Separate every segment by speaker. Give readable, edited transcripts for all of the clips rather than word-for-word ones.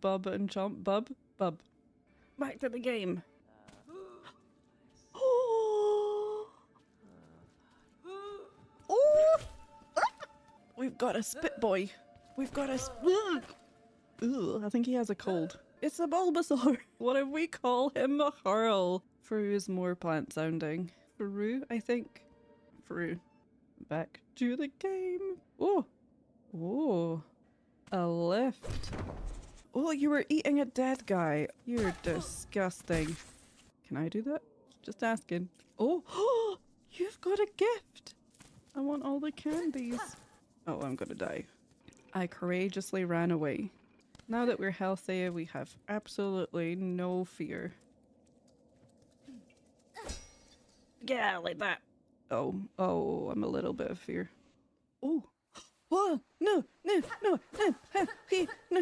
Speaker 1: bub and chomp, bub, bub. Back to the game. Oh! Oh! We've got a spit boy. We've got a Ugh, I think he has a cold. It's a Bulbasaur. What if we call him a Hurl? Fru is more plant sounding. Fru, I think. Fru. Back to the game. Oh. Oh. A lift. Oh, you were eating a dead guy. You're disgusting. Can I do that? Just asking. Oh, you've got a gift. I want all the candies. Oh, I'm gonna die. I courageously ran away. Now that we're healthy, we have absolutely no fear. Yeah, like that. Oh, I'm a little bit of fear. Oh, whoa, no, no, no, no, no, no.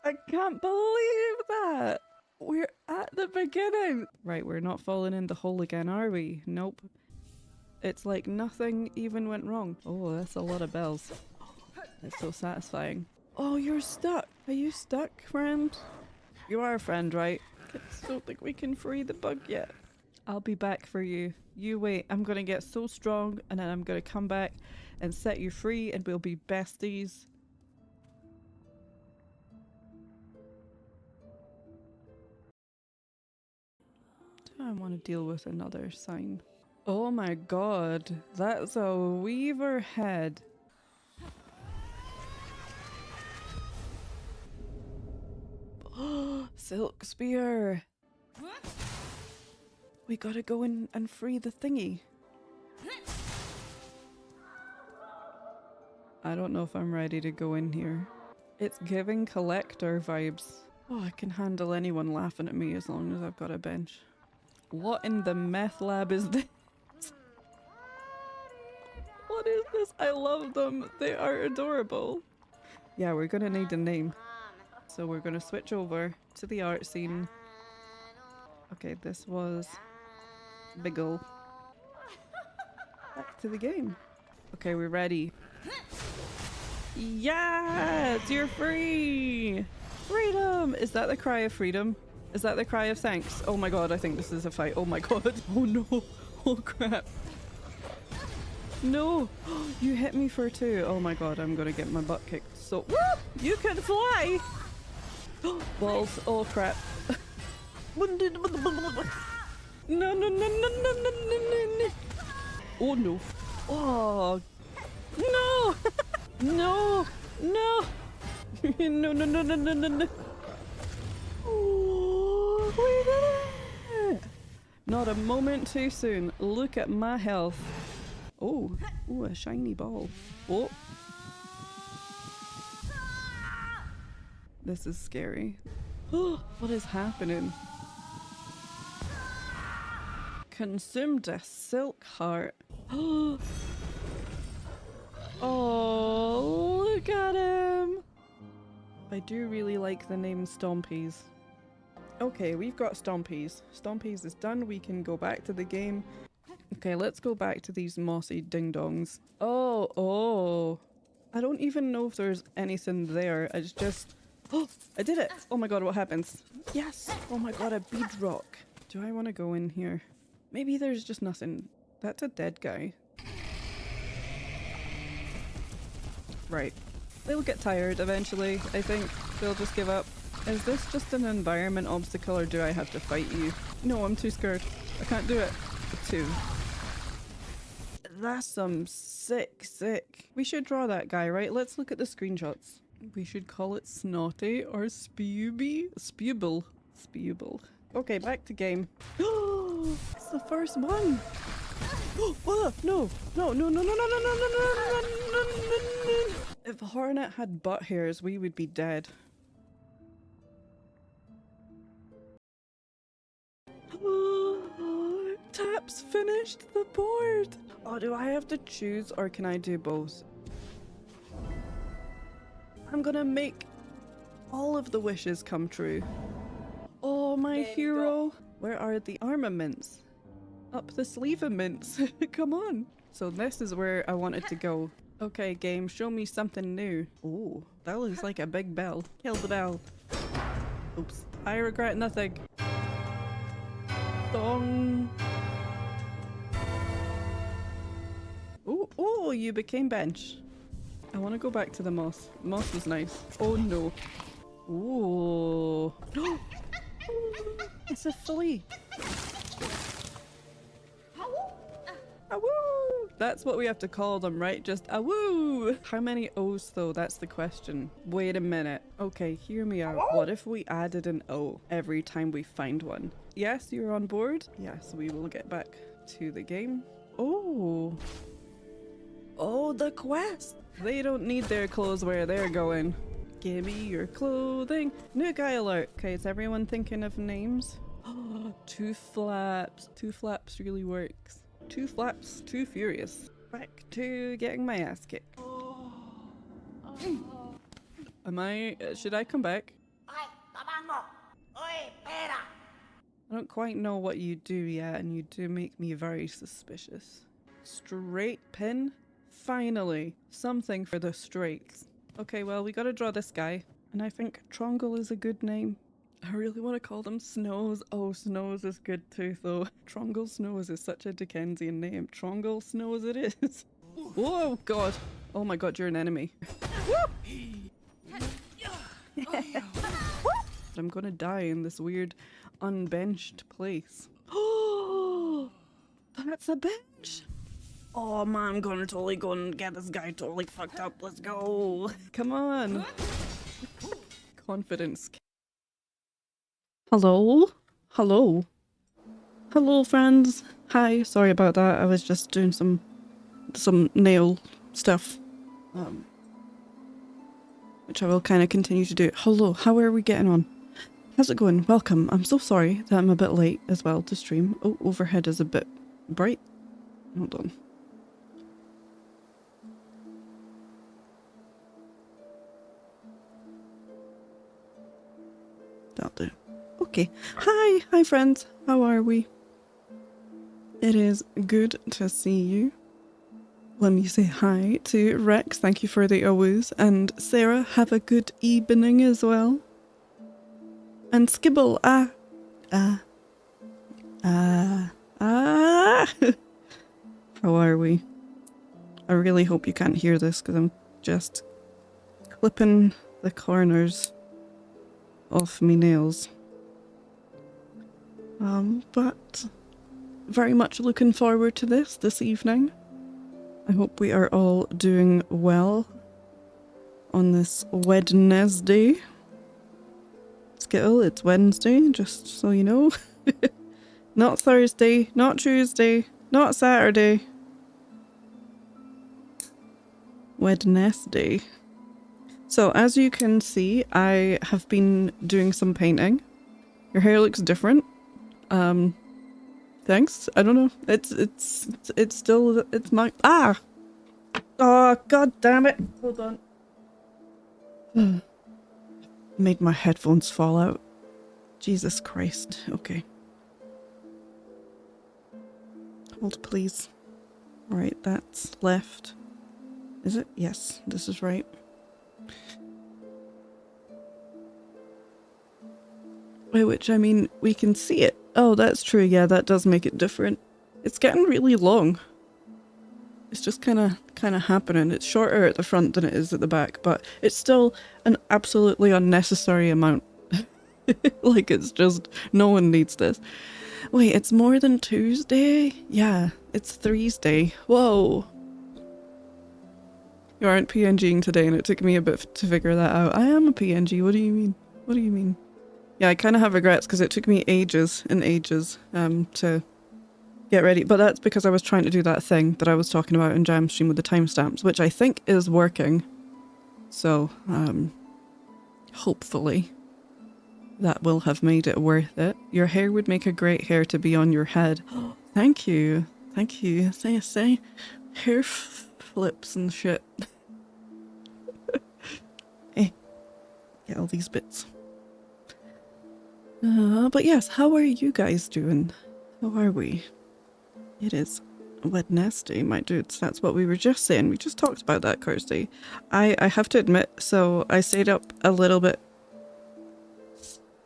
Speaker 1: I can't believe that. We're at the beginning. Right, we're not falling in the hole again, are we? Nope. It's like nothing even went wrong. Oh, that's a lot of bells. It's so satisfying. Oh, you're stuck. Are you stuck, friend? You are a friend, right? I don't think we can free the bug yet. I'll be back for you. You wait. I'm gonna get so strong and then I'm gonna come back and set you free and we'll be besties. Do I want to deal with another sign? Oh my god, that's a weaver head. Oh, silk spear. We gotta go in and free the thingy. I don't know if I'm ready to go in here. It's giving collector vibes. Oh, I can handle anyone laughing at me as long as I've got a bench. What in the meth lab is this? What is this? I love them. They are adorable. Yeah, we're gonna need a name. So we're gonna switch over to the art scene. Okay, this was Biggle. Back to the game. Okay, we're ready. Yes! You're free! Freedom! Is that the cry of freedom? Is that the cry of thanks? Oh my god, I think this is a fight. Oh my god. Oh no. Oh crap. No! You hit me for 2. Oh my god, I'm gonna get my butt kicked. So you can fly! Balls. Oh crap. No, no, no, no, no, no, no, no. Oh no. Oh no! No! No! No, no, no, no, no, no, no. Oh, we did it! Not a moment too soon. Look at my health. Oh, ooh, a shiny ball. Oh. This is scary. Oh, what is happening? Consumed a silk heart. Oh, look at him! I do really like the name Stompies. Okay, we've got Stompies. Stompies is done. We can go back to the game. Okay, let's go back to these mossy ding-dongs. Oh. I don't even know if there's anything there. It's just... Oh, I did it! Oh my god, what happens? Yes! Oh my god, a bead rock. Do I want to go in here? Maybe there's just nothing. That's a dead guy. Right. They'll get tired eventually, I think. They'll just give up. Is this just an environment obstacle or do I have to fight you? No, I'm too scared. I can't do it. 2. That's some sick. We should draw that guy, right? Let's look at the screenshots. We should call it Snotty or Spooby? Spooble. Okay, back to game. It's the first one! Oh, no! If Hornet had butt hairs, we would be dead. Taps finished the board! Oh, do I have to choose or can I do both? I'm gonna make all of the wishes come true. Oh, my hero! Where are the armaments? Up the sleeve-aments. Come on! So this is where I wanted to go. Okay, game, show me something new. Oh, that looks like a big bell. Kill the bell. Oops. I regret nothing. Dong. Oh, oh, you became bench. I want to go back to the moss. Moss was nice. Oh no. Ooh. It's a flea. Awoo! That's what we have to call them, right? Just awoo! How many O's though? That's the question. Wait a minute. Okay, hear me out. What if we added an O every time we find one? Yes, you're on board? Yes, we will get back to the game. Oh. Oh, the quest! They don't need their clothes where they're going. Give me your clothing. New guy alert. Okay, is everyone thinking of names? Oh, two flaps. Two flaps really works. Two flaps, too furious. Back to getting my ass kicked. Should I come back? I don't quite know what you do yet, and you do make me very suspicious. Straight pin? Finally, something for the straights. Okay, well, we gotta draw this guy, and I think Trongle is a good name. I really want to call them Snows. Oh, Snows is good too, though. Trongle Snows is such a Dickensian name. Trongle Snows it is. Whoa, God. Oh my God, you're an enemy. I'm gonna die in this weird, unbenched place. Oh, that's a bench. Oh man, I'm gonna totally go and get this guy totally fucked up. Let's go. Come on. Confidence. Hello? Hello? Hello, friends. Hi, sorry about that. I was just doing some nail stuff. Which I will kind of continue to do. Hello, how are we getting on? How's it going? Welcome. I'm so sorry that I'm a bit late as well to stream. Oh, overhead is a bit bright. Hold on. That'll do. Okay. Hi friends. How are we? It is good to see you. Let me say hi to Rex. Thank you for the always. And Sarah, have a good evening as well. And Skibble, How are we? I really hope you can't hear this because I'm just clipping the corners off me nails. But very much looking forward to this evening. I hope we are all doing well on this Wednesday. Skittle, it's Wednesday, just so you know. Not Thursday, not Tuesday, not Saturday. Wednesday. So as you can see, I have been doing some painting. Your hair looks different. Thanks. I don't know. It's still, it's my, oh, god damn it. Hold on. Made my headphones fall out. Jesus Christ. Okay. Hold please. Alright, that's left. Is it? Yes, this is right. By which I mean we can see it. Oh, that's true. Yeah, that does make it different. It's getting really long. It's just kind of happening. It's shorter at the front than it is at the back, but it's still an absolutely unnecessary amount. Like, it's just, no one needs this. Wait, it's more than Tuesday? Yeah, it's Thursday. Whoa. You aren't PNGing today, and it took me a bit to figure that out. I am a PNG. What do you mean? What do you mean? Yeah, I kind of have regrets because it took me ages and ages to get ready. But that's because I was trying to do that thing that I was talking about in Jamstream with the timestamps, which I think is working. So, hopefully that will have made it worth it. Your hair would make a great hair to be on your head. Thank you. Thank you. Say, hair flips and shit. Get all these bits. But yes, how are you guys doing? How are we? It is Wednesday, my dudes. That's what we were just saying. We just talked about that, Kirsty. I have to admit, so I stayed up a little bit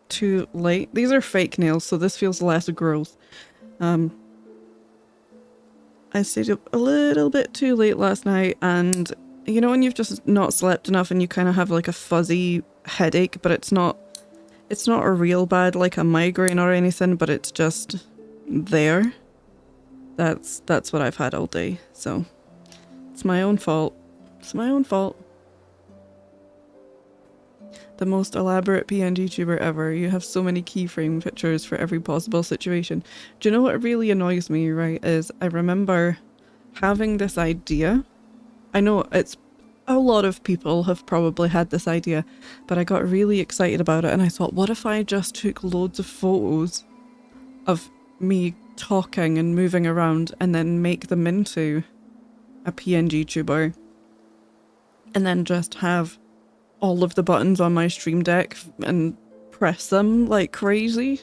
Speaker 1: too late. These are fake nails, so this feels less gross. I stayed up a little bit too late last night, and you know when you've just not slept enough and you kind of have like a fuzzy headache, but it's not a real bad like a migraine or anything, but it's just there. That's what I've had all day, so it's my own fault. It's my own fault. The most elaborate PNG tuber ever. You have so many keyframe pictures for every possible situation. Do you know what really annoys me, right, is I remember having this idea. I know it's a lot of people have probably had this idea, but I got really excited about it and I thought, what if I just took loads of photos of me talking and moving around and then make them into a PNG tuber and then just have all of the buttons on my stream deck and press them like crazy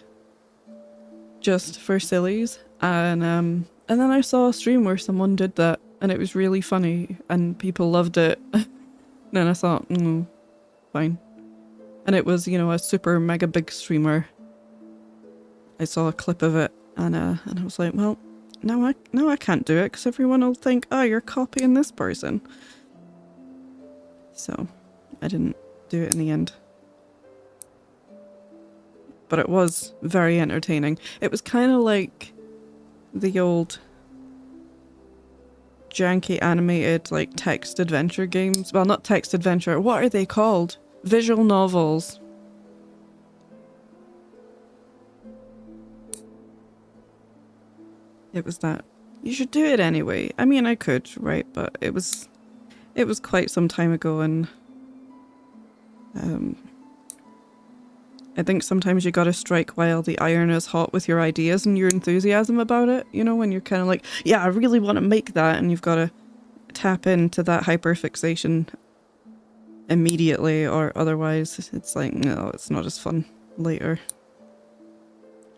Speaker 1: just for sillies. And then I saw a stream where someone did that and it was really funny and people loved it. Then I thought, fine. And it was, you know, a super mega big streamer. I saw a clip of it and I was like, well, no, I can't do it because everyone will think, oh, you're copying this person. So I didn't do it in the end. But it was very entertaining. It was kind of like the old janky animated like text adventure games. Well, not text adventure. What are they called? Visual novels. It was that. You should do it anyway. I mean, I could, right? But it was quite some time ago, and I think sometimes you gotta strike while the iron is hot with your ideas and your enthusiasm about it, you know, when you're kind of like, yeah, I really want to make that, and you've got to tap into that hyperfixation immediately, or otherwise it's like, no, it's not as fun later.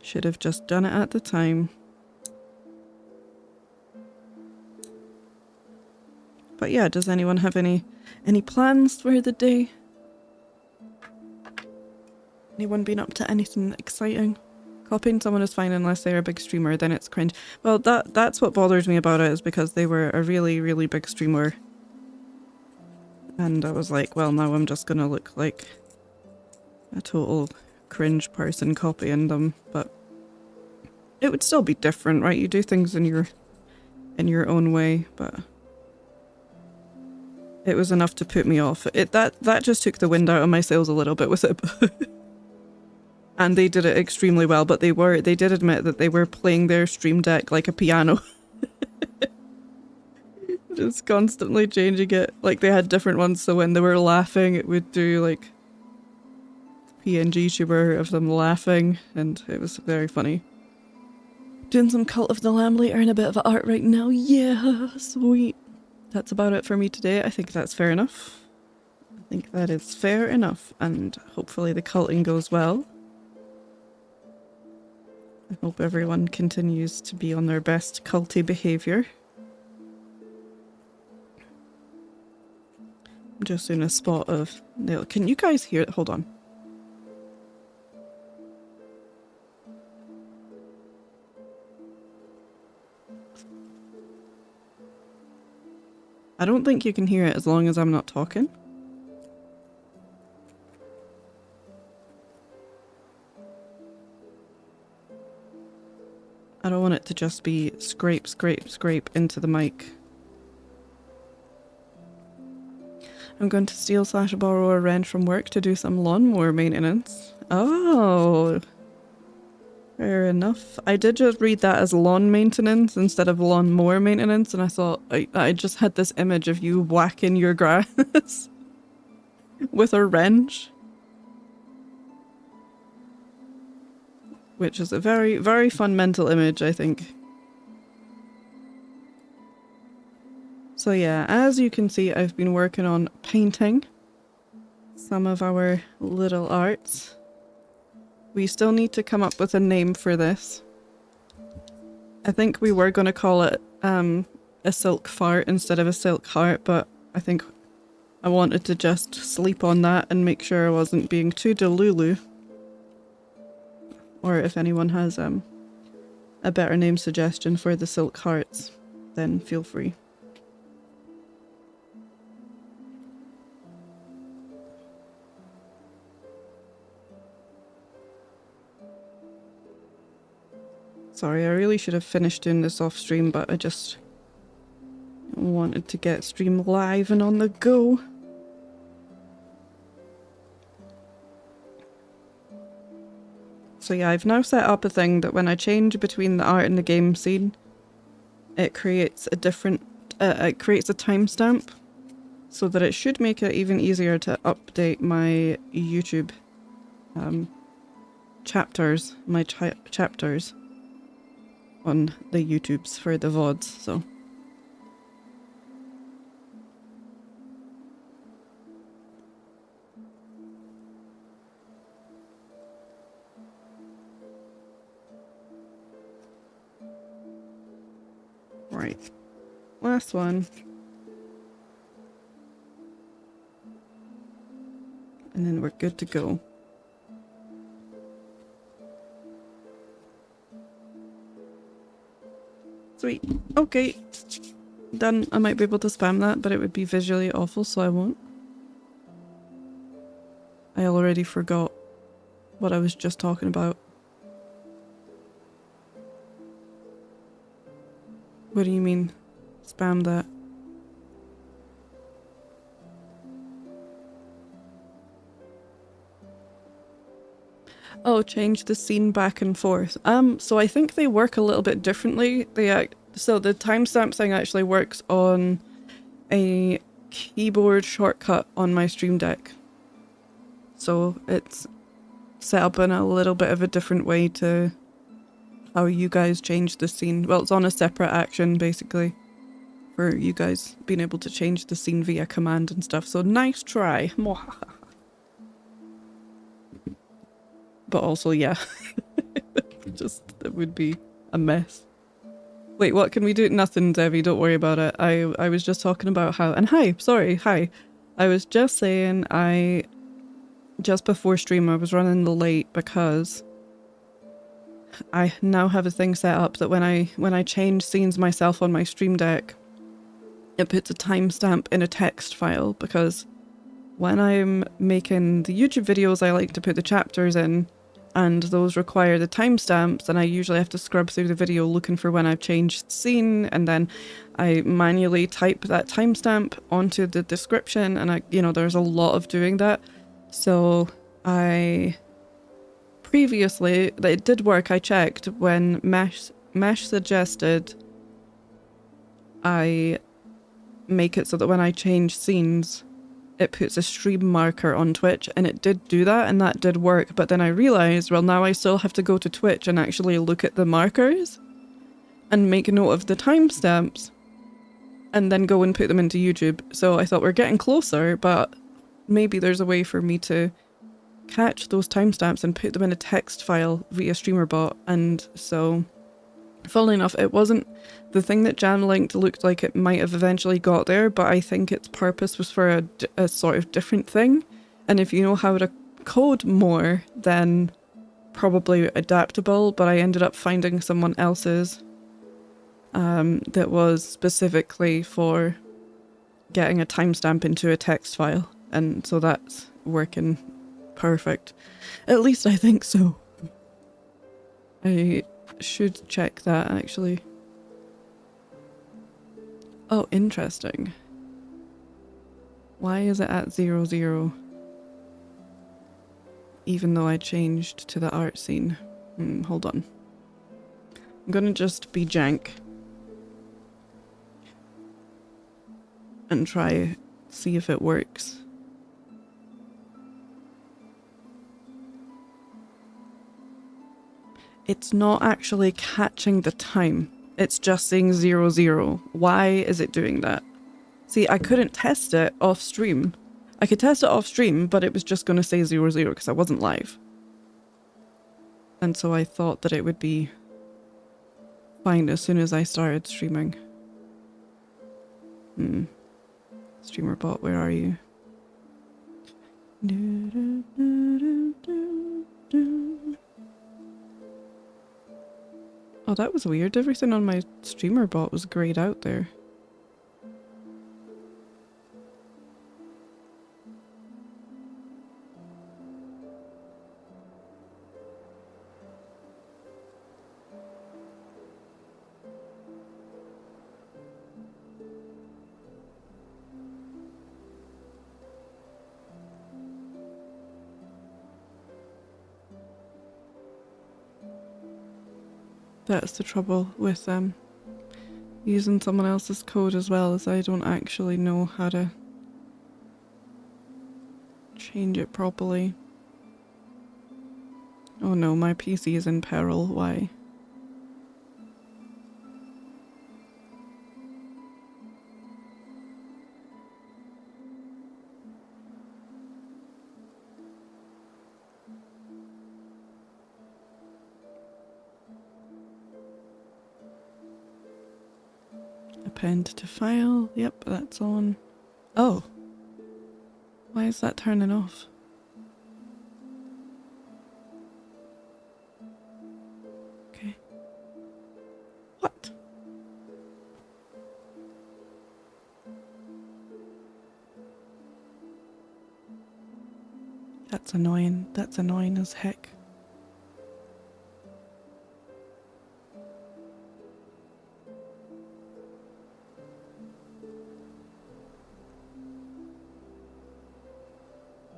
Speaker 1: Should have just done it at the time. But yeah, does anyone have any plans for the day? Anyone been up to anything exciting? Copying someone is fine unless they're a big streamer, then it's cringe. Well, that's what bothers me about it, is because they were a really, really big streamer. And I was like, well, now I'm just gonna look like a total cringe person copying them. But it would still be different, right? You do things in your own way, but it was enough to put me off. That just took the wind out of my sails a little bit with it. And they did it extremely well, but they did admit that they were playing their stream deck like a piano. Just constantly changing it. Like they had different ones, so when they were laughing it would do like PNG tuber of them laughing, and it was very funny. Doing some Cult of the Lamb later and a bit of art right now. Yeah, sweet. That's about it for me today. I think that's fair enough. I think that is fair enough, and hopefully the culting goes well. I hope everyone continues to be on their best culty behaviour. I'm just in a spot of nail. Can you guys hear it? Hold on. I don't think you can hear it as long as I'm not talking. I don't want it to just be scrape, scrape, scrape into the mic. I'm going to steal / borrow a wrench from work to do some lawnmower maintenance. Oh, fair enough. I did just read that as lawn maintenance instead of lawnmower maintenance, and I thought I just had this image of you whacking your grass with a wrench. Which is a very, very fun mental image, I think. So yeah, as you can see, I've been working on painting some of our little arts. We still need to come up with a name for this. I think we were going to call it a silk fart instead of a silk heart, but I think I wanted to just sleep on that and make sure I wasn't being too delulu. Or if anyone has a better name suggestion for the silk hearts, then feel free. Sorry, I really should have finished doing this off stream, but I just wanted to get stream live and on the go. So yeah, I've now set up a thing that when I change between the art and the game scene, it creates a different, it creates a timestamp, so that it should make it even easier to update my YouTube chapters, chapters on the YouTubes for the VODs, so. Right, last one. And then we're good to go. Sweet. Okay. Done. I might be able to spam that, but it would be visually awful, so I won't. I already forgot what I was just talking about. What do you mean? Spam that. Oh, change the scene back and forth. So I think they work a little bit differently. So the timestamp thing actually works on a keyboard shortcut on my Stream Deck. So it's set up in a little bit of a different way to how you guys change the scene. Well, it's on a separate action, basically, for you guys being able to change the scene via command and stuff. So nice try. But also, yeah, just, it would be a mess. Wait, what can we do? Nothing, Debbie, don't worry about it. I was just talking about how, and hi, sorry, hi. I was just saying just before stream, I was running late because I now have a thing set up that when I change scenes myself on my Stream Deck, it puts a timestamp in a text file, because when I'm making the YouTube videos, I like to put the chapters in, and those require the timestamps, and I usually have to scrub through the video looking for when I've changed scene, and then I manually type that timestamp onto the description, and there's a lot of doing that. So previously, it did work, I checked, when Mesh suggested I make it so that when I change scenes, it puts a stream marker on Twitch, and it did do that, and that did work. But then I realized, well, now I still have to go to Twitch and actually look at the markers and make a note of the timestamps and then go and put them into YouTube. So I thought we're getting closer, but maybe there's a way for me to catch those timestamps and put them in a text file via StreamerBot. And so, funnily enough, it wasn't the thing that Jan linked. Looked like it might have eventually got there, but I think its purpose was for a sort of different thing. And if you know how to code more, then probably adaptable. But I ended up finding someone else's that was specifically for getting a timestamp into a text file, and so that's working perfect. At least I think so. I should check that, actually. Oh, interesting. Why is it at 00? Even though I changed to the art scene. Hold on. I'm gonna just be jank and try see if it works. It's not actually catching the time. It's just saying 00. Why is it doing that? See, I couldn't test it off stream. I could test it off stream, but it was just going to say 00 because I wasn't live. And so I thought that it would be fine as soon as I started streaming. Streamer bot, where are you? Oh, that was weird. Everything on my streamer bot was grayed out there. That's the trouble with using someone else's code as well, as I don't actually know how to change it properly. Oh no, my PC is in peril. Why? Append to file. Yep, that's on. Oh. Why is that turning off? Okay. What? That's annoying. That's annoying as heck.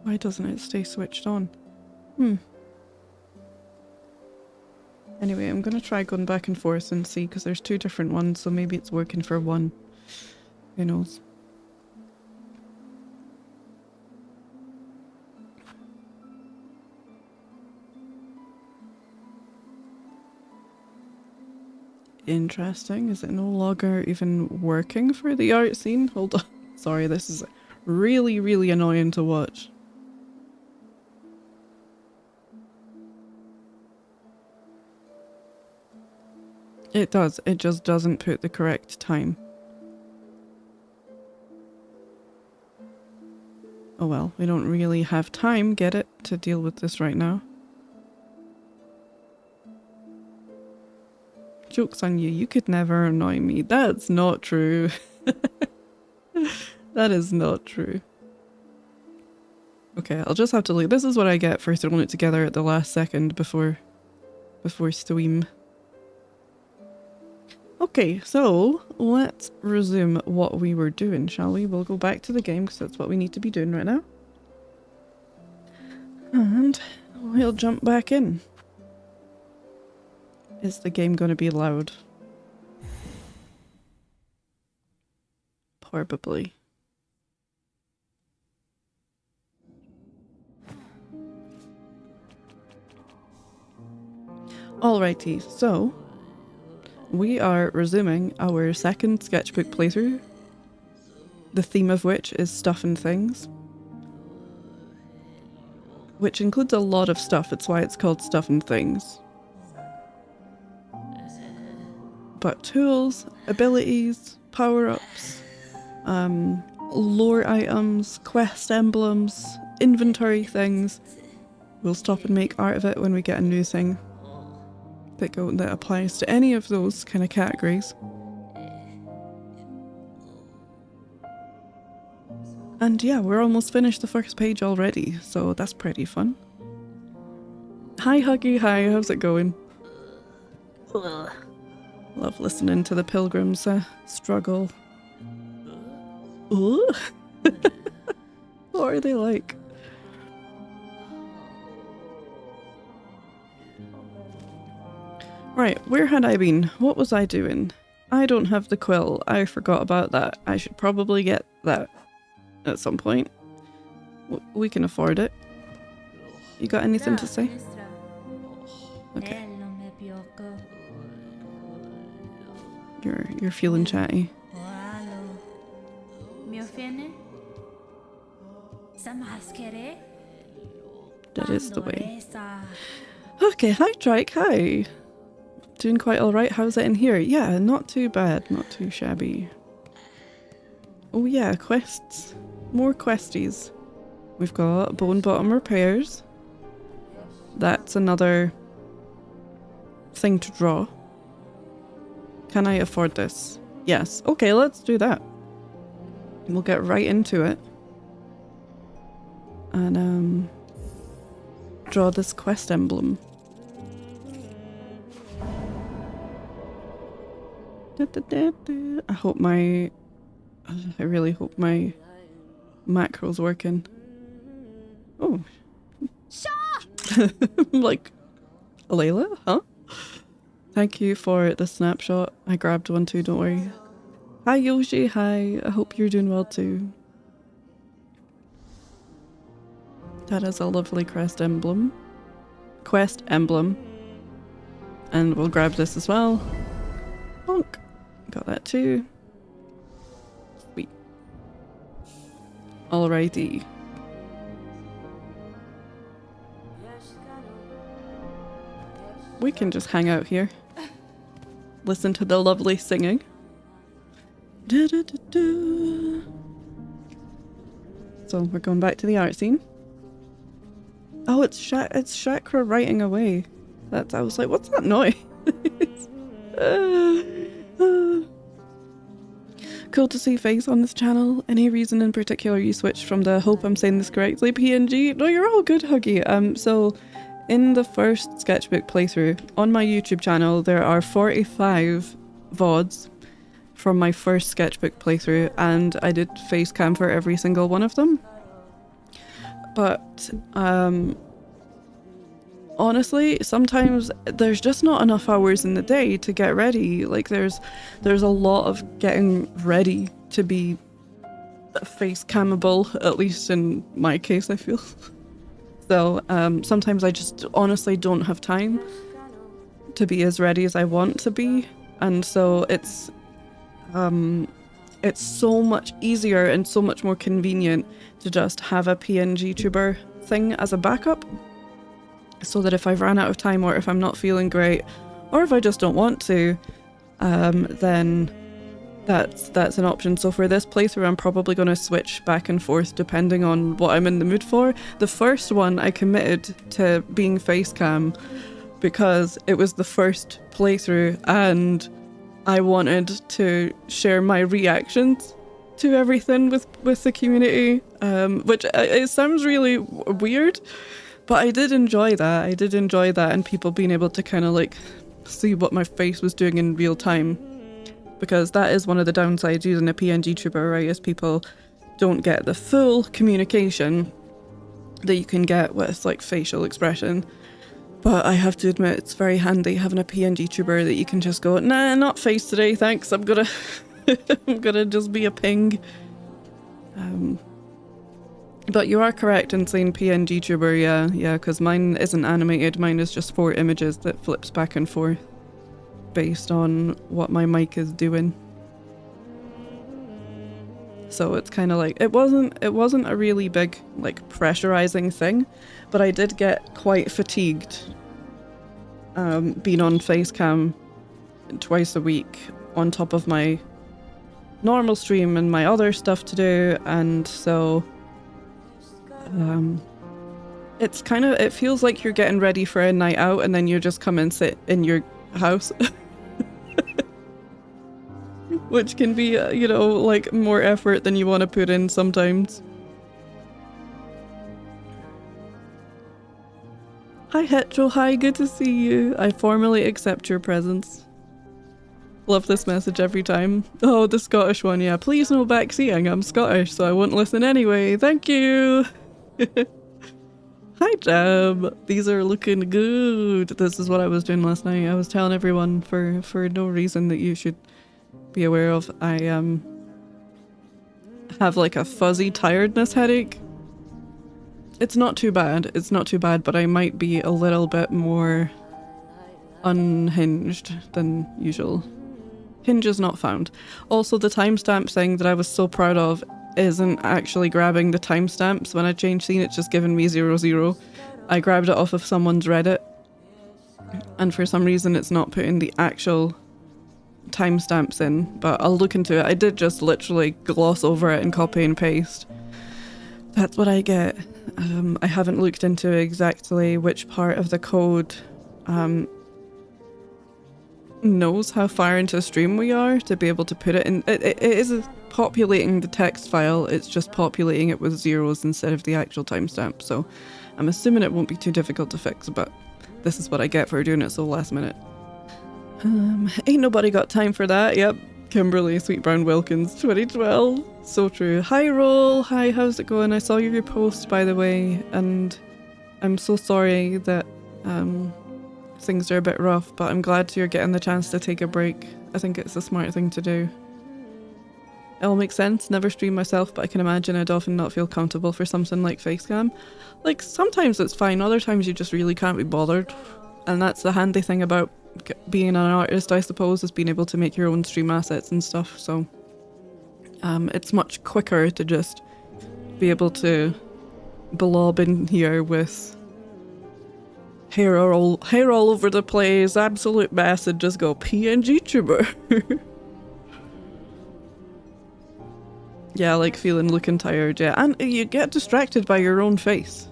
Speaker 1: Why doesn't it stay switched on? Anyway, I'm gonna try going back and forth and see, because there's two different ones, so maybe it's working for one. Who knows? Interesting. Is it no longer even working for the art scene? Hold on. Sorry, this is really, really annoying to watch. It does. It just doesn't put the correct time. Oh well, we don't really have time, get it, to deal with this right now. Joke's on you, you could never annoy me. That's not true. That is not true. Okay, I'll just have to leave. This is what I get for throwing it together at the last second before stream. Okay, so let's resume what we were doing, shall we? We'll go back to the game because that's what we need to be doing right now. And we'll jump back in. Is the game going to be loud? Probably. Alrighty, so we are resuming our second sketchbook playthrough, the theme of which is stuff and things, which includes a lot of stuff. It's why it's called Stuff and Things. But tools, abilities, power-ups, lore items, quest emblems, inventory things. We'll stop and make art of it when we get a new thing that applies to any of those kind of categories. And yeah, we're almost finished the first page already, so that's pretty fun. Hi Huggy, hi, how's it going? Love listening to the Pilgrims struggle. Ooh. What are they like? Right, where had I been? What was I doing? I don't have the quill. I forgot about that. I should probably get that at some point. We can afford it. You got anything to say? Okay. You're feeling chatty. That is the way. Okay, hi Trike, hi. Doing quite alright. How's it in here? Yeah, not too bad, not too shabby. Oh yeah, quests. More questies. We've got bone bottom repairs. That's another thing to draw. Can I afford this? Yes. Okay, let's do that. We'll get right into it. And draw this quest emblem. I really hope my macro's working. Oh. Shaw! Like, Layla? Huh? Thank you for the snapshot. I grabbed one too, don't worry. Hi Yoshi, hi. I hope you're doing well too. That is a lovely quest emblem. And we'll grab this as well. Bonk. Got that too. Sweet. Alrighty. We can just hang out here. Listen to the lovely singing. Da, da, da, da. So we're going back to the art scene. Oh, it's Chakra writing away. I was like, what's that noise? Cool to see Face on this channel. Any reason in particular you switched from the, hope I'm saying this correctly, PNG? No, you're all good, Huggy. So in the first sketchbook playthrough on my YouTube channel, there are 45 VODs from my first sketchbook playthrough, and I did face cam for every single one of them. But honestly, sometimes there's just not enough hours in the day to get ready. Like there's a lot of getting ready to be face camable, at least in my case, I feel. So sometimes I just honestly don't have time to be as ready as I want to be, and so it's so much easier and so much more convenient to just have a PNG tuber thing as a backup, so that if I've ran out of time, or if I'm not feeling great, or if I just don't want to, then that's an option. So for this playthrough, I'm probably going to switch back and forth depending on what I'm in the mood for. The first one I committed to being face cam because it was the first playthrough and I wanted to share my reactions to everything with the community, which it sounds really weird, but I did enjoy that. And people being able to kind of like see what my face was doing in real time, because that is one of the downsides using a PNG tuber, right, is people don't get the full communication that you can get with like facial expression. But I have to admit, it's very handy having a PNG tuber that you can just go, nah, not face today, thanks, I'm gonna I'm gonna just be a ping. But you are correct in saying PNG tuber, yeah, because mine isn't animated, mine is just 4 images that flips back and forth based on what my mic is doing. So it's kind of like, it wasn't a really big like pressurizing thing, but I did get quite fatigued being on facecam twice a week on top of my normal stream and my other stuff to do, and so it's kind of, it feels like you're getting ready for a night out and then you just come and sit in your house. Which can be, you know, like more effort than you want to put in sometimes. Hi Hetro, hi, good to see you. I formally accept your presence. Love this message every time. Oh, the Scottish one, yeah. Please no backseating, I'm Scottish, so I won't listen anyway. Thank you. Hi Jab, these are looking good. This is what I was doing last night. I was telling everyone for no reason that you should be aware of. I have like a fuzzy tiredness headache. It's not too bad, but I might be a little bit more unhinged than usual. Hinges not found. Also, the timestamp thing that I was so proud of isn't actually grabbing the timestamps when I change scene, it's just giving me 00. I grabbed it off of someone's Reddit, and for some reason it's not putting the actual timestamps in, but I'll look into it. I did just literally gloss over it and copy and paste. That's what I get. I haven't looked into exactly which part of the code knows how far into stream we are to be able to put it in. It is populating the text file, it's just populating it with zeros instead of the actual timestamp, so I'm assuming it won't be too difficult to fix, but this is what I get for doing it so last minute. Ain't nobody got time for that. Yep, Kimberly, Sweet Brown Wilkins, 2012. So true. Hi Roll, hi, how's it going? I saw your post, by the way, and I'm so sorry that things are a bit rough, but I'm glad you're getting the chance to take a break. I think it's a smart thing to do. It all makes sense. Never stream myself, but I can imagine I'd often not feel comfortable for something like facecam. Like, sometimes it's fine, other times you just really can't be bothered. And that's the handy thing about being an artist, I suppose, is being able to make your own stream assets and stuff, so it's much quicker to just be able to blob in here with hair all over the place, absolute mess, and just go PNG tuber. Yeah, like looking tired, yeah. And you get distracted by your own face.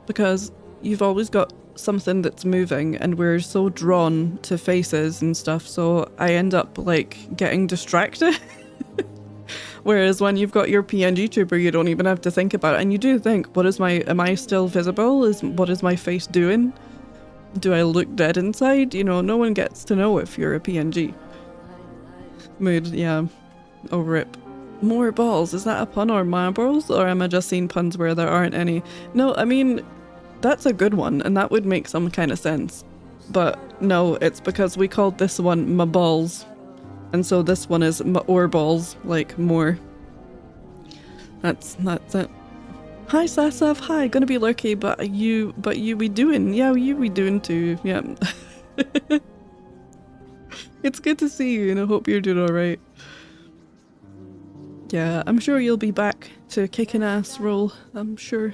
Speaker 1: Because you've always got something that's moving and we're so drawn to faces and stuff, so I end up like getting distracted. Whereas when you've got your PNG tuber, you don't even have to think about it, and you do think, am I still visible? What is my face doing? Do I look dead inside? You know, no one gets to know if you're a PNG. Mood, yeah. Oh, rip. More balls, is that a pun or marbles? Or am I just seeing puns where there aren't any? No, I mean, that's a good one, and that would make some kind of sense. But no, it's because we called this one my balls. And so this one is or balls, like more. That's it. Hi Sasaf, hi, gonna be lurky, but you be doing, yeah, you be doing too, yeah. It's good to see you and I hope you're doing alright. Yeah, I'm sure you'll be back to kick an ass roll, I'm sure.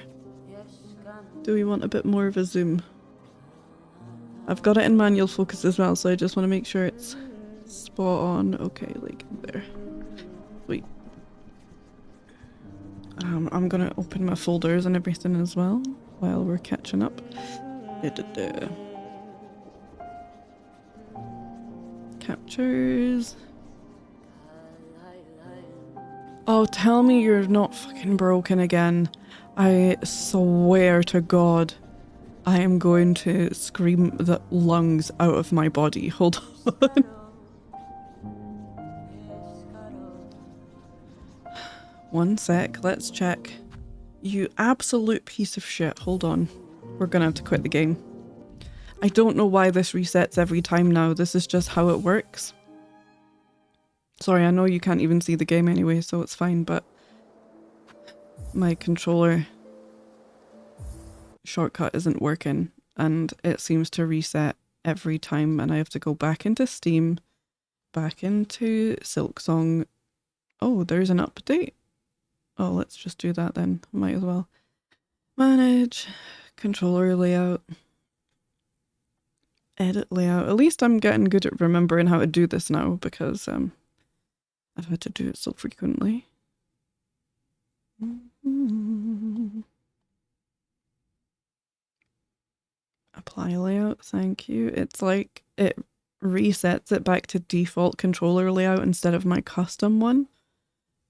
Speaker 1: Do we want a bit more of a zoom? I've got it in manual focus as well, so I just want to make sure it's spot on. Okay, like there. Sweet. I'm gonna open my folders and everything as well while we're catching up. Captures. Oh, tell me you're not fucking broken again. I swear to God, I am going to scream the lungs out of my body. Hold on. One sec, let's check. You absolute piece of shit. Hold on. We're gonna have to quit the game. I don't know why this resets every time now. This is just how it works. Sorry, I know you can't even see the game anyway, so it's fine, but my controller shortcut isn't working and it seems to reset every time and I have to go back into Steam, back into Silksong. Oh, there's an update. Oh, let's just do that then. Might as well. Manage, controller layout, edit layout. At least I'm getting good at remembering how to do this now because I've had to do it so frequently. Apply layout, thank you. It's like it resets it back to default controller layout instead of my custom one.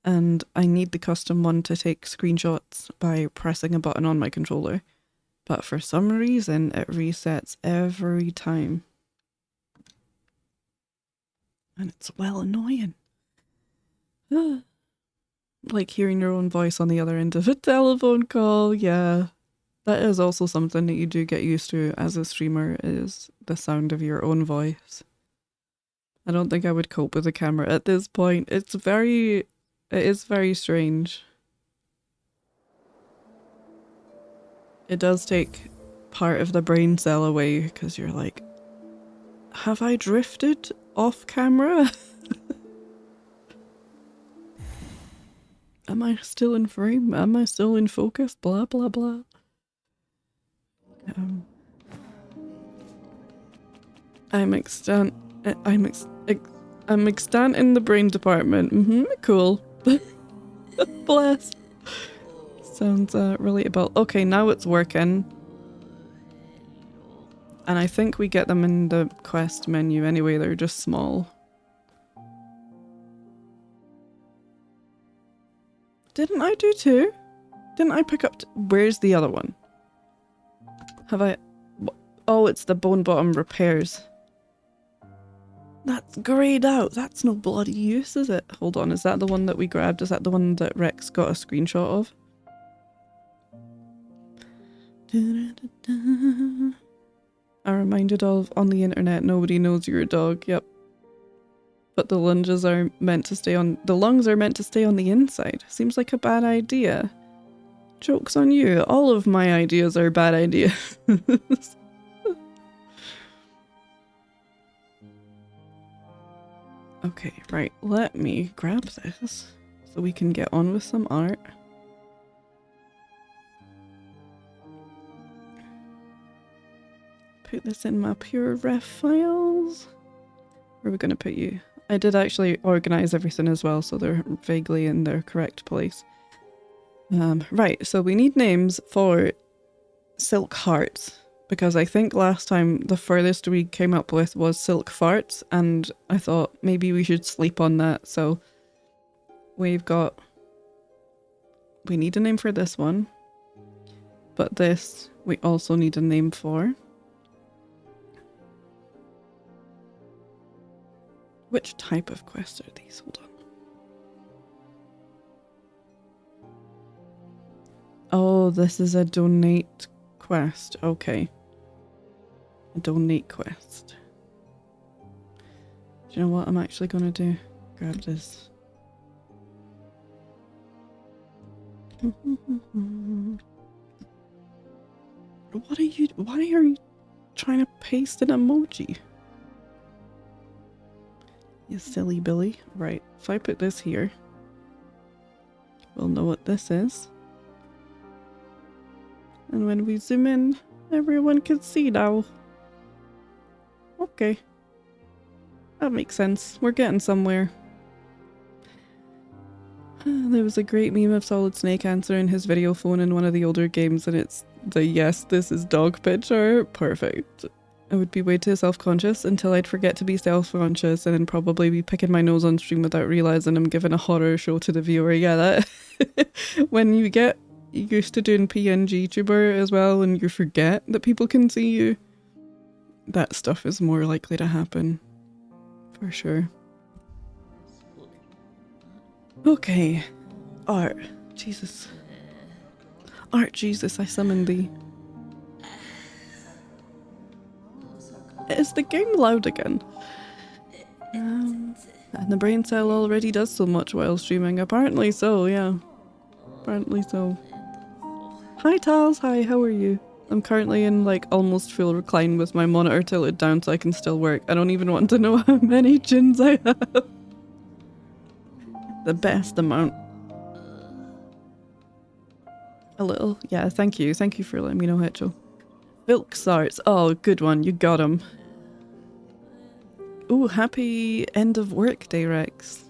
Speaker 1: And I need the custom one to take screenshots by pressing a button on my controller. But for some reason, it resets every time. And it's well annoying. Like hearing your own voice on the other end of a telephone call, yeah. That is also something that you do get used to as a streamer, is the sound of your own voice. I don't think I would cope with a camera at this point. It is very strange. It does take part of the brain cell away because you're like, have I drifted off camera? Am I still in frame? Am I still in focus? Blah, blah, blah. I'm I'm extant in the brain department. Cool. Bless. Sounds relatable. Okay, now it's working. And I think we get them in the quest menu anyway, they're just small. Didn't I do two? Didn't I pick up where's the other one? Have I... Oh, it's the bone bottom repairs. That's greyed out. That's no bloody use, is it? Hold on, is that the one that we grabbed? Is that the one that Rex got a screenshot of? I'm reminded of on the internet, nobody knows you're a dog. Yep. But the lunges are meant to stay on... The lungs are meant to stay on the inside. Seems like a bad idea. Joke's on you. All of my ideas are bad ideas. Okay, right. Let me grab this so we can get on with some art. Put this in my pure ref files. Where are we going to put you? I did actually organise everything as well, so they're vaguely in their correct place. Right, so we need names for Silk Hearts, because I think last time the furthest we came up with was Silk Farts, and I thought maybe we should sleep on that, so we need a name for this one, but this we also need a name for. Which type of quest are these? Hold on. Oh, this is a donate quest. Okay. A donate quest. Do you know what I'm actually going to do? Grab this. Why are you trying to paste an emoji? You silly Billy. Right, if I put this here, we'll know what this is. And when we zoom in, everyone can see now. Okay. That makes sense. We're getting somewhere. There was a great meme of Solid Snake answering his video phone in one of the older games, and it's the yes, this is dog picture. Perfect. I would be way too self-conscious until I'd forget to be self-conscious and then probably be picking my nose on stream without realising I'm giving a horror show to the viewer. Yeah, that when you get used to doing PNG tuber as well and you forget that people can see you, that stuff is more likely to happen. For sure. Okay. Art. Jesus. Art Jesus, I summon thee. Is the game loud again? And the brain cell already does so much while streaming. Apparently so, yeah. Apparently so. Hi Tals, hi, how are you? I'm currently in like almost full recline with my monitor tilted down so I can still work. I don't even want to know how many chins I have. The best amount. A little, yeah, thank you. Thank you for letting me know, Hetcho. Vilksarts. Oh, good one. You got him. Ooh, happy end of work day, Rex.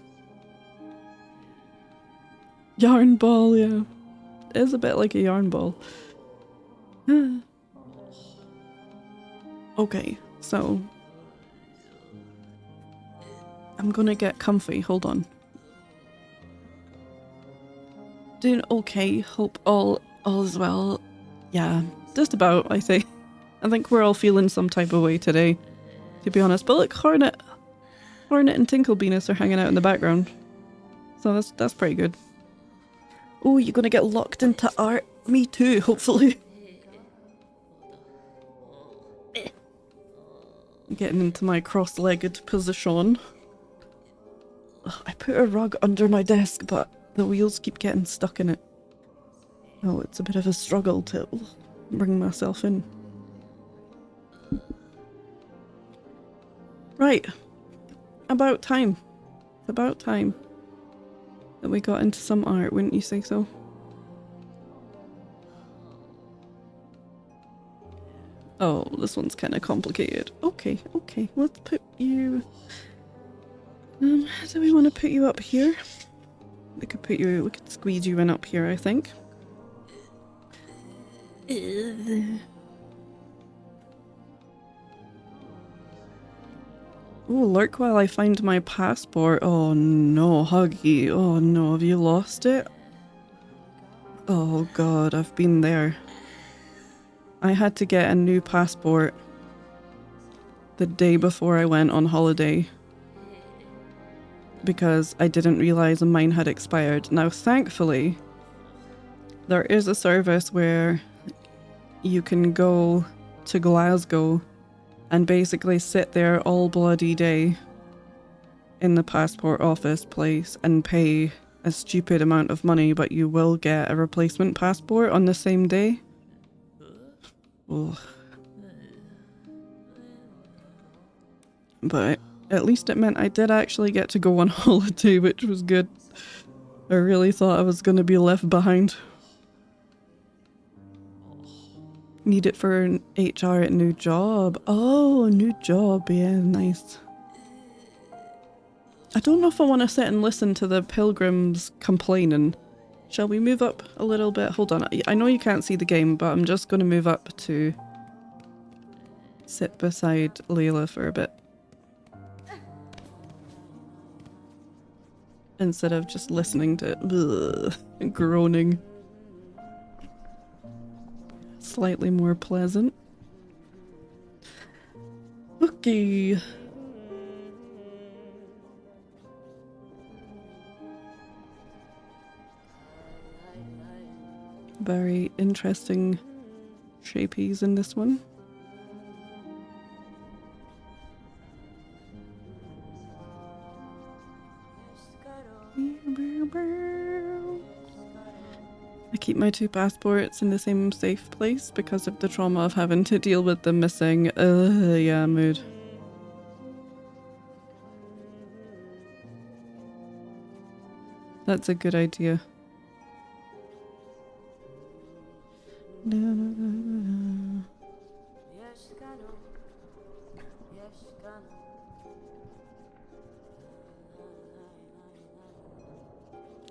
Speaker 1: Yarn ball, yeah. It is a bit like a yarn ball. Okay, so I'm gonna get comfy. Hold on. Doing okay. Hope all is well. Yeah. Just about, I think. I think we're all feeling some type of way today, to be honest. But look, Hornet and Tinklebeanus are hanging out in the background. So that's pretty good. Oh, you're gonna get locked into art? Me too, hopefully. Getting into my cross-legged position. Ugh, I put a rug under my desk, but the wheels keep getting stuck in it. Oh, it's a bit of a struggle to bring myself in. Right. About time. It's about time that we got into some art, wouldn't you say so? Oh, this one's kind of complicated. Okay, okay. Let's put you Do we want to put you up here? We could squeeze you in up here, I think. Oh, lurk while I find my passport. Oh no, Huggy. Oh no, have you lost it? Oh god, I've been there. I had to get a new passport the day before I went on holiday because I didn't realise mine had expired. Now, thankfully, there is a service where you can go to Glasgow and basically sit there all bloody day in the passport office place and pay a stupid amount of money, but you will get a replacement passport on the same day. Ugh. But at least it meant I did actually get to go on holiday, which was good. I really thought I was going to be left behind. Need it for an HR at new job. Oh, new job. Yeah, nice. I don't know if I want to sit and listen to the pilgrims complaining. Shall we move up a little bit? Hold on. I know you can't see the game, but I'm just going to move up to sit beside Layla for a bit. Instead of just listening to groaning. Slightly more pleasant. Okay. Very interesting shapies in this one. I keep my 2 passports in the same safe place because of the trauma of having to deal with them missing. Yeah, mood. That's a good idea.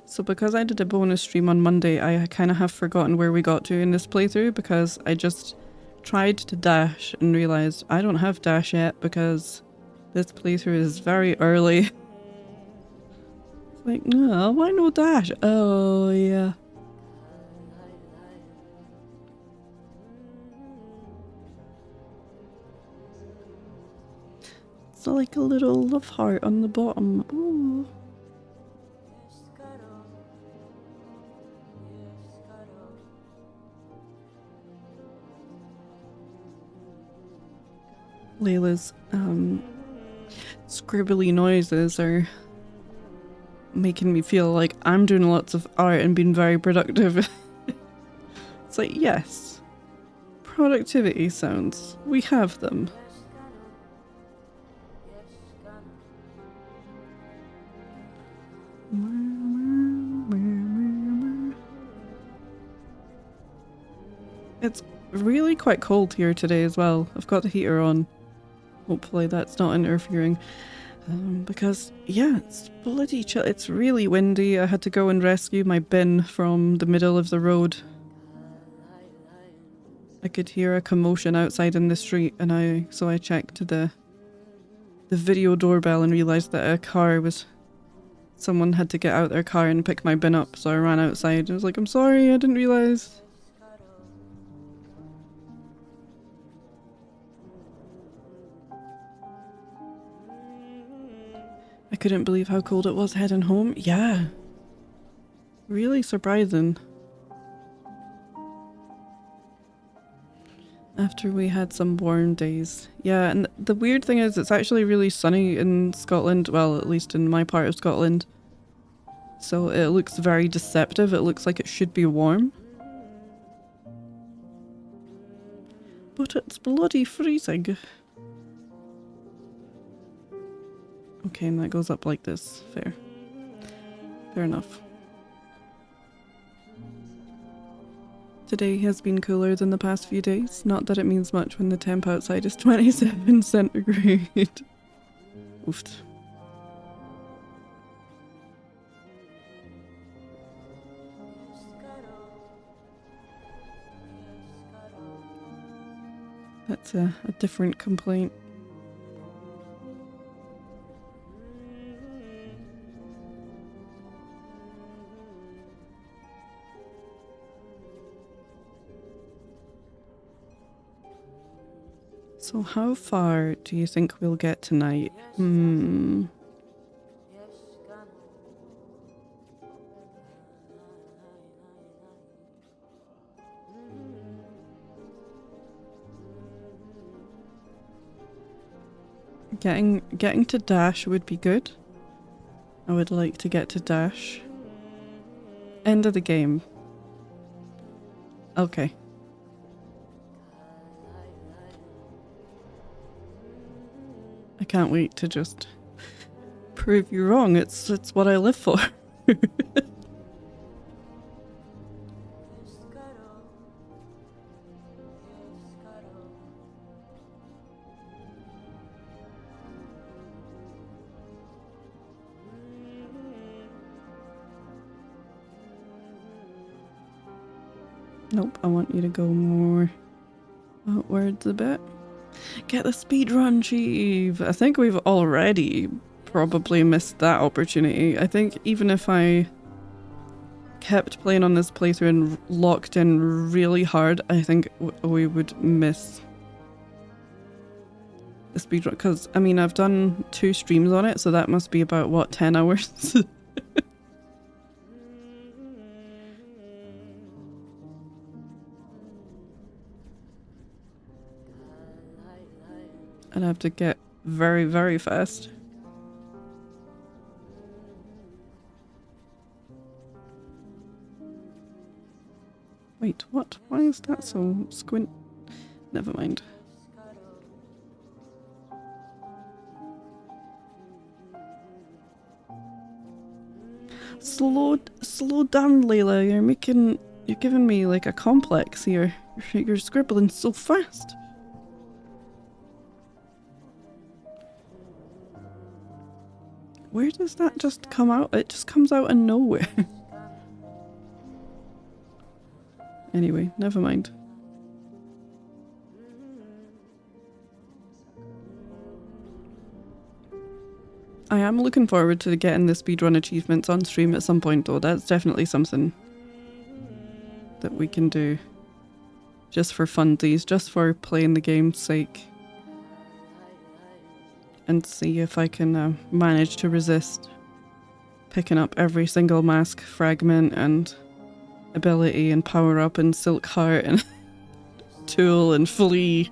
Speaker 1: So because I did a bonus stream on Monday, I kind of have forgotten where we got to in this playthrough because I just tried to dash and realised I don't have dash yet because this playthrough is very early. It's like, no, why no dash? Oh, yeah. It's like a little love heart on the bottom. Ooh. Layla's scribbly noises are making me feel like I'm doing lots of art and being very productive. It's like, yes, productivity sounds. We have them. It's really quite cold here today as well. I've got the heater on. Hopefully that's not interfering. Because, yeah, it's bloody chill. It's really windy. I had to go and rescue my bin from the middle of the road. I could hear a commotion outside in the street, and so I checked the video doorbell and realised that someone had to get out their car and pick my bin up, so I ran outside. I was like, I'm sorry, I didn't realise. I couldn't believe how cold it was heading home. Yeah. Really surprising. After we had some warm days. Yeah, and the weird thing is it's actually really sunny in Scotland. Well, at least in my part of Scotland. So it looks very deceptive. It looks like it should be warm. But it's bloody freezing. Okay, and that goes up like this. Fair. Fair enough. Today has been cooler than the past few days. Not that it means much when the temp outside is 27 centigrade. Oofed. That's a different complaint. So how far do you think we'll get tonight? Getting to Dash would be good. I would like to get to Dash. End of the game. Okay. I can't wait to just prove you wrong. It's what I live for. Nope, I want you to go more outwards a bit. Get the speedrun, Chief! I think we've already probably missed that opportunity. I think even if I kept playing on this playthrough and locked in really hard, I think we would miss the speedrun. Because, I mean, I've done 2 streams on it, so that must be about, what, 10 hours? And I have to get very, very fast. Wait, what? Why is that so squint? Never mind. Slow down, Layla. You're giving me like a complex here. You're scribbling so fast. Where does that just come out? It just comes out of nowhere. Anyway, never mind. I am looking forward to getting the speedrun achievements on stream at some point though. That's definitely something that we can do. Just for funsies, just for playing the game's sake. And see if I can manage to resist picking up every single mask fragment and ability and power up and silk heart and tool and flea.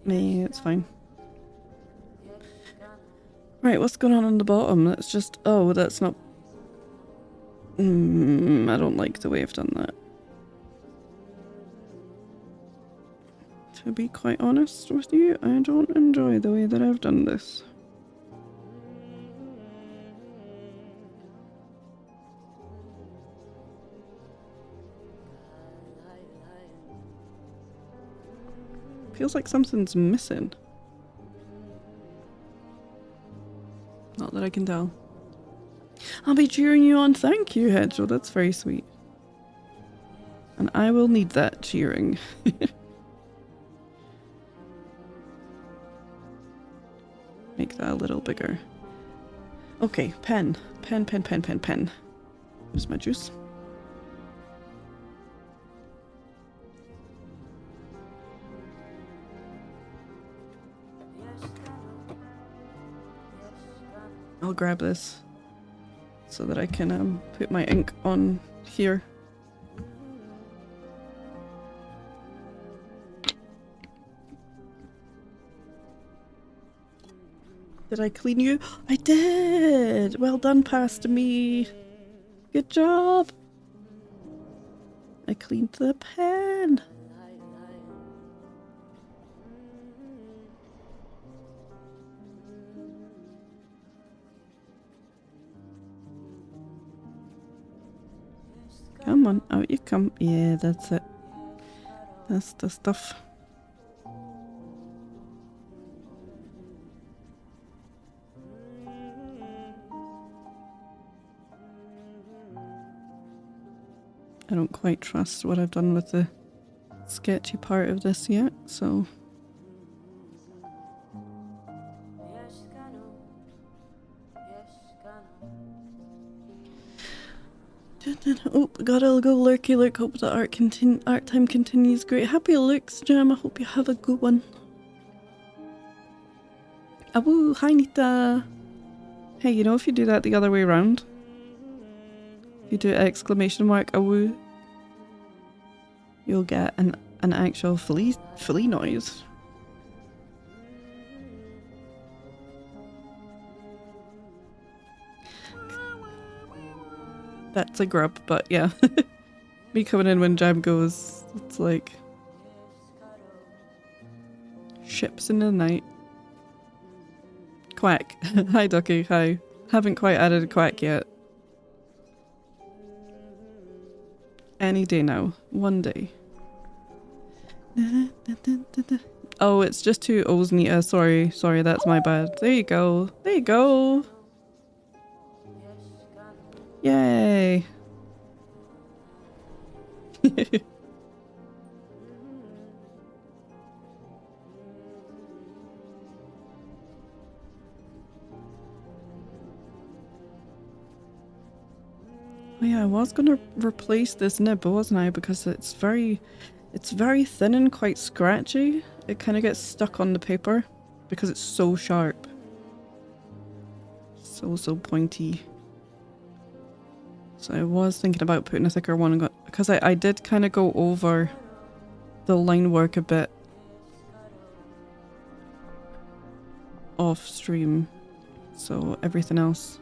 Speaker 1: Me, it's fine. Right, what's going on the bottom? That's just... Oh, that's not... I don't like the way I've done that. To be quite honest with you, I don't enjoy the way that I've done this. Feels like something's missing. Not that I can tell. I'll be cheering you on. Thank you, Hedgehog. That's very sweet. And I will need that cheering. Make that a little bigger. Okay, pen. Pen. Where's my juice? I'll grab this so that I can put my ink on here. Did I clean you? I did! Well done, Pasta Me. Good job. I cleaned the pen. Come on, out you come. Yeah, that's it. That's the stuff. I don't quite trust what I've done with the sketchy part of this yet, so... Oh, gotta go lurky lurk. Hope the art time continues. Great. Happy looks, Jam. I hope you have a good one. Awoo, hi Nita. Hey, you know if you do that the other way around, if you do exclamation mark awoo, you'll get an actual flea noise. That's a grub, but yeah. Me coming in when Jam goes, it's like ships in the night. Quack. Hi Ducky, hi. Haven't quite added a quack yet. Any day now. One day. Oh, it's just two O's, Nita. Sorry, that's my bad. There you go. There you go. Yay. Oh yeah, I was gonna replace this nib, wasn't I? Because it's very thin and quite scratchy. It kind of gets stuck on the paper because it's so sharp. So pointy. So I was thinking about putting a thicker one because I did kind of go over the line work a bit off stream, so everything else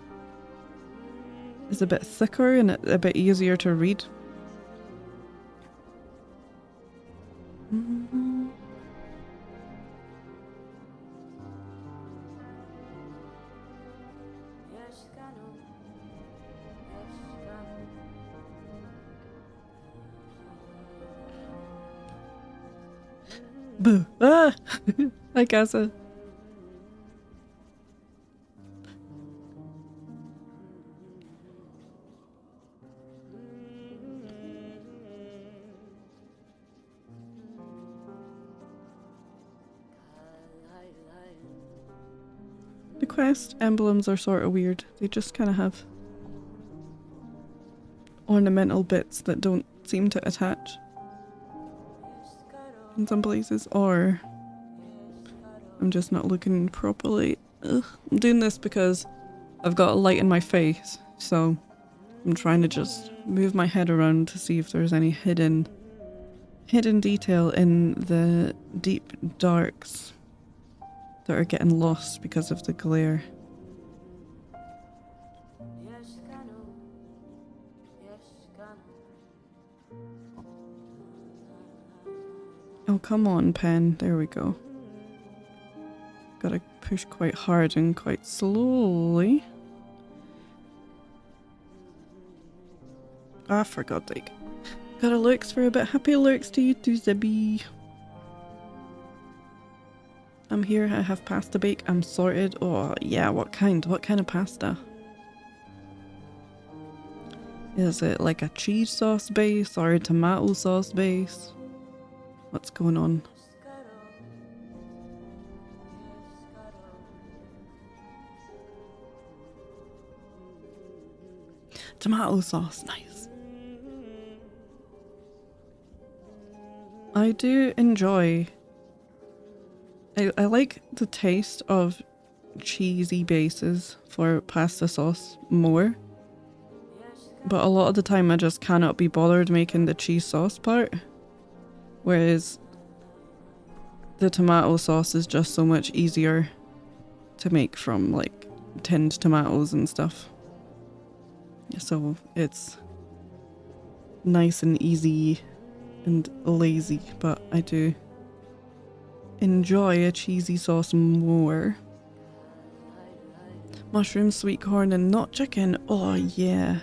Speaker 1: is a bit thicker and a bit easier to read. Boo! Ah! Hi, Casa. The quest emblems are sort of weird. They just kind of have ornamental bits that don't seem to attach in some places, or I'm just not looking properly. Ugh. I'm doing this because I've got a light in my face, so I'm trying to just move my head around to see if there's any hidden detail in the deep darks that are getting lost because of the glare. Oh, come on, pen. There we go. Gotta push quite hard and quite slowly. Ah, for God's sake. Gotta lurks for a bit. Happy lurks to you too, Zibby. I'm here. I have pasta bake. I'm sorted. Oh, yeah. What kind? What kind of pasta? Is it like a cheese sauce base or a tomato sauce base? What's going on? Tomato sauce, nice. I do enjoy... I like the taste of cheesy bases for pasta sauce more. But a lot of the time I just cannot be bothered making the cheese sauce part. Whereas the tomato sauce is just so much easier to make from like tinned tomatoes and stuff. So it's nice and easy and lazy, but I do enjoy a cheesy sauce more. Mushroom, sweet corn and not chicken. Oh yeah.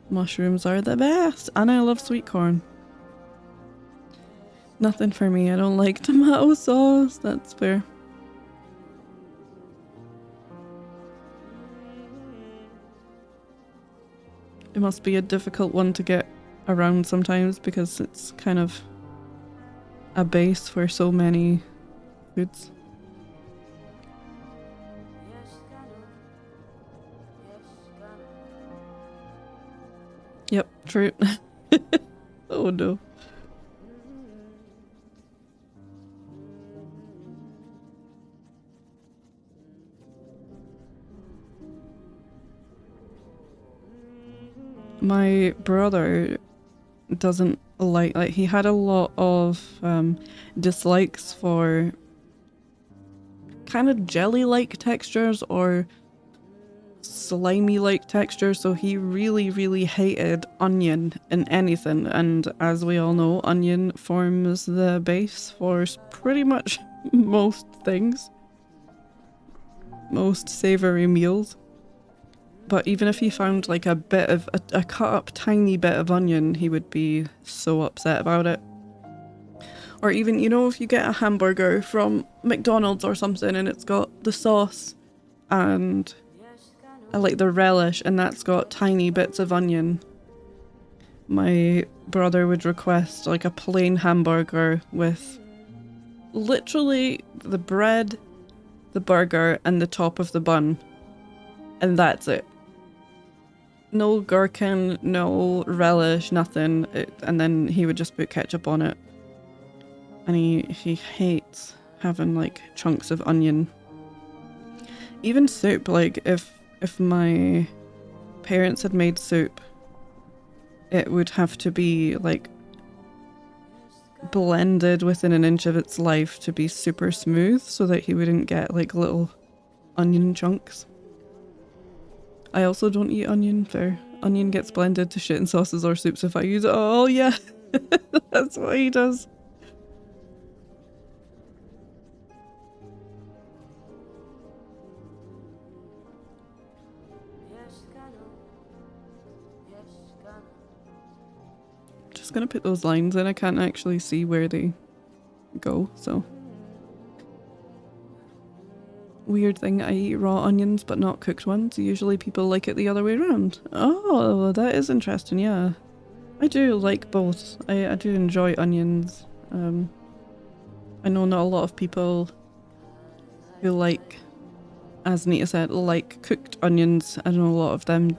Speaker 1: Mushrooms are the best, and I love sweet corn. Nothing for me, I don't like tomato sauce, that's fair. It must be a difficult one to get around sometimes because it's kind of a base for so many foods. Yep, true. Oh no. My brother doesn't like he had a lot of dislikes for kind of jelly-like textures or slimy-like textures, so he really hated onion in anything, and as we all know, onion forms the base for pretty much most things. Most savoury meals. But even if he found like a bit of a cut up tiny bit of onion, he would be so upset about it. Or even, you know, if you get a hamburger from McDonald's or something and it's got the sauce and like the relish and that's got tiny bits of onion, my brother would request like a plain hamburger with literally the bread, the burger and the top of the bun, and that's it. No gherkin, no relish, nothing. And then he would just put ketchup on it. And he hates having like chunks of onion. Even soup, like if my parents had made soup, it would have to be like blended within an inch of its life to be super smooth so that he wouldn't get like little onion chunks. I also don't eat onion, fair. Onion gets blended to shit in sauces or soups if I use it. Oh yeah, that's what he does. Just gonna put those lines in. I can't actually see where they go, so. Weird thing, I eat raw onions but not cooked ones. Usually people like it the other way around. Oh, that is interesting, yeah. I do like both. I do enjoy onions. I know not a lot of people who like, as Nita said, like cooked onions. I know a lot of them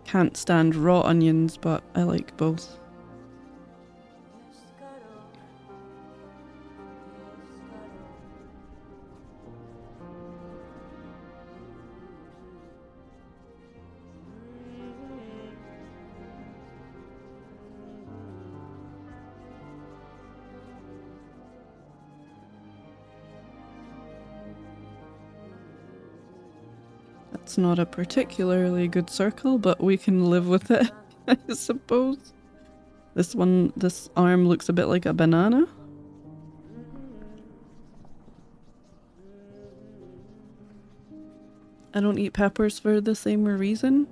Speaker 1: can't stand raw onions, but I like both. It's not a particularly good circle, but we can live with it, I suppose. This arm looks a bit like a banana. I don't eat peppers for the same reason.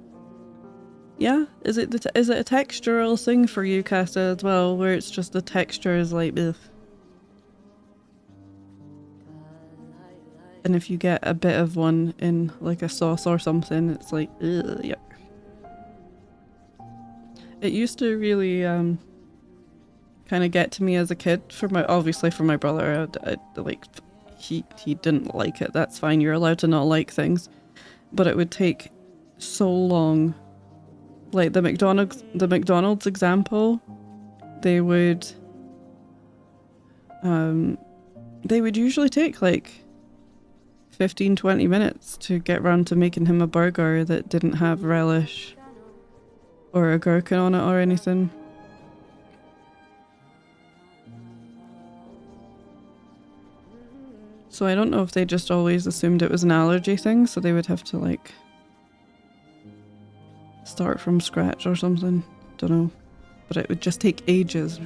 Speaker 1: Yeah? Is it a textural thing for you, Casta, as well, where it's just the texture is like, ugh. And if you get a bit of one in like a sauce or something, it's like, ugh, yuck. It used to really kind of get to me as a kid. Obviously for my brother, like he didn't like it. That's fine. You're allowed to not like things, but it would take so long. Like the McDonald's example, they would usually take like 15-20 minutes to get round to making him a burger that didn't have relish or a gherkin on it or anything. So I don't know if they just always assumed it was an allergy thing, so they would have to like start from scratch or something. Don't know. But it would just take ages.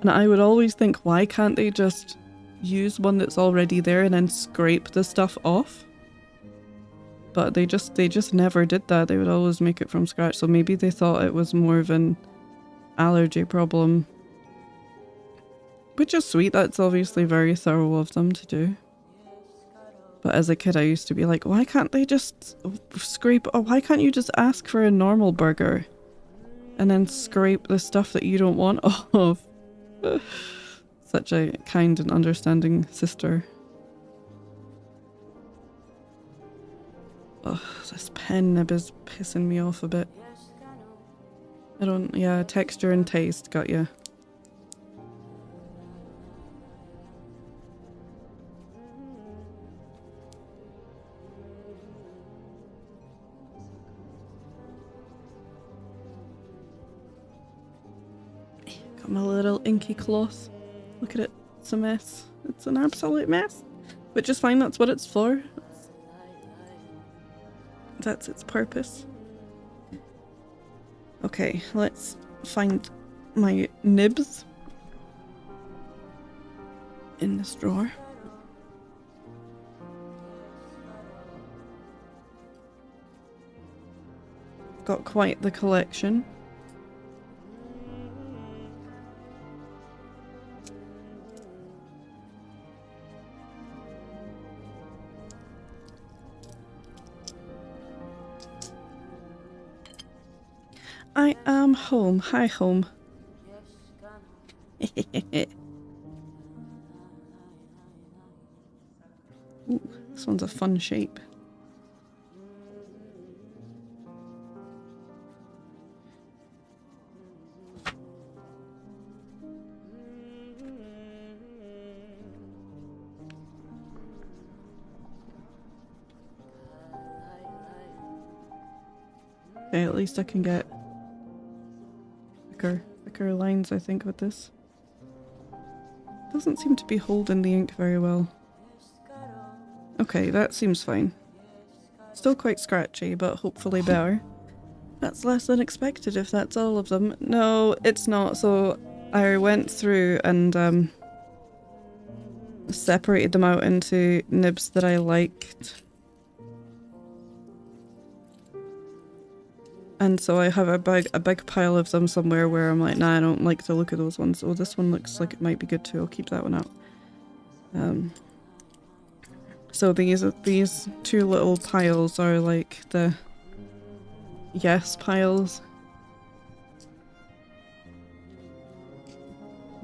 Speaker 1: And I would always think, why can't they just use one that's already there and then scrape the stuff off? but they just never did that. They would always make it from scratch, so maybe they thought it was more of an allergy problem. Which is sweet, that's obviously very thorough of them to do. But as a kid I used to be like, why can't they just scrape, oh why can't you just ask for a normal burger? And then scrape the stuff that you don't want off. Such a kind and understanding sister. Ugh, this pen nib is pissing me off a bit. Yeah, texture and taste, got ya. Got my little inky cloth. Look at it, it's a mess. It's an absolute mess. Which is fine, that's what it's for. That's its purpose. Okay, let's find my nibs in this drawer. Got quite the collection. I am home. Hi, home. Ooh, this one's a fun shape. Okay, at least I can get thicker lines, I think, with this. Doesn't seem to be holding the ink very well. Okay, that seems fine. Still quite scratchy, but hopefully better. That's less than expected if that's all of them. No, it's not. So I went through and separated them out into nibs that I liked. And so I have a big pile of them somewhere where I'm like, nah, I don't like the look of those ones. Oh, this one looks like it might be good too. I'll keep that one out. So these two little piles are like the yes piles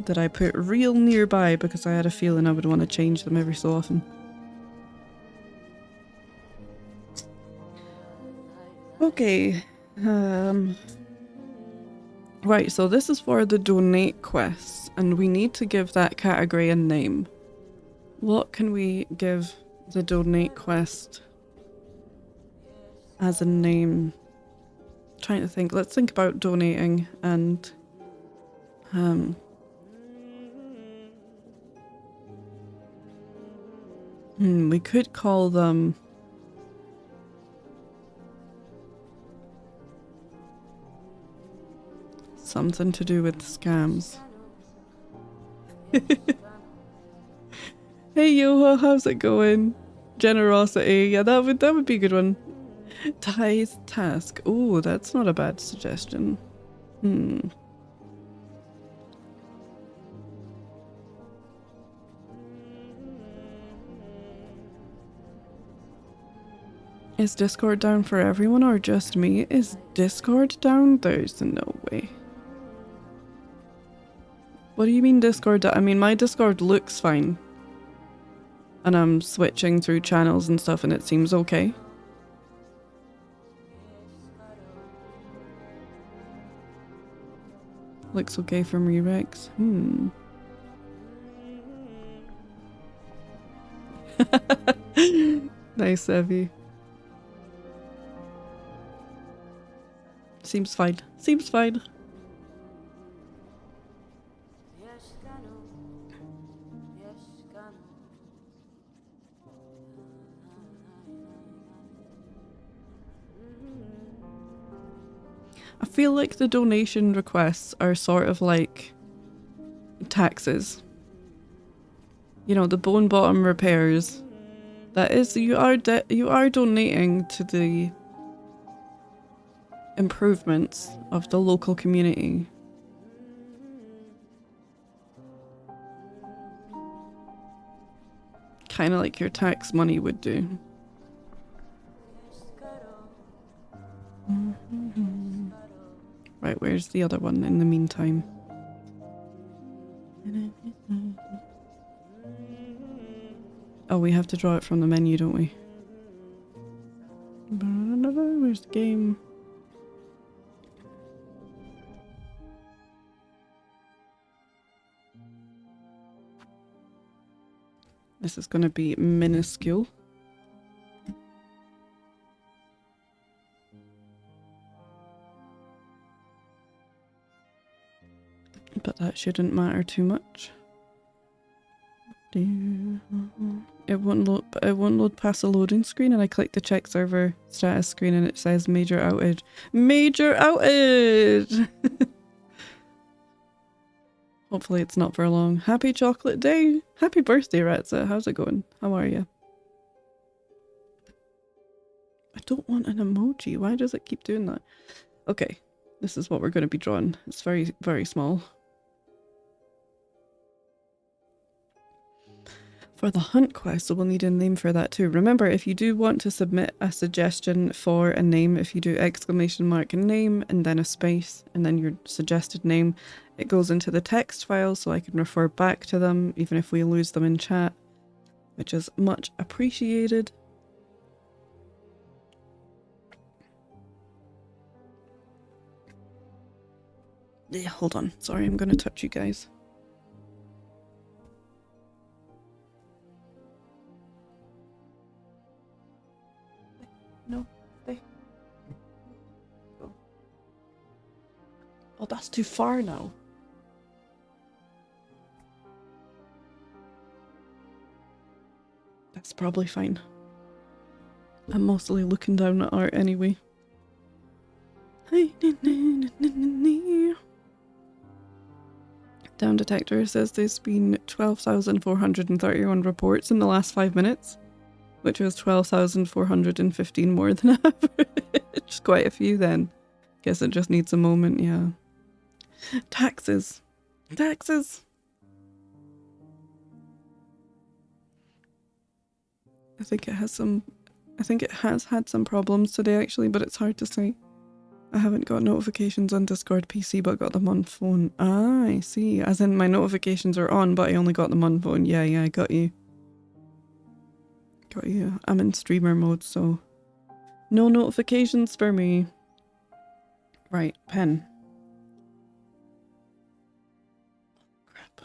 Speaker 1: that I put real nearby because I had a feeling I would want to change them every so often. Okay. Right, so this is for the donate quests, and we need to give that category a name. What can we give the donate quest as a name? Trying to think. Let's think about donating and we could call them something to do with scams. Hey Yoho, how's it going? Generosity, yeah, that would be a good one. Tithe task. Oh, that's not a bad suggestion. Is Discord down for everyone or just me? Is Discord down? There's no way. What do you mean Discord? I mean, my Discord looks fine. And I'm switching through channels and stuff and it seems okay. Looks okay from Rerex. Nice, Evie. Seems fine. Seems fine. I feel like the donation requests are sort of like taxes. You know, the bone bottom repairs That is, you are donating to the improvements of the local community. Kind of like your tax money would do. Right, where's the other one in the meantime? Oh, we have to draw it from the menu, don't we? Where's the game? This is going to be minuscule. But that shouldn't matter too much. It won't load past the loading screen, and I click the check server status screen and it says major outage. Major outage! Hopefully it's not for long. Happy chocolate day! Happy birthday, Ratza. How's it going? How are you? I don't want an emoji. Why does it keep doing that? Okay, this is what we're going to be drawing. It's very, very small. For the hunt quest, so we'll need a name for that too. Remember, if you do want to submit a suggestion for a name, if you do exclamation mark name and then a space and then your suggested name, it goes into the text file so I can refer back to them even if we lose them in chat, which is much appreciated. Yeah, hold on. Sorry, I'm going to touch you guys. No, stay. Go. Oh, that's too far now. That's probably fine. I'm mostly looking down at art anyway. Down detector says there's been 12,431 reports in the last 5 minutes. Which was 12,415 more than average. Quite a few then. Guess it just needs a moment, yeah. Taxes. Taxes. I think it has had some problems today actually, but it's hard to say. I haven't got notifications on Discord PC, but got them on phone. Ah, I see. As in my notifications are on, but I only got them on phone. Yeah, I got you. Got you. I'm in streamer mode, so no notifications for me. Right, pen. Crap.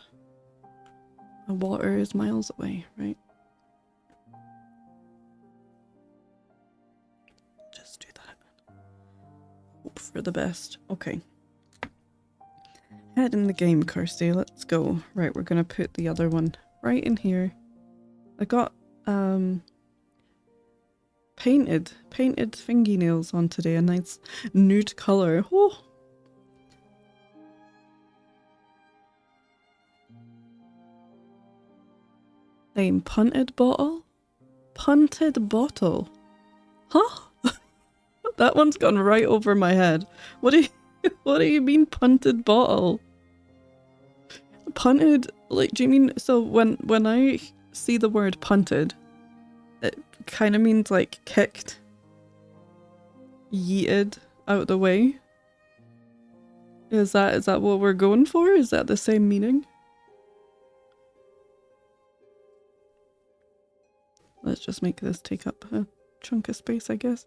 Speaker 1: The water is miles away, right? Just do that. Hope for the best. Okay. Head in the game, Kirsty. Let's go. Right, we're gonna put the other one right in here. I got painted fingernails on today, a nice nude color. Oh. Name punted bottle? Punted bottle? Huh? That one's gone right over my head. What do you mean punted bottle? Punted, like, do you mean, so when I see the word punted, it kind of means like kicked, yeeted out the way. Is that what we're going for? Is that the same meaning? Let's just make this take up a chunk of space, I guess.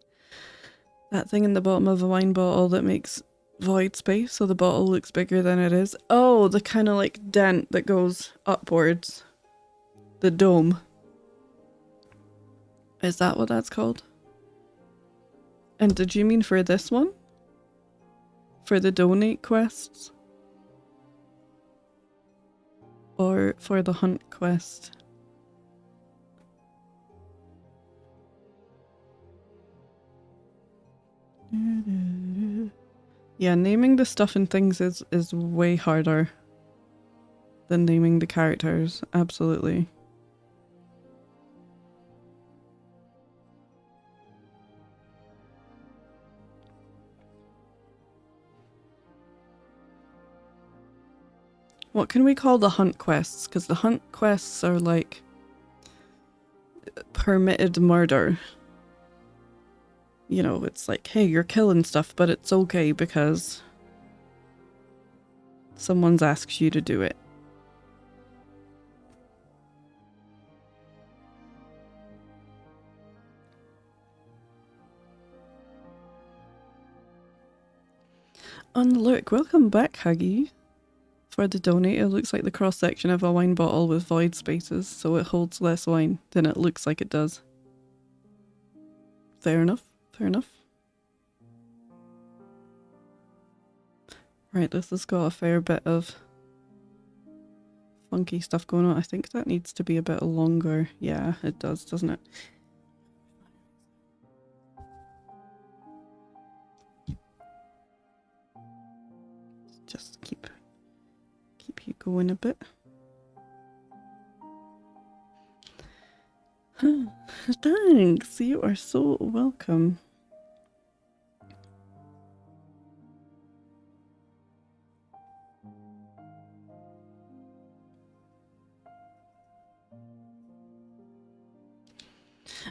Speaker 1: That thing in the bottom of a wine bottle that makes void space so the bottle looks bigger than it is. Oh, the kind of like dent that goes upwards. The dome. Is that what that's called? And did you mean for this one? For the donate quests? Or for the hunt quest? Yeah, naming the stuff and things is way harder than naming the characters. Absolutely. What can we call the hunt quests? Because the hunt quests are like permitted murder. You know, it's like, hey, you're killing stuff, but it's okay because someone's asked you to do it. And look, welcome back, Huggy. For the donate, it looks like the cross-section of a wine bottle with void spaces, so it holds less wine than it looks like it does. Fair enough, fair enough. Right, this has got a fair bit of funky stuff going on. I think that needs to be a bit longer. Yeah, it does, doesn't it? Just keep you going a bit. Thanks, you are so welcome.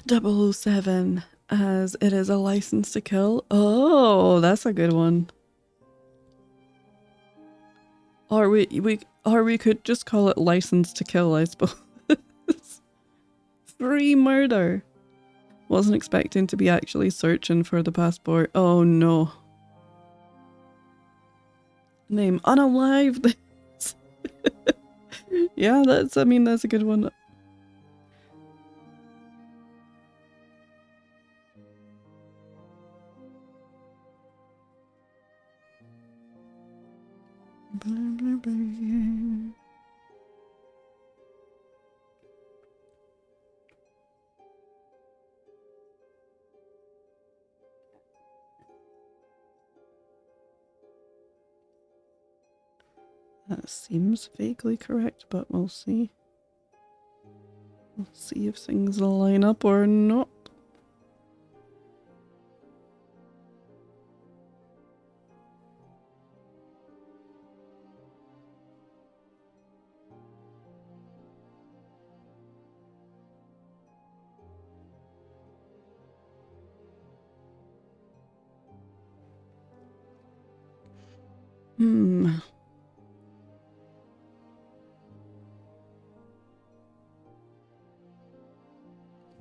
Speaker 1: .007, as it is a license to kill. Oh, that's a good one. Or we could just call it license to kill, I suppose. Free murder. Wasn't expecting to be actually searching for the passport. Oh no. Name unalive this. Yeah, that's a good one. That seems vaguely correct, but we'll see. We'll see if things line up or not.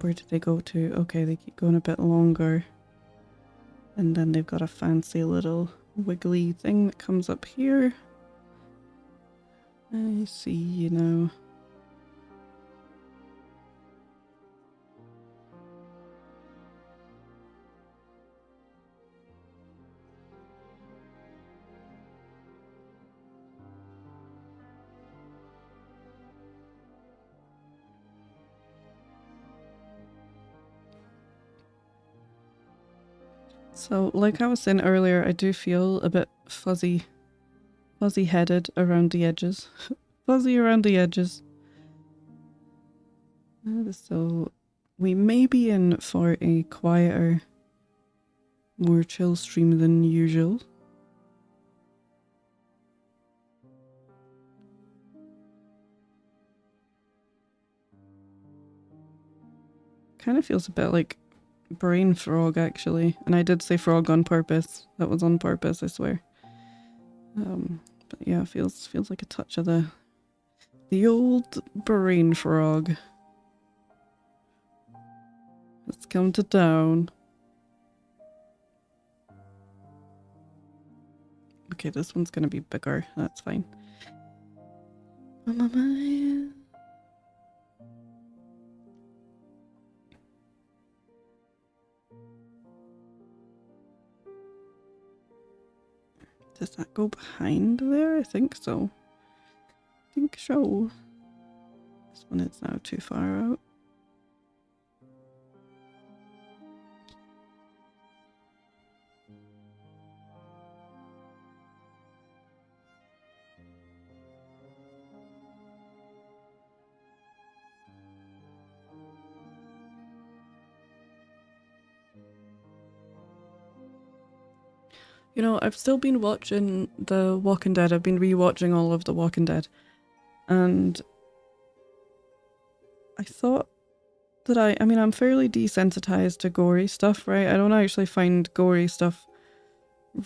Speaker 1: Where did they go to? Okay, they keep going a bit longer. And then they've got a fancy little wiggly thing that comes up here. I see, you know. So, like I was saying earlier, I do feel a bit fuzzy-headed around the edges. Fuzzy around the edges. So, we may be in for a quieter, more chill stream than usual. Kind of feels a bit like brain frog, actually. And I did say frog on purpose. That was on purpose, I swear. But yeah, it feels like a touch of the old brain frog. Let's come to town. Okay, this one's gonna be bigger. That's fine. Does that go behind there? I think so. I think so. This one is now too far out. You know, I've still been watching The Walking Dead. I've been rewatching all of The Walking Dead. And I thought that I mean, I'm fairly desensitized to gory stuff, right? I don't actually find gory stuff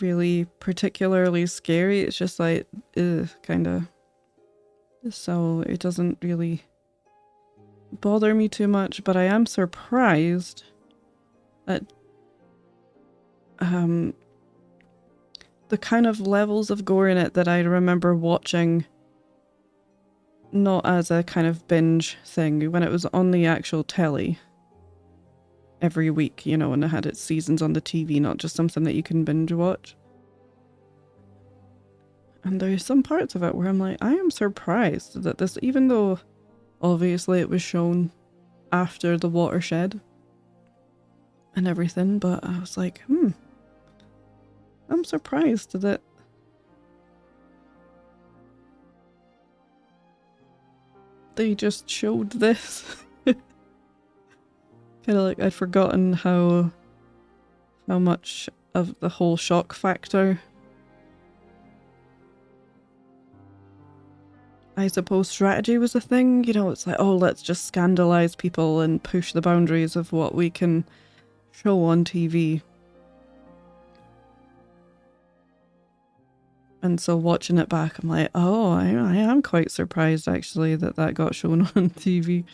Speaker 1: really particularly scary. It's just like, kind of. So it doesn't really bother me too much, but I am surprised at the kind of levels of gore in it that I remember watching, not as a kind of binge thing, when it was on the actual telly every week, you know, when it had its seasons on the TV, not just something that you can binge watch. And there's some parts of it where I'm like, I am surprised that this, even though obviously it was shown after the watershed and everything, but I was like, I'm surprised that they just showed this. Kind of like I'd forgotten how much of the whole shock factor, I suppose, strategy was a thing. You know, it's like, oh, let's just scandalize people and push the boundaries of what we can show on TV. And so watching it back, I'm like, oh, I am quite surprised actually that got shown on TV.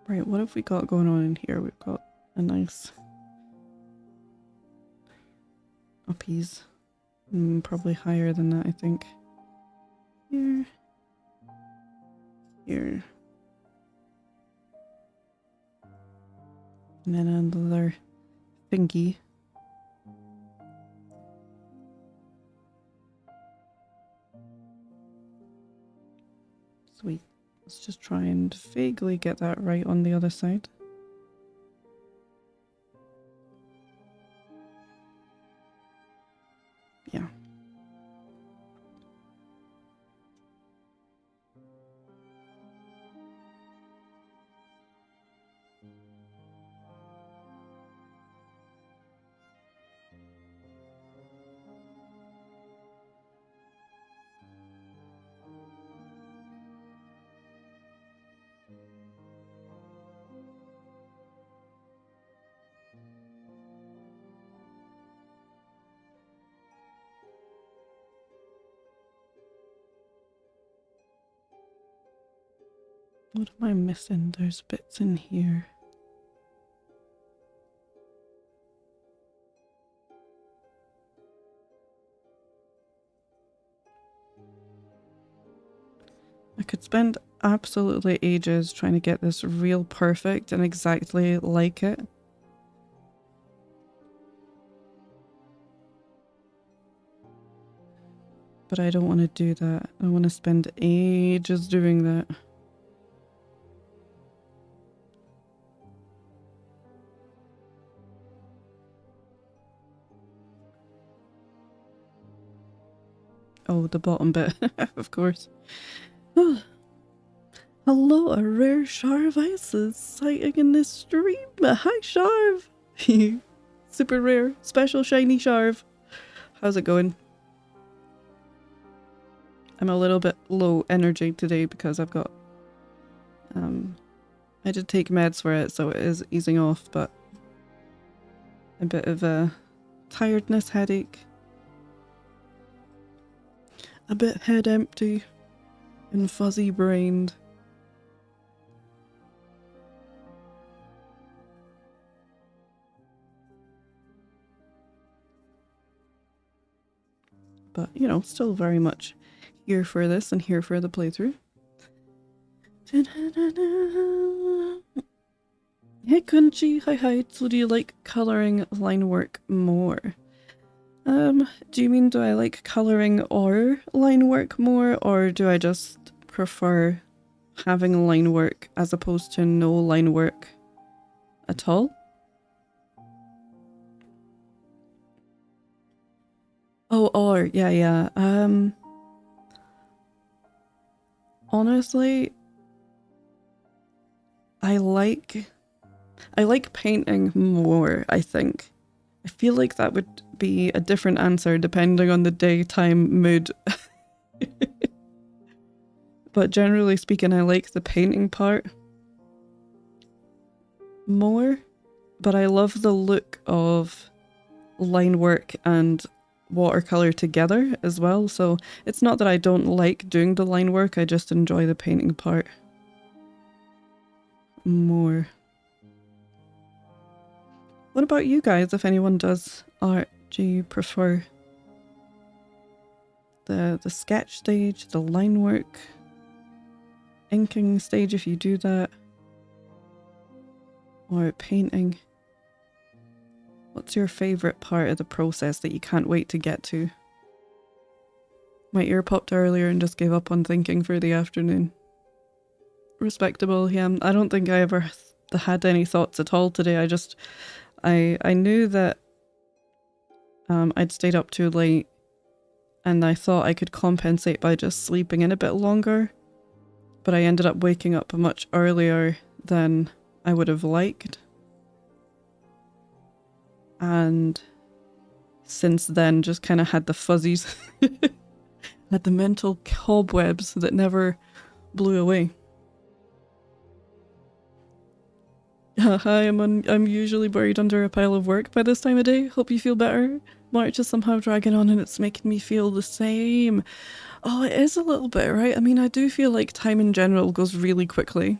Speaker 1: Right, what have we got going on in here? We've got a nice uppies. Probably higher than that, I think. Here. Here. And then another thingy. Sweet. Let's just try and vaguely get that right on the other side. Yeah. What am I missing? There's bits in here. I could spend absolutely ages trying to get this real perfect and exactly like it. But I don't want to do that. I want to spend ages doing that. Oh, the bottom bit, of course. Hello, a rare Sharv Isis sighting in this stream. Hi, Sharv. Super rare, special shiny Sharv. How's it going? I'm a little bit low energy today because I've got, I did take meds for it, so it is easing off, but a bit of a tiredness, headache. A bit head empty and fuzzy brained. But, you know, still very much here for this and here for the playthrough. Hey Kunchi, hi. So do you like colouring line work more? Do you mean do I like colouring or line work more, or do I just prefer having line work as opposed to no line work at all. Oh, or, yeah. Honestly, I like painting more, I think. I feel like that would be a different answer depending on the daytime mood. But generally speaking, I like the painting part more. But I love the look of line work and watercolor together as well. So it's not that I don't like doing the line work, I just enjoy the painting part more. What about you guys, if anyone does art? Do you prefer the sketch stage, the line work, inking stage if you do that, or painting? What's your favourite part of the process that you can't wait to get to? My ear popped earlier and just gave up on thinking for the afternoon. Respectable, yeah. I don't think I ever had any thoughts at all today. I knew that I'd stayed up too late and I thought I could compensate by just sleeping in a bit longer, but I ended up waking up much earlier than I would have liked. And since then just kind of had the fuzzies, had the mental cobwebs that never blew away. Hi, I'm usually buried under a pile of work by this time of day. Hope you feel better. March is somehow dragging on and it's making me feel the same. Oh, it is a little bit, right? I mean, I do feel like time in general goes really quickly.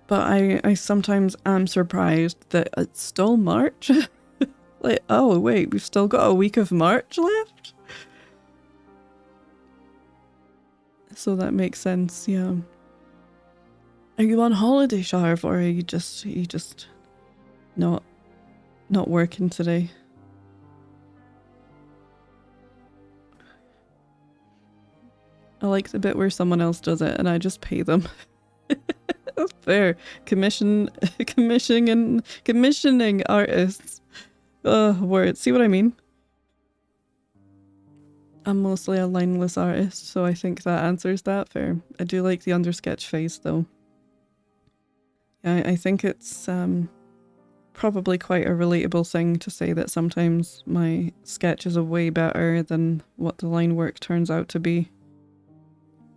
Speaker 1: But I sometimes am surprised that it's still March. Like, oh wait, we've still got a week of March left? So that makes sense, yeah. Are you on holiday, Sharv, or are you just not working today? I like the bit where someone else does it and I just pay them. That's fair. Commissioning artists. Word. See what I mean? I'm mostly a lineless artist, so I think that answers that. Fair. I do like the undersketch face though. Yeah, I think it's probably quite a relatable thing to say that sometimes my sketches are way better than what the line work turns out to be.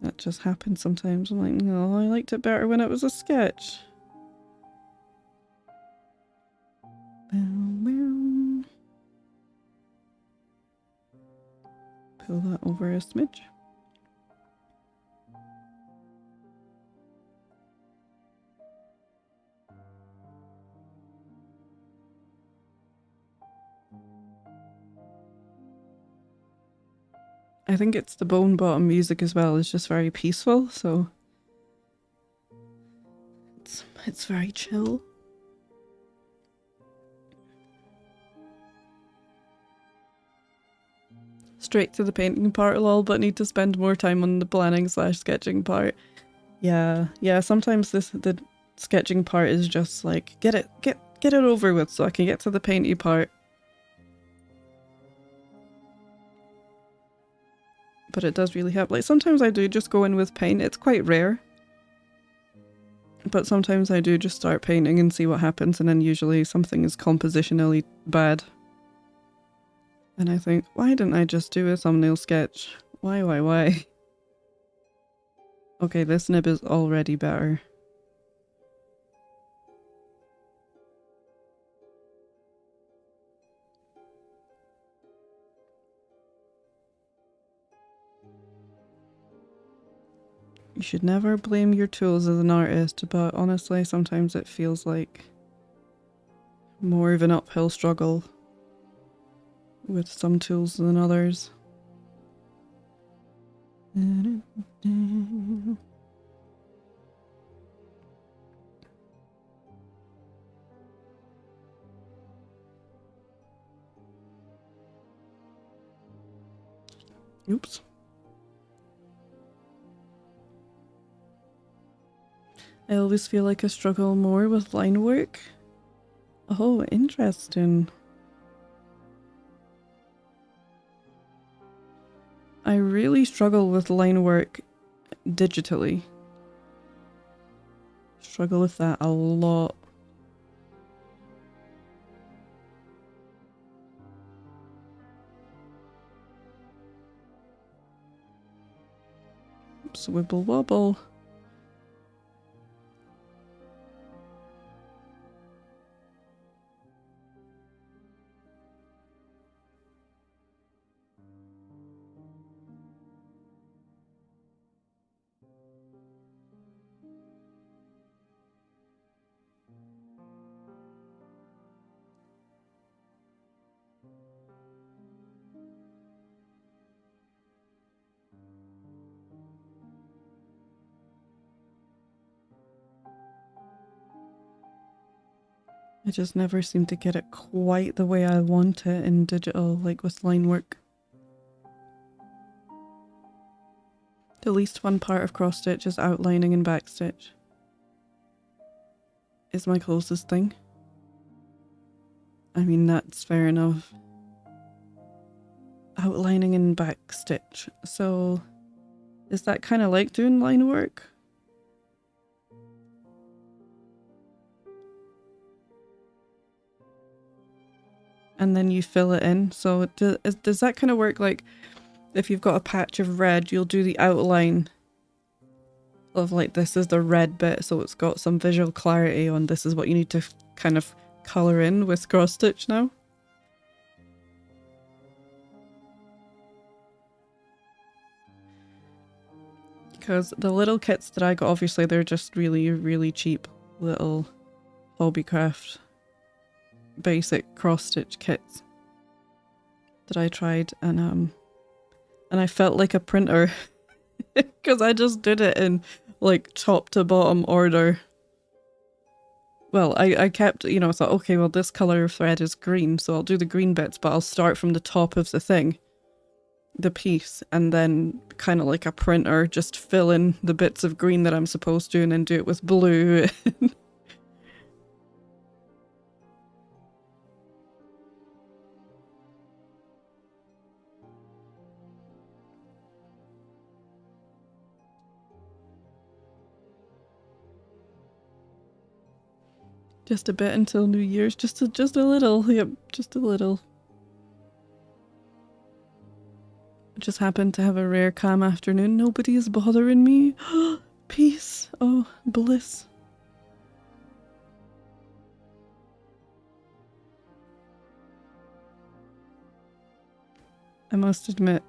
Speaker 1: That just happens sometimes. I'm like, no, I liked it better when it was a sketch. Pull that over a smidge. I think it's the bone bottom music as well. It's just very peaceful, so it's very chill. Straight to the painting part lol, but need to spend more time on the planning / sketching part. Yeah, sometimes the sketching part is just like get it over with so I can get to the painty part. But it does really help. Like sometimes I do just go in with paint. It's quite rare. But sometimes I do just start painting and see what happens, and then usually something is compositionally bad. And I think, why didn't I just do a thumbnail sketch? Why? Okay, this nib is already better. You should never blame your tools as an artist, but honestly, sometimes it feels like more of an uphill struggle with some tools than others. Oops. I always feel like I struggle more with line work. Oh, interesting. I really struggle with line work digitally. Struggle with that a lot. Swibble wobble. I just never seem to get it quite the way I want it in digital, like with line work. The least fun part of cross stitch is outlining and backstitch. Is my closest thing. I mean, that's fair enough. Outlining and backstitch. So, is that kind of like doing line work? And then you fill it in. So does that kind of work like if you've got a patch of red, you'll do the outline of like this is the red bit, so it's got some visual clarity on this is what you need to kind of colour in with cross stitch now? Because the little kits that I got, obviously they're just really, really cheap little hobbycraft basic cross stitch kits that I tried, and I felt like a printer because I just did it in like top to bottom order. Well, I kept, you know, I thought, okay, well this colour of thread is green, so I'll do the green bits, but I'll start from the top of the thing, the piece, and then kind of like a printer, just fill in the bits of green that I'm supposed to and then do it with blue. Just a bit until New Year's, just a little, yep, just a little. Just happened to have a rare calm afternoon. Nobody is bothering me. Peace. Oh, bliss. I must admit,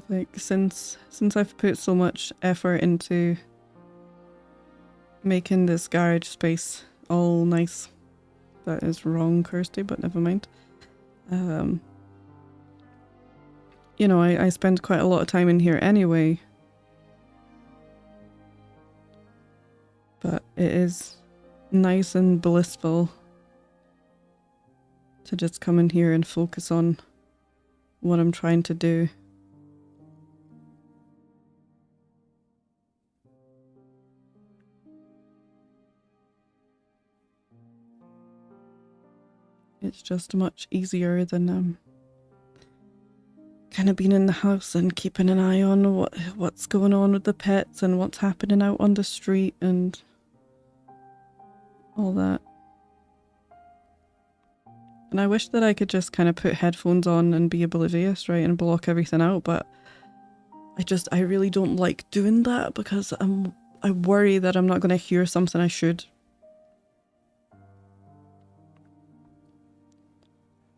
Speaker 1: like since I've put so much effort into making this garage space all nice. That is wrong, Kirsty, but never mind. You know, I spend quite a lot of time in here anyway. But it is nice and blissful to just come in here and focus on what I'm trying to do. It's just much easier than kind of being in the house and keeping an eye on what's going on with the pets and what's happening out on the street and all that. And I wish that I could just kind of put headphones on and be oblivious, right, and block everything out, but I really don't like doing that because I worry that I'm not going to hear something I should.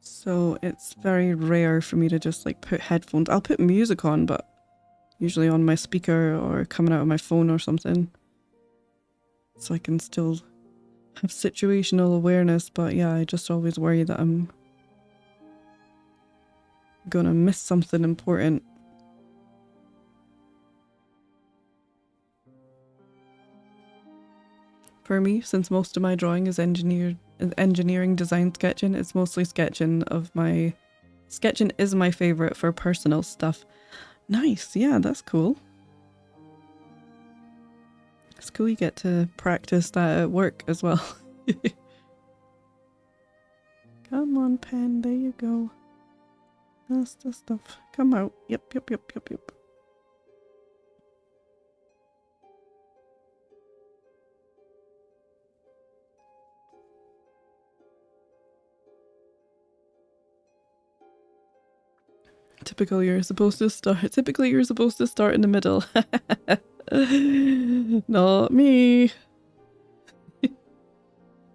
Speaker 1: So it's very rare for me to just like put headphones. I'll put music on, but usually on my speaker or coming out of my phone or something. So I can still have situational awareness, but yeah, I just always worry that I'm gonna miss something important. For me, since most of my drawing is engineering, design, sketching, it's mostly sketching of my... Sketching is my favourite for personal stuff. Nice, yeah, that's cool. It's cool you get to practice that at work as well. Come on, pen, there you go. That's the stuff. Come out. Yep. Typically you're supposed to start in the middle. Not me.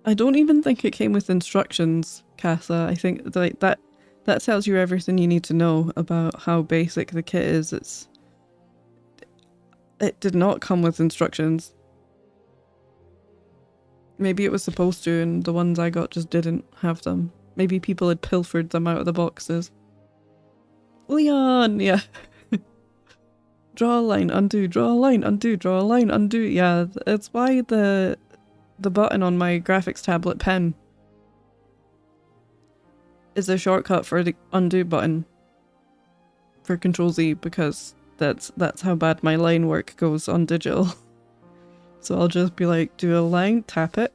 Speaker 1: I don't even think it came with instructions, Casa. I think like that tells you everything you need to know about how basic the kit is. It did not come with instructions. Maybe it was supposed to and the ones I got just didn't have them. Maybe people had pilfered them out of the boxes. Leon, yeah. Draw a line, undo, draw a line, undo, draw a line, undo. Yeah, it's why the button on my graphics tablet pen is a shortcut for the undo button for Control Z, because that's how bad my line work goes on digital. So I'll just be like, do a line, tap it.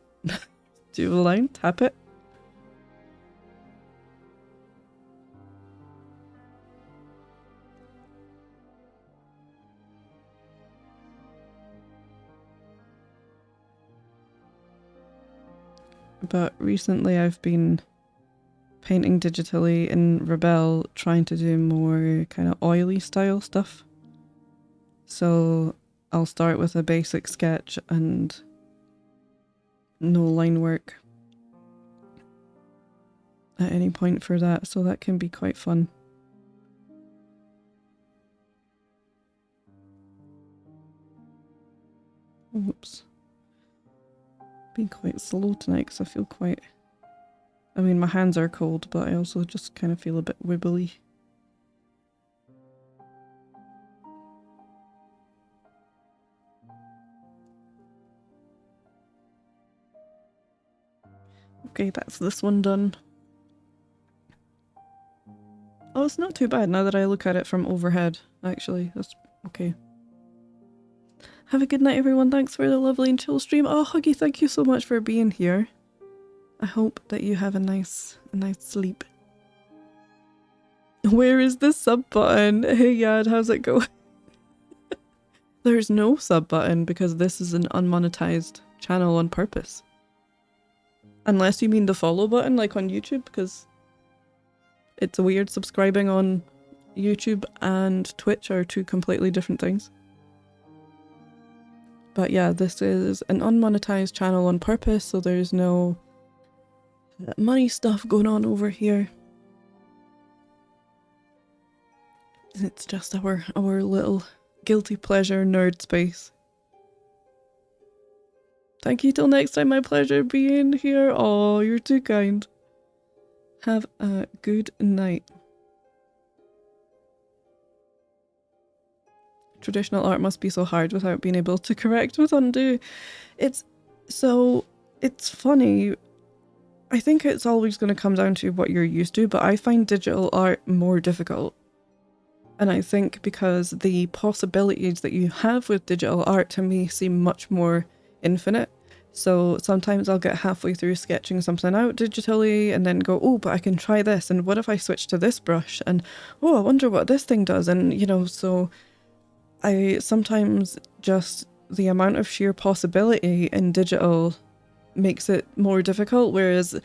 Speaker 1: Do a line, tap it. But recently I've been painting digitally in Rebel, trying to do more kind of oily style stuff. So I'll start with a basic sketch and no line work at any point for that, so that can be quite fun. Oops. Being quite slow tonight because I feel quite... I mean, my hands are cold, but I also just kind of feel a bit wibbly. Okay, that's this one done. Oh, it's not too bad now that I look at it from overhead, actually. That's okay. Have a good night, everyone. Thanks for the lovely and chill stream. Oh, Huggy, thank you so much for being here. I hope that you have a nice sleep. Where is the sub button? Hey, Yad, how's it go? There's no sub button because this is an unmonetized channel on purpose. Unless you mean the follow button, like on YouTube, because it's weird subscribing on YouTube and Twitch are two completely different things. But yeah, this is an unmonetized channel on purpose, so there's no money stuff going on over here. It's just our little guilty pleasure nerd space. Thank you till next time, my pleasure being here. Oh, you're too kind. Have a good night. Traditional art must be so hard without being able to correct with undo. It's funny. I think it's always going to come down to what you're used to, but I find digital art more difficult. And I think because the possibilities that you have with digital art to me seem much more infinite. So sometimes I'll get halfway through sketching something out digitally and then go, oh, but I can try this. And what if I switch to this brush? And oh, I wonder what this thing does. And, you know, so I sometimes just the amount of sheer possibility in digital makes it more difficult. Whereas,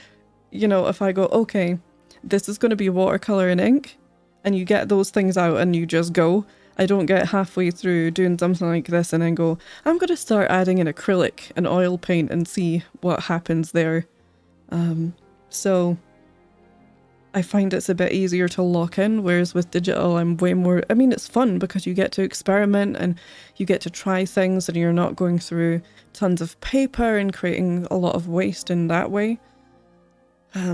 Speaker 1: you know, if I go, okay, this is going to be watercolor and ink, and you get those things out and you just go. I don't get halfway through doing something like this and then go, I'm going to start adding in acrylic and oil paint and see what happens there. So I find it's a bit easier to lock in, whereas with digital I'm way more, I mean, it's fun because you get to experiment and you get to try things and you're not going through tons of paper and creating a lot of waste in that way.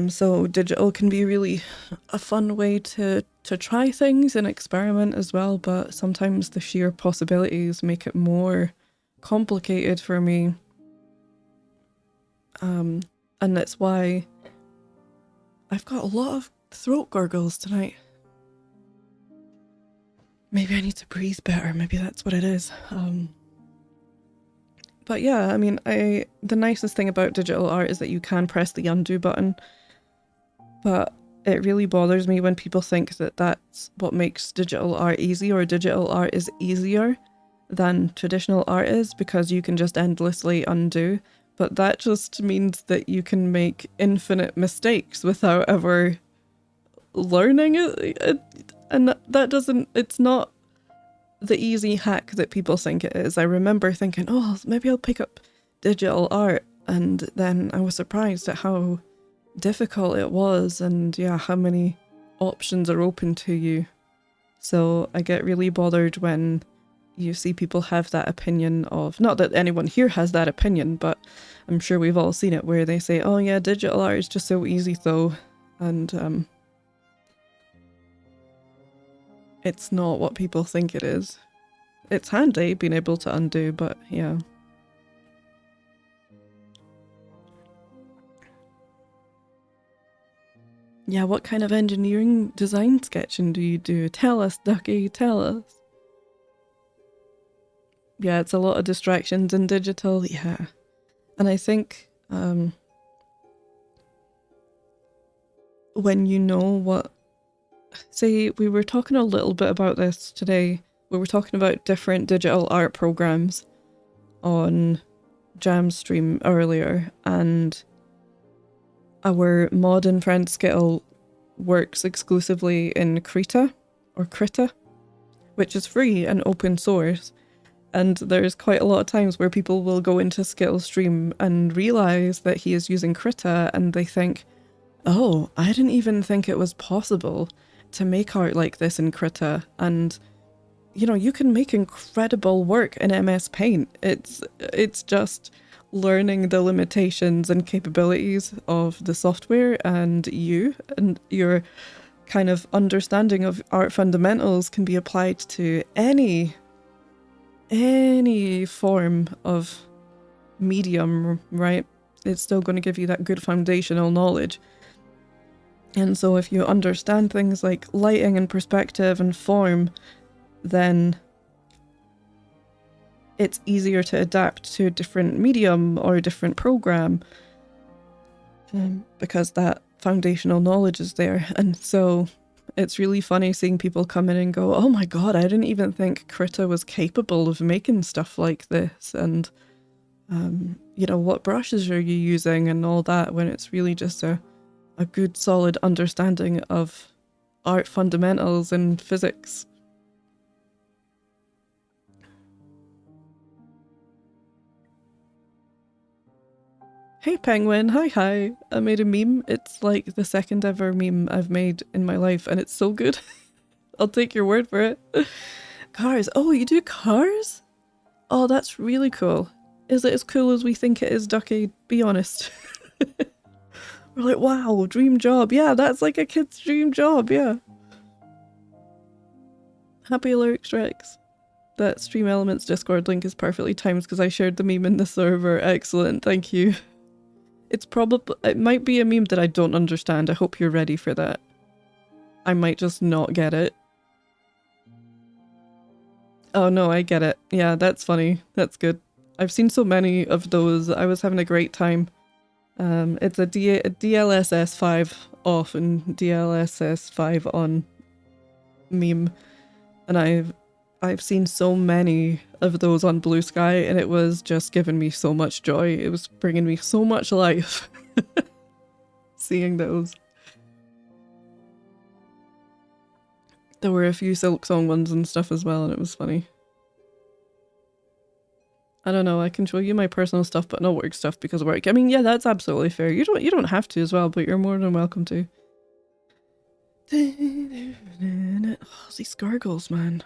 Speaker 1: So digital can be really a fun way to try things and experiment as well, but sometimes the sheer possibilities make it more complicated for me. And that's why I've got a lot of throat gargles tonight. Maybe I need to breathe better, maybe that's what it is. But yeah, I mean, the nicest thing about digital art is that you can press the undo button, but it really bothers me when people think that that's what makes digital art easy, or digital art is easier than traditional art is, because you can just endlessly undo. But that just means that you can make infinite mistakes without ever learning it. And that doesn't, it's not the easy hack that people think it is. I remember thinking, oh, maybe I'll pick up digital art, and then I was surprised at how difficult it was, and yeah, how many options are open to you. So I get really bothered when you see people have that opinion of, not that anyone here has that opinion, but I'm sure we've all seen it, where they say, oh yeah, digital art is just so easy though, and it's not what people think it is. It's handy being able to undo, but yeah. Yeah, what kind of engineering design sketching do you do? Tell us, Ducky, tell us. Yeah, it's a lot of distractions in digital, yeah. And I think when you know what... Say, we were talking a little bit about this today. We were talking about different digital art programs on Jam stream earlier, and our mod and friend Skittle works exclusively in Krita, or Krita, which is free and open source. And there's quite a lot of times where people will go into Skittle's stream and realise that he is using Krita, and they think, oh, I didn't even think it was possible to make art like this in Krita. And, you know, you can make incredible work in MS Paint. It's just learning the limitations and capabilities of the software, and your kind of understanding of art fundamentals can be applied to any form of medium, right? It's still going to give you that good foundational knowledge. And so if you understand things like lighting and perspective and form, then it's easier to adapt to a different medium or a different program, because that foundational knowledge is there. And so it's really funny seeing people come in and go, oh my god, I didn't even think Krita was capable of making stuff like this, and you know, what brushes are you using and all that, when it's really just a good solid understanding of art fundamentals and physics. Hey Penguin, hi. I made a meme. It's like the second ever meme I've made in my life, and it's so good. I'll take your word for it. Cars. Oh, you do cars? Oh, that's really cool. Is it as cool as we think it is, Ducky? Be honest. We're like, wow, dream job. Yeah, that's like a kid's dream job, yeah. Happy Lyrics Rex. That Stream Elements Discord link is perfectly timed because I shared the meme in the server. Excellent, thank you. It might be a meme that I don't understand. I hope you're ready for that. I might just not get it. Oh no, I get it. Yeah, that's funny. That's good. I've seen so many of those. I was having a great time. It's a DLSS 5 off and DLSS 5 on meme, and I've seen so many of those on Blue Sky, and it was just giving me so much joy. It was bringing me so much life seeing those. There were a few Silksong ones and stuff as well, and it was funny. I don't know, I can show you my personal stuff but not work stuff because of work. I mean, yeah, that's absolutely fair. You don't have to as well, but you're more than welcome to. Oh, these gargles, man.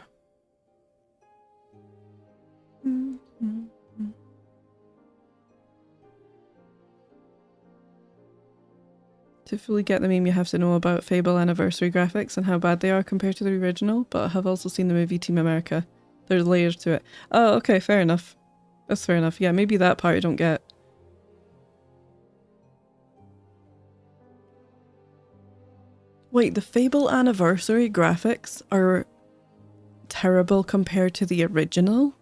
Speaker 1: To fully get the meme, you have to know about Fable Anniversary graphics and how bad they are compared to the original, but I have also seen the movie Team America. There's layers to it. Oh, okay, fair enough. That's fair enough. Yeah, maybe that part I don't get. Wait, the Fable Anniversary graphics are terrible compared to the original?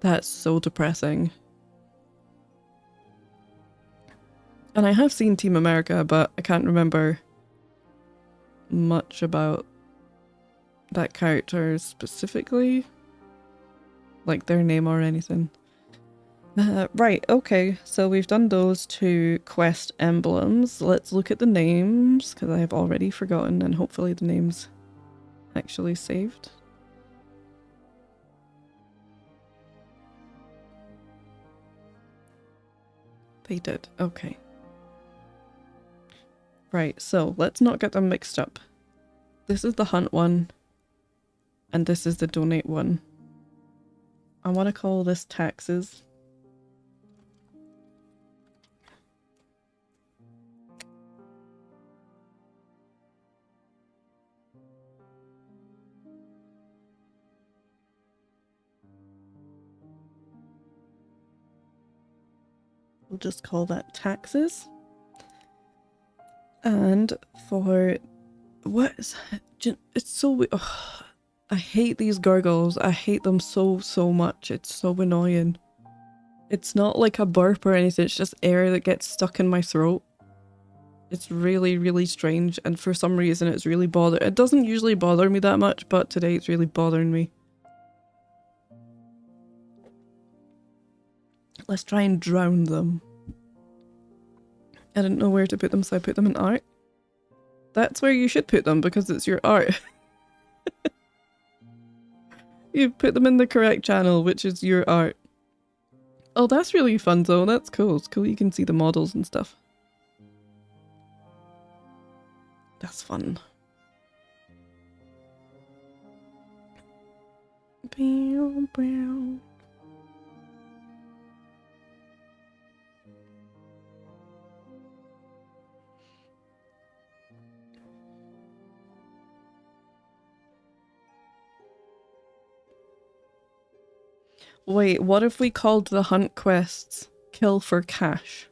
Speaker 1: That's so depressing. And I have seen Team America, but I can't remember much about that character specifically. Like their name or anything. Right, okay, so we've done those two quest emblems. Let's look at the names, because I have already forgotten, and hopefully the names actually saved. They did, okay. Right, so let's not get them mixed up. This is the hunt one, and this is the donate one. I want to call this taxes. We'll just call that taxes. And for what is it's so ugh, I hate these gurgles. I hate them so much. It's so annoying. It's not like a burp or anything, it's just air that gets stuck in my throat. It's really strange, and for some reason it's really it doesn't usually bother me that much, but today it's really bothering me. Let's try and drown them. I didn't know where to put them, so I put them in art. That's where you should put them, because it's your art. You put them in the correct channel, which is your art. Oh, that's really fun though, that's cool. It's cool you can see the models and stuff. That's fun. Bow, bow. Wait, what if we called the hunt quests Kill for Cash?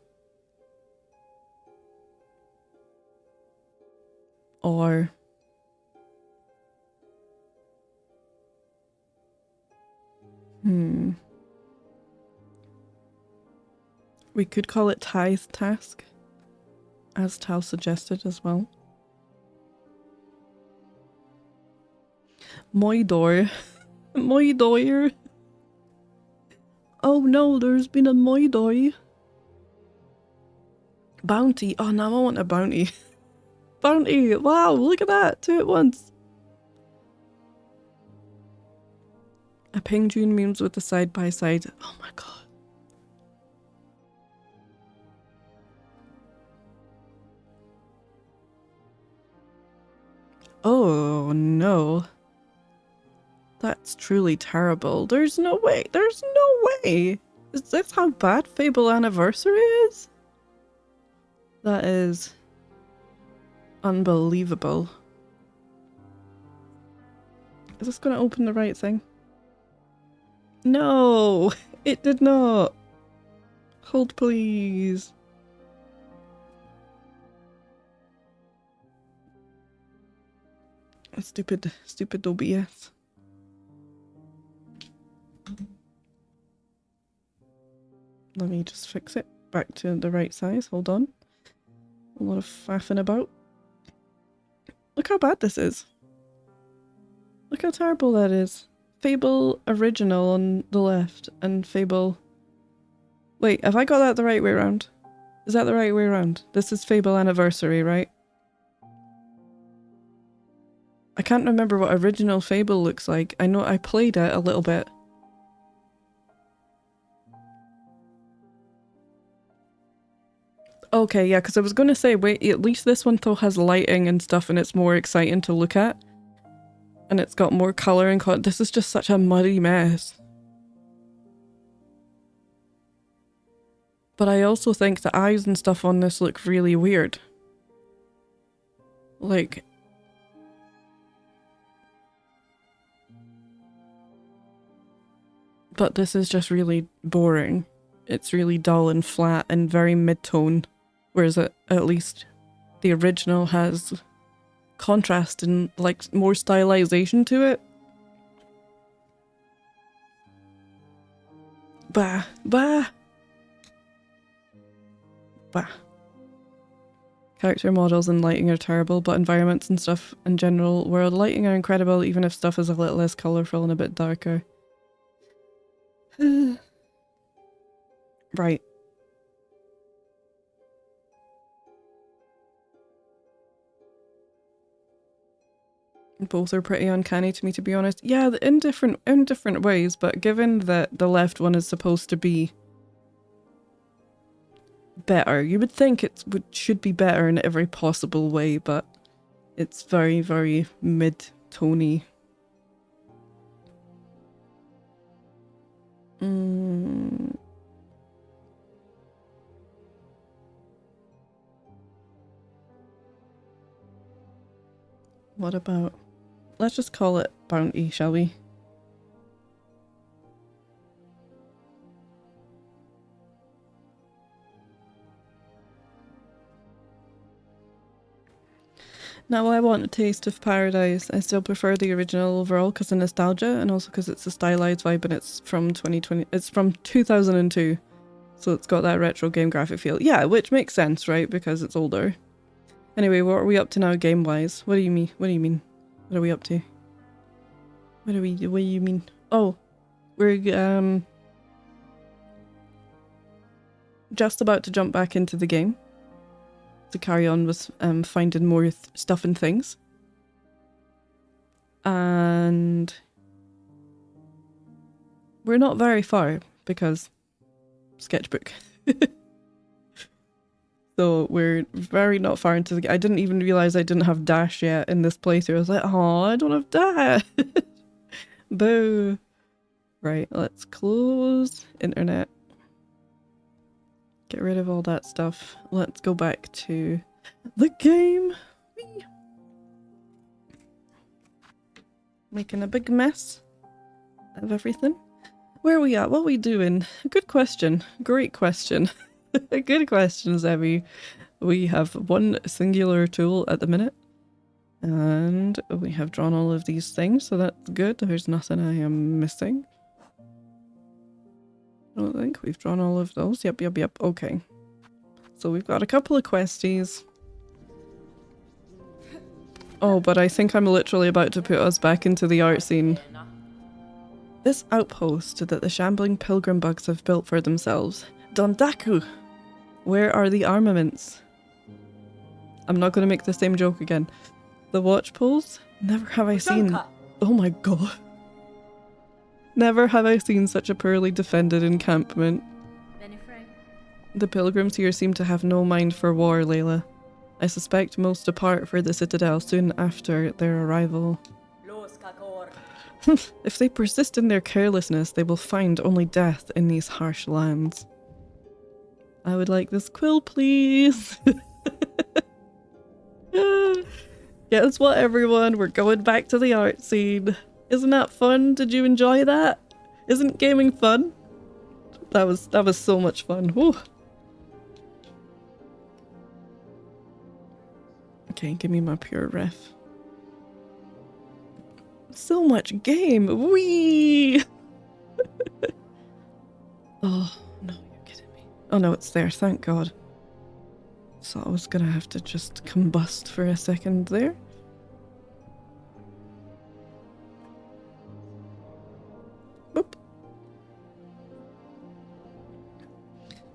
Speaker 1: Or... we could call it Tithe Task, as Tal suggested as well. Moidor. Moidor. Oh no, there's been a Moidor. Bounty. Oh, now I want a bounty. Bounty. Wow, look at that. 2 at once. A ping June memes with the side by side. Oh my god. Oh no. That's truly terrible. There's no way. There's no way. Is this how bad Fable Anniversary is? That is unbelievable. Is this going to open the right thing? No, it did not. Hold please. Stupid OBS. Let me just fix it back to the right size. Hold on. A lot of faffing about. Look how bad this is. Look how terrible that is. Fable Original on the left and Fable... Wait, have I got that the right way around? Is that the right way around? This is Fable Anniversary, right? I can't remember what original Fable looks like. I know I played it a little bit. Okay, yeah, because I was going to say, wait, at least this one though has lighting and stuff and it's more exciting to look at. And it's got more colour and this is just such a muddy mess. But I also think the eyes and stuff on this look really weird. Like... But this is just really boring. It's really dull and flat and very mid-tone. Whereas at least the original has contrast and like more stylization to it. Bah, bah, bah. Character models and lighting are terrible, but environments and stuff in general, world lighting are incredible even if stuff is a little less colourful and a bit darker. Right. Both are pretty uncanny to me, to be honest. Yeah, in different ways, but given that the left one is supposed to be better, you would think should be better in every possible way, but it's very, very mid-tony. What about... Let's just call it Bounty, shall we? Now I want a taste of paradise. I still prefer the original overall because of nostalgia and also because it's a stylized vibe and it's from 2020. It's from 2002. So it's got that retro game graphic feel. Yeah, which makes sense, right? Because it's older. Anyway, what are we up to now game-wise? What do you mean? What do you mean? What are we up to? What do you mean? Oh, we're just about to jump back into the game to carry on with finding more stuff and things. And we're not very far because sketchbook. So we're very not far into the game. I didn't even realise I didn't have dash yet in this playthrough. I was like, oh, I don't have dash. Boo. Right, let's close internet. Get rid of all that stuff. Let's go back to the game. Whee! Making a big mess of everything. Where are we at? What are we doing? Good question. Great question. Good question, Zebby. We have one singular tool at the minute. And we have drawn all of these things, so that's good. There's nothing I am missing. I don't think we've drawn all of those. Yep. Okay. So we've got a couple of questies. Oh, but I think I'm literally about to put us back into the art scene. This outpost that the shambling pilgrim bugs have built for themselves. Dondaku! Where are the armaments? I'm not going to make the same joke again. The watch poles? Never have I seen... Oh my god. Never have I seen such a poorly defended encampment. The pilgrims here seem to have no mind for war, Layla. I suspect most depart for the citadel soon after their arrival. If they persist in their carelessness, they will find only death in these harsh lands. I would like this quill, please. Guess what, everyone? We're going back to the art scene. Isn't that fun? Did you enjoy that? Isn't gaming fun? That was so much fun. Whew. Okay, give me my pure ref. So much game. Whee! Oh, no, you're kidding me. Oh no, it's there, thank God. So I was gonna have to just combust for a second there. Boop.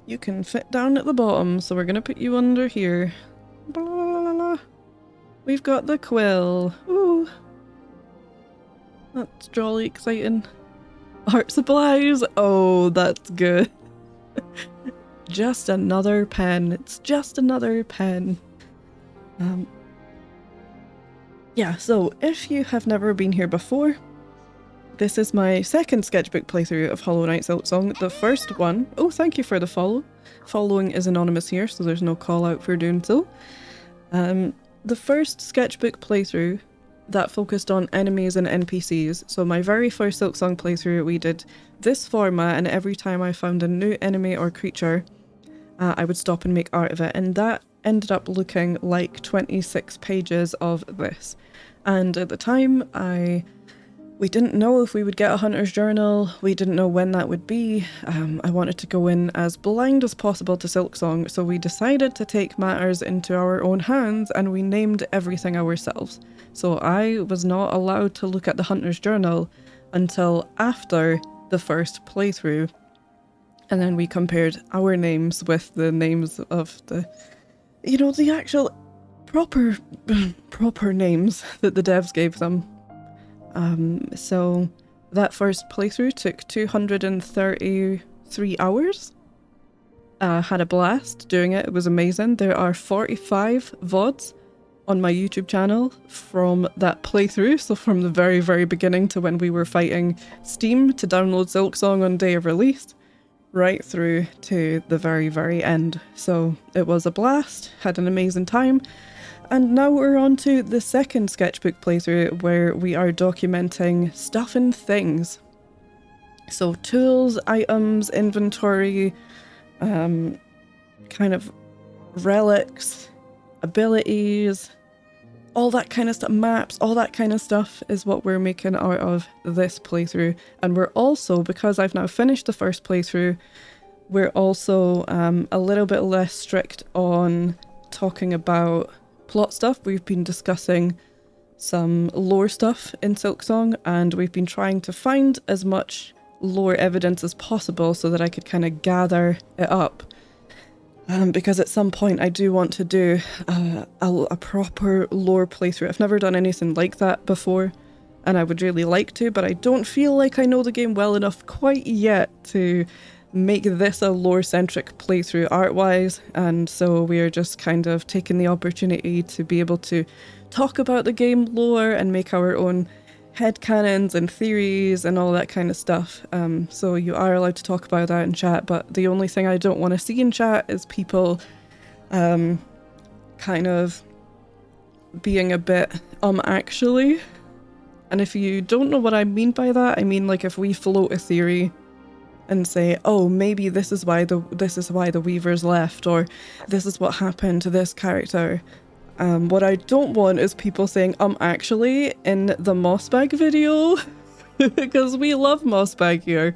Speaker 1: You can fit down at the bottom, so we're gonna put you under here. Blah, blah, blah, blah. We've got the quill. Ooh. That's jolly exciting. Art supplies. Oh, that's good. Just another pen. It's just another pen. Yeah, so if you have never been here before, this is my second sketchbook playthrough of Hollow Knight Silksong. The first one... Oh, thank you for the follow. Following is anonymous here, so there's no call out for doing so. The first sketchbook playthrough that focused on enemies and NPCs. So my very first Silksong playthrough, we did this format, and every time I found a new enemy or creature, I would stop and make art of it. And that ended up looking like 26 pages of this. And at the time, I We didn't know if we would get a hunter's journal. We didn't know when that would be. I wanted to go in as blind as possible to Silksong, so we decided to take matters into our own hands and we named everything ourselves. So I was not allowed to look at the hunter's journal until after the first playthrough. And then we compared our names with the names of the, you know, the actual proper names that the devs gave them. So that first playthrough took 233 hours. Had a blast doing it. It was amazing. There are 45 VODs on my YouTube channel from that playthrough. So from the very, very beginning to when we were fighting Steam to download Silksong on day of release, right through to the very, very end. So it was a blast. Had an amazing time. And now we're on to the second sketchbook playthrough where we are documenting stuff and things. So tools, items, inventory, kind of relics, abilities, all that kind of stuff, maps, all that kind of stuff is what we're making out of this playthrough. And we're also, because I've now finished the first playthrough, we're also a little bit less strict on talking about plot stuff. We've been discussing some lore stuff in Silksong, and we've been trying to find as much lore evidence as possible so that I could kind of gather it up. Because at some point I do want to do a proper lore playthrough. I've never done anything like that before, and I would really like to, but I don't feel like I know the game well enough quite yet to make this a lore-centric playthrough art-wise, and so we are just kind of taking the opportunity to be able to talk about the game lore and make our own headcanons and theories and all that kind of stuff. So you are allowed to talk about that in chat, but the only thing I don't want to see in chat is people kind of being a bit actually. And if you don't know what I mean by that, I mean like if we float a theory and say, oh, maybe this is why the Weavers left, or this is what happened to this character. What I don't want is people saying, actually, in the Mossbag video, because we love Mossbag here,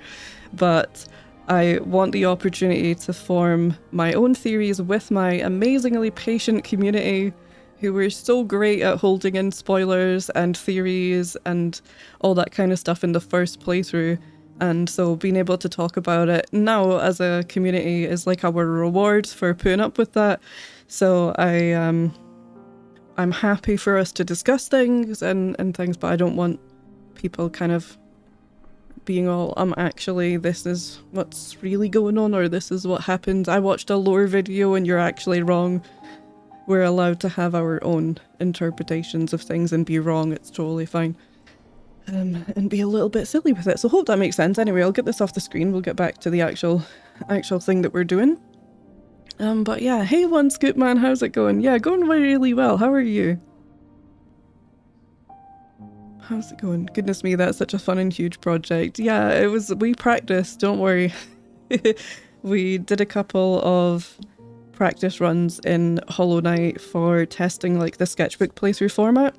Speaker 1: but I want the opportunity to form my own theories with my amazingly patient community, who were so great at holding in spoilers and theories and all that kind of stuff in the first playthrough. And so being able to talk about it now as a community is like our reward for putting up with that. So I'm happy for us to discuss things and things, but I don't want people kind of being all, actually, this is what's really going on, or this is what happened. I watched a lore video and you're actually wrong. We're allowed to have our own interpretations of things and be wrong. It's totally fine. And be a little bit silly with it. So hope that makes sense. Anyway, I'll get this off the screen. We'll get back to the actual thing that we're doing. But yeah, hey One Scoop Man, how's it going? Yeah, going really well. How are you? How's it going? Goodness me, that's such a fun and huge project. Yeah, it was, we practiced, don't worry. We did a couple of practice runs in Hollow Knight for testing like the sketchbook playthrough format.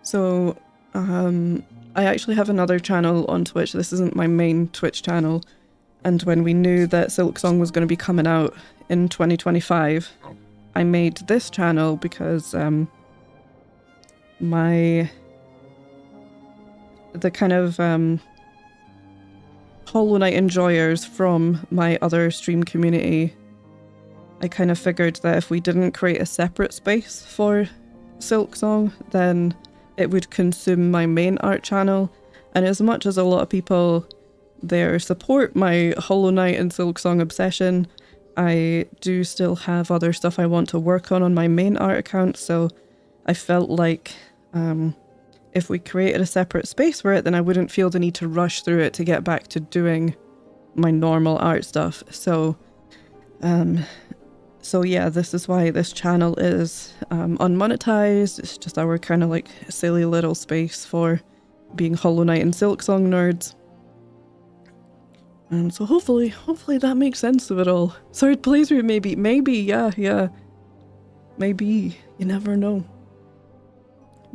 Speaker 1: So I actually have another channel on Twitch. This isn't my main Twitch channel. And when we knew that Silksong was going to be coming out in 2025, I made this channel because the kind of Hollow Knight enjoyers from my other stream community, I kind of figured that if we didn't create a separate space for Silksong, then it would consume my main art channel. And as much as a lot of people there support my Hollow Knight and Silksong obsession, I do still have other stuff I want to work on my main art account, so I felt like if we created a separate space for it, then I wouldn't feel the need to rush through it to get back to doing my normal art stuff. So yeah, this is why this channel is unmonetized. It's just our kind of like silly little space for being Hollow Knight and Silksong nerds. And so hopefully that makes sense of it all. Third playthrough maybe, yeah. Maybe, you never know.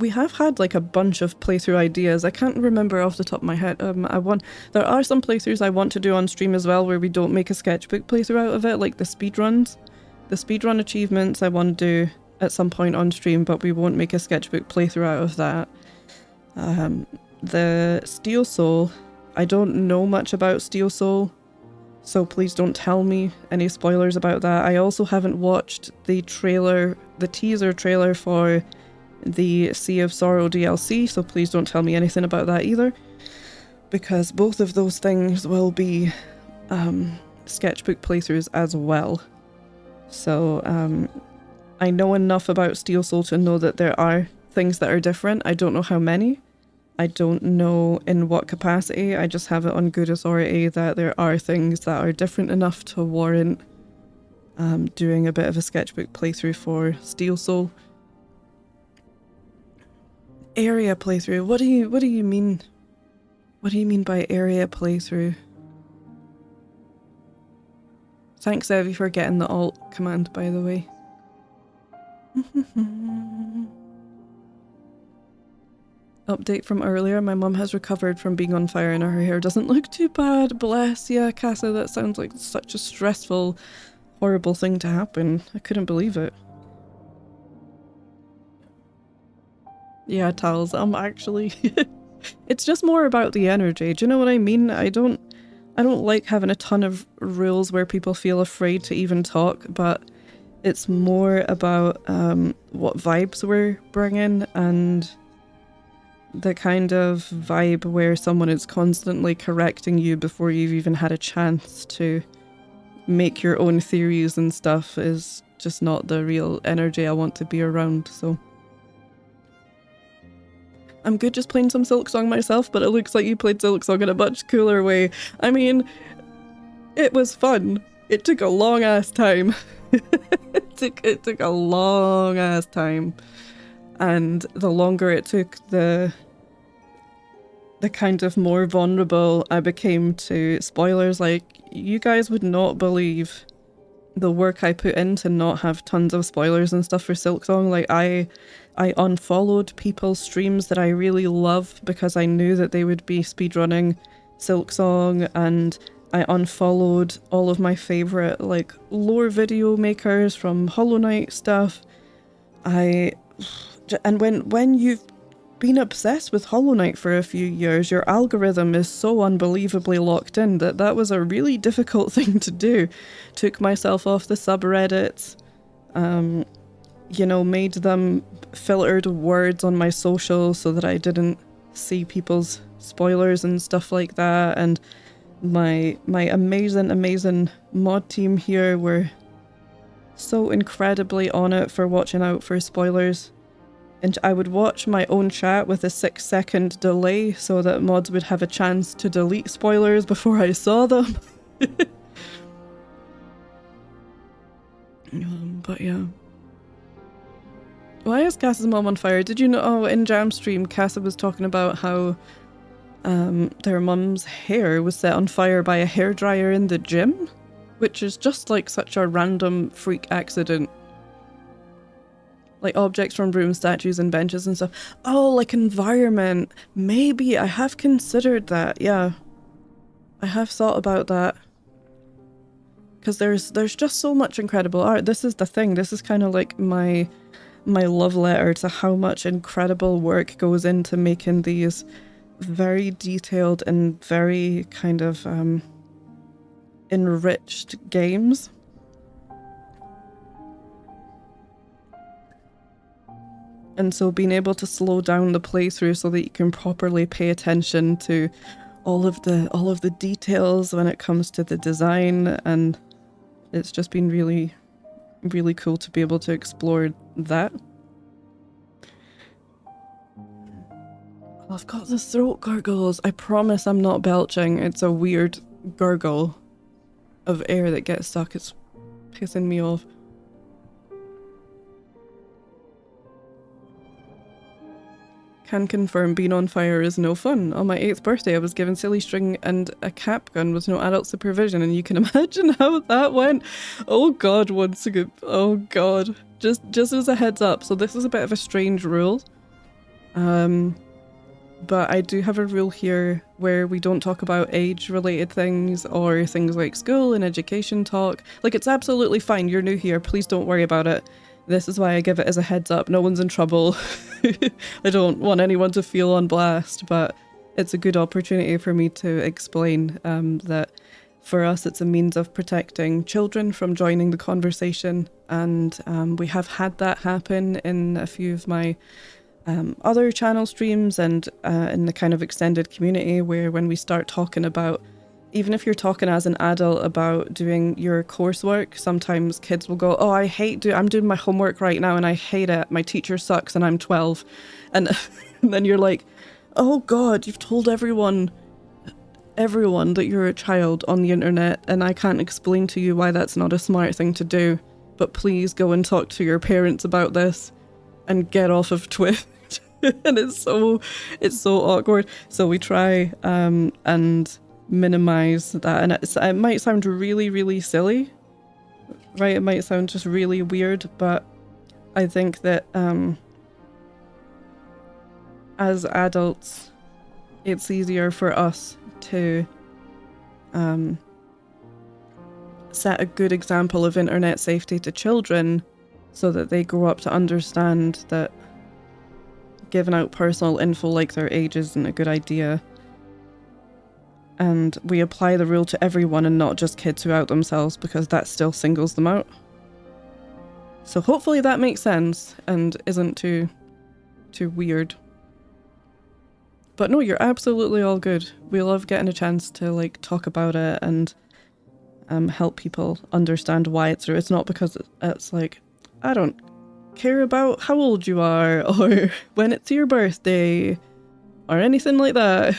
Speaker 1: we have had like a bunch of playthrough ideas. I can't remember off the top of my head. There are some playthroughs I want to do on stream as well where we don't make a sketchbook playthrough out of it, like the speedruns. The speedrun achievements I want to do at some point on stream, but we won't make a sketchbook playthrough out of that. The Steel Soul, I don't know much about Steel Soul, so please don't tell me any spoilers about that. I also haven't watched the teaser trailer for the Sea of Sorrow DLC, so please don't tell me anything about that either, because both of those things will be sketchbook playthroughs as well. So I know enough about Steel Soul to know that there are things that are different. I don't know how many. I don't know in what capacity. I just have it on good authority that there are things that are different enough to warrant doing a bit of a sketchbook playthrough for Steel Soul. Area playthrough. What do you mean? What do you mean by area playthrough? Thanks, Evie, for getting the alt command, by the way. Update from earlier. My mum has recovered from being on fire and her hair doesn't look too bad. Bless ya, Casa. That sounds like such a stressful, horrible thing to happen. I couldn't believe it. Yeah, Tals, actually. It's just more about the energy. Do you know what I mean? I don't like having a ton of rules where people feel afraid to even talk, but it's more about what vibes we're bringing and the kind of vibe where someone is constantly correcting you before you've even had a chance to make your own theories and stuff is just not the real energy I want to be around, so. I'm good just playing some Silksong myself, but it looks like you played Silksong in a much cooler way. I mean, it was fun. It took a long ass time. It took a long ass time. And the longer it took, the kind of more vulnerable I became to spoilers. Like, you guys would not believe the work I put in to not have tons of spoilers and stuff for Silksong. Like, I unfollowed people's streams that I really love because I knew that they would be speedrunning Silksong, and I unfollowed all of my favourite, like, lore video makers from Hollow Knight stuff. And when you've been obsessed with Hollow Knight for a few years, your algorithm is so unbelievably locked in that was a really difficult thing to do. Took myself off the subreddits, you know, made them filtered words on my socials so that I didn't see people's spoilers and stuff like that, and my amazing mod team here were so incredibly on it for watching out for spoilers. And I would watch my own chat with a 6-second delay so that mods would have a chance to delete spoilers before I saw them. But yeah. Why is Cass's mom on fire? Did you know? Oh, in Jam stream, Cassa was talking about how their mum's hair was set on fire by a hairdryer in the gym, which is just like such a random freak accident. Like objects from rooms, statues and benches and stuff. Oh, like environment. Maybe I have considered that. Yeah, I have thought about that. Because there's just so much incredible art. This is the thing. This is kind of like my love letter to how much incredible work goes into making these very detailed and very kind of enriched games. And so being able to slow down the playthrough so that you can properly pay attention to all of the details when it comes to the design, and it's just been really, really cool to be able to explore that. I've got the throat gurgles. I promise I'm not belching. It's a weird gurgle of air that gets stuck. It's pissing me off. Can confirm being on fire is no fun. On my 8th birthday I was given silly string and a cap gun with no adult supervision, and you can imagine how that went. Oh god, oh god. Just as a heads up, so this is a bit of a strange rule. But I do have a rule here where we don't talk about age-related things or things like school and education talk. Like, it's absolutely fine. You're new here. Please don't worry about it. This is why I give it as a heads up. No one's in trouble. I don't want anyone to feel on blast, but it's a good opportunity for me to explain that for us it's a means of protecting children from joining the conversation, and we have had that happen in a few of my other channel streams and in the kind of extended community, where when we start talking about, even if you're talking as an adult about doing your coursework, sometimes kids will go, oh, I'm doing my homework right now and I hate it. My teacher sucks and I'm 12. And, and then you're like, oh God, you've told everyone that you're a child on the internet, and I can't explain to you why that's not a smart thing to do. But please go and talk to your parents about this and get off of Twitch. And it's so awkward. So we try and minimize that, and it might sound really, really silly, right? It might sound just really weird, but I think that as adults, it's easier for us to set a good example of internet safety to children, so that they grow up to understand that giving out personal info like their age isn't a good idea. And we apply the rule to everyone and not just kids who out themselves, because that still singles them out. So hopefully that makes sense and isn't too weird. But no, you're absolutely all good. We love getting a chance to like talk about it and help people understand why it's not because it's like, I don't care about how old you are or when it's your birthday or anything like that.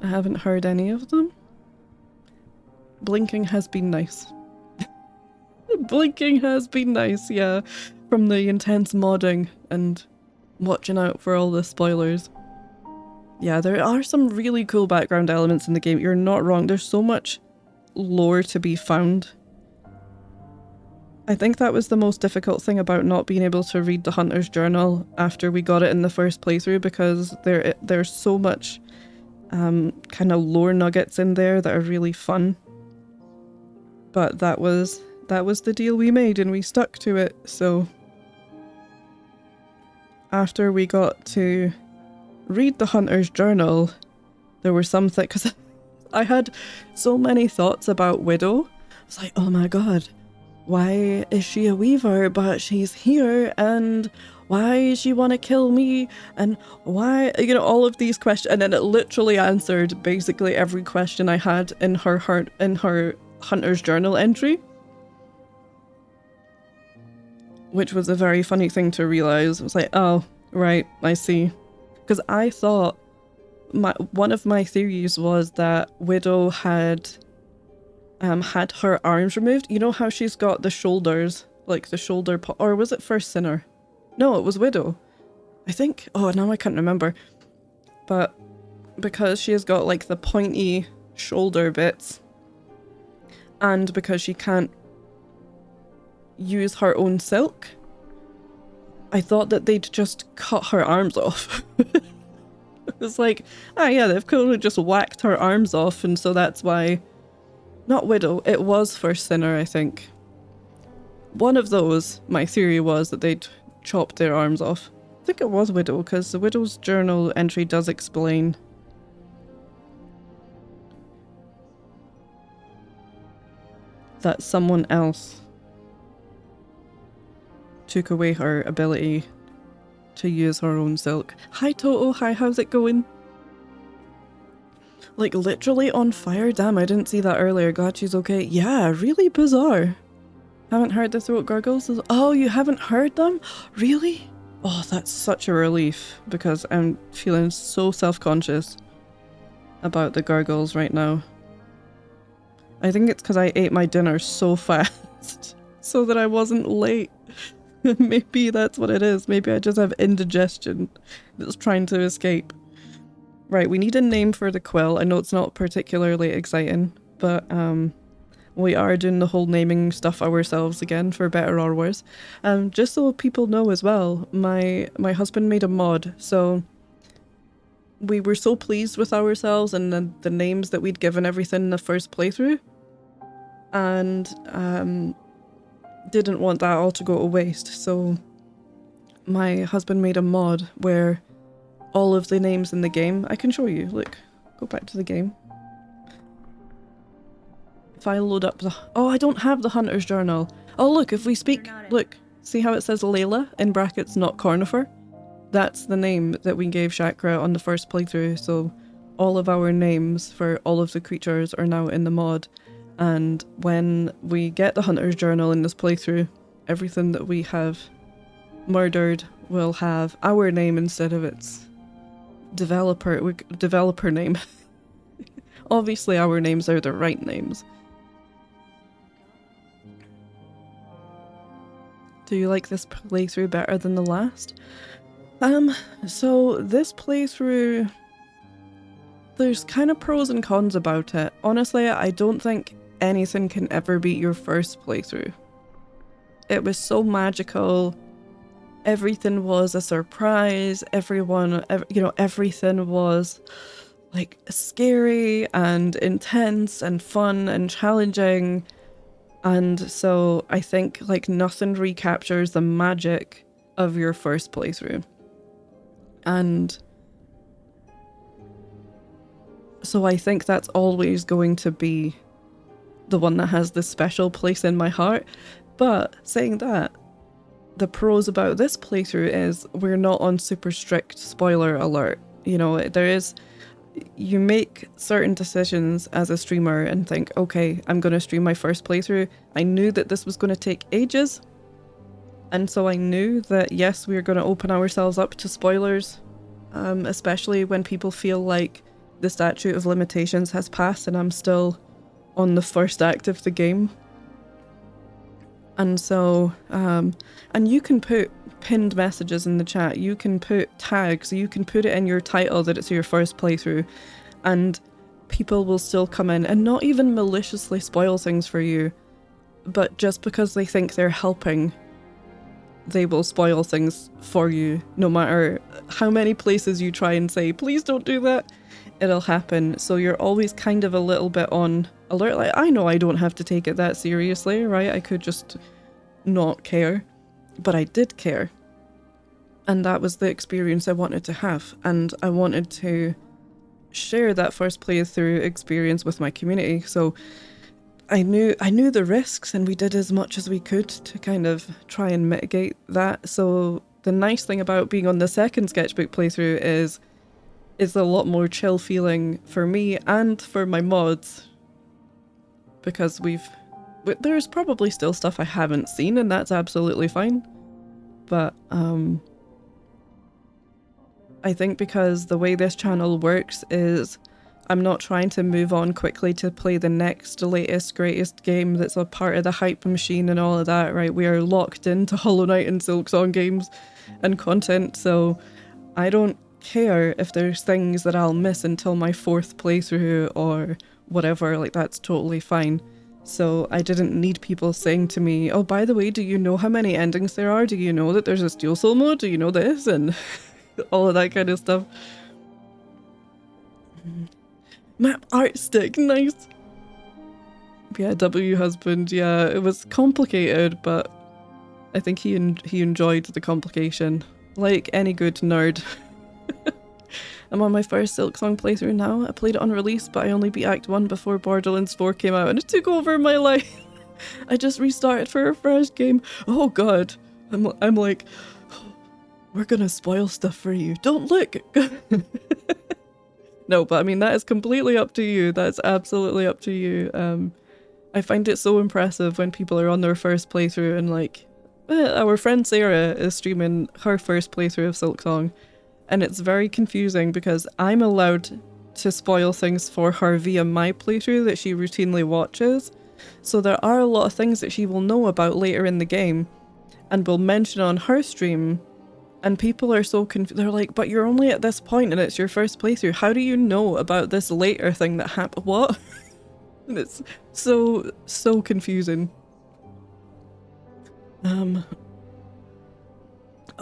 Speaker 1: I haven't heard any of them. Blinking has been nice. Blinking has been nice, yeah. From the intense modding and watching out for all the spoilers. Yeah, there are some really cool background elements in the game. You're not wrong. There's so much lore to be found. I think that was the most difficult thing about not being able to read the Hunter's Journal after we got it in the first playthrough, because there's so much kind of lore nuggets in there that are really fun. But that was the deal we made and we stuck to it. So after we got to read the Hunter's Journal, there were some things, because I had so many thoughts about Widow. I was like, oh my god, why is she a weaver but she's here, and why does she want to kill me, and why, you know, all of these questions. And then it literally answered basically every question I had in her Hunter's Journal entry, which was a very funny thing to realize. I was like, oh right, I see. Because I thought one of my theories was that Widow had had her arms removed. You know how she's got the shoulders, like the shoulder or was it First Sinner? No, it was Widow, I think. Oh, now I can't remember. But because she has got like the pointy shoulder bits, and because she can't use her own silk, I thought that they'd just cut her arms off. It was like, ah yeah, they've clearly just whacked her arms off, and so that's why. Not Widow, it was First Sinner, I think. One of those, my theory was that they'd chopped their arms off. I think it was Widow, because the Widow's journal entry does explain that someone else took away her ability to use her own silk. Hi Toto, hi, how's it going? Like literally on fire? Damn, I didn't see that earlier. Glad she's okay. Yeah, really bizarre. Haven't heard the throat gargles? Oh, you haven't heard them? Really? Oh, that's such a relief, because I'm feeling so self-conscious about the gargles right now. I think it's because I ate my dinner so fast so that I wasn't late. Maybe that's what it is. Maybe I just have indigestion that's trying to escape. Right, we need a name for the quill. I know it's not particularly exciting, but we are doing the whole naming stuff ourselves again, for better or worse. Just so people know as well, my husband made a mod, so we were so pleased with ourselves and the names that we'd given everything in the first playthrough, and didn't want that all to go to waste, so my husband made a mod where all of the names in the game, I can show you, look, go back to the game. If I load up the... Oh, I don't have the Hunter's Journal. Oh, look, if we speak... Look, see how it says Layla in brackets, not Cornifer? That's the name that we gave Chakra on the first playthrough, so all of our names for all of the creatures are now in the mod. And when we get the Hunter's Journal in this playthrough, everything that we have murdered will have our name instead of its developer name. Obviously our names are the right names. Do you like this playthrough better than the last? So this playthrough, there's kind of pros and cons about it. Honestly, I don't think anything can ever beat your first playthrough. It was so magical. Everything was a surprise. Everything was like scary and intense and fun and challenging. And so I think like nothing recaptures the magic of your first playthrough. And so I think that's always going to be the one that has this special place in my heart. But saying that, the pros about this playthrough is we're not on super strict spoiler alert. You know, you make certain decisions as a streamer and think, okay, I'm going to stream my first playthrough. I knew that this was going to take ages. And so I knew that, yes, we are going to open ourselves up to spoilers, especially when people feel like the statute of limitations has passed and I'm still on the first act of the game. And so, and you can put pinned messages in the chat, you can put tags, you can put it in your title that it's your first playthrough, and people will still come in and not even maliciously spoil things for you, but just because they think they're helping, they will spoil things for you. No matter how many places you try and say, please don't do that, it'll happen. So you're always kind of a little bit on alert. Like, I know I don't have to take it that seriously, right? I could just not care. But I did care, and that was the experience I wanted to have, and I wanted to share that first playthrough experience with my community. So I knew the risks, and we did as much as we could to kind of try and mitigate that. So the nice thing about being on the second sketchbook playthrough is a lot more chill feeling for me and for my mods, because there's probably still stuff I haven't seen, and that's absolutely fine. But I think because the way this channel works is I'm not trying to move on quickly to play the next latest greatest game that's a part of the hype machine and all of that, right? We are locked into Hollow Knight and Silksong games and content, so I don't care if there's things that I'll miss until my fourth playthrough or whatever, like that's totally fine. So I didn't need people saying to me, oh, by the way, do you know how many endings there are? Do you know that there's a Steel Soul mode? Do you know this? And all of that kind of stuff. Map art stick, nice. Yeah, W husband, yeah, it was complicated, but I think he enjoyed the complication, like any good nerd. I'm on my first Silksong playthrough now. I played it on release, but I only beat Act 1 before Borderlands 4 came out, and it took over my life. I just restarted for a fresh game. Oh god. I'm like, oh, we're gonna spoil stuff for you. Don't look! No, but I mean, that is completely up to you. That's absolutely up to you. I find it so impressive when people are on their first playthrough and like, our friend Sarah is streaming her first playthrough of Silksong. And it's very confusing because I'm allowed to spoil things for her via my playthrough that she routinely watches. So there are a lot of things that she will know about later in the game and will mention on her stream. And people are so confused. They're like, but you're only at this point and it's your first playthrough. How do you know about this later thing that happened? What? And it's so confusing. Oh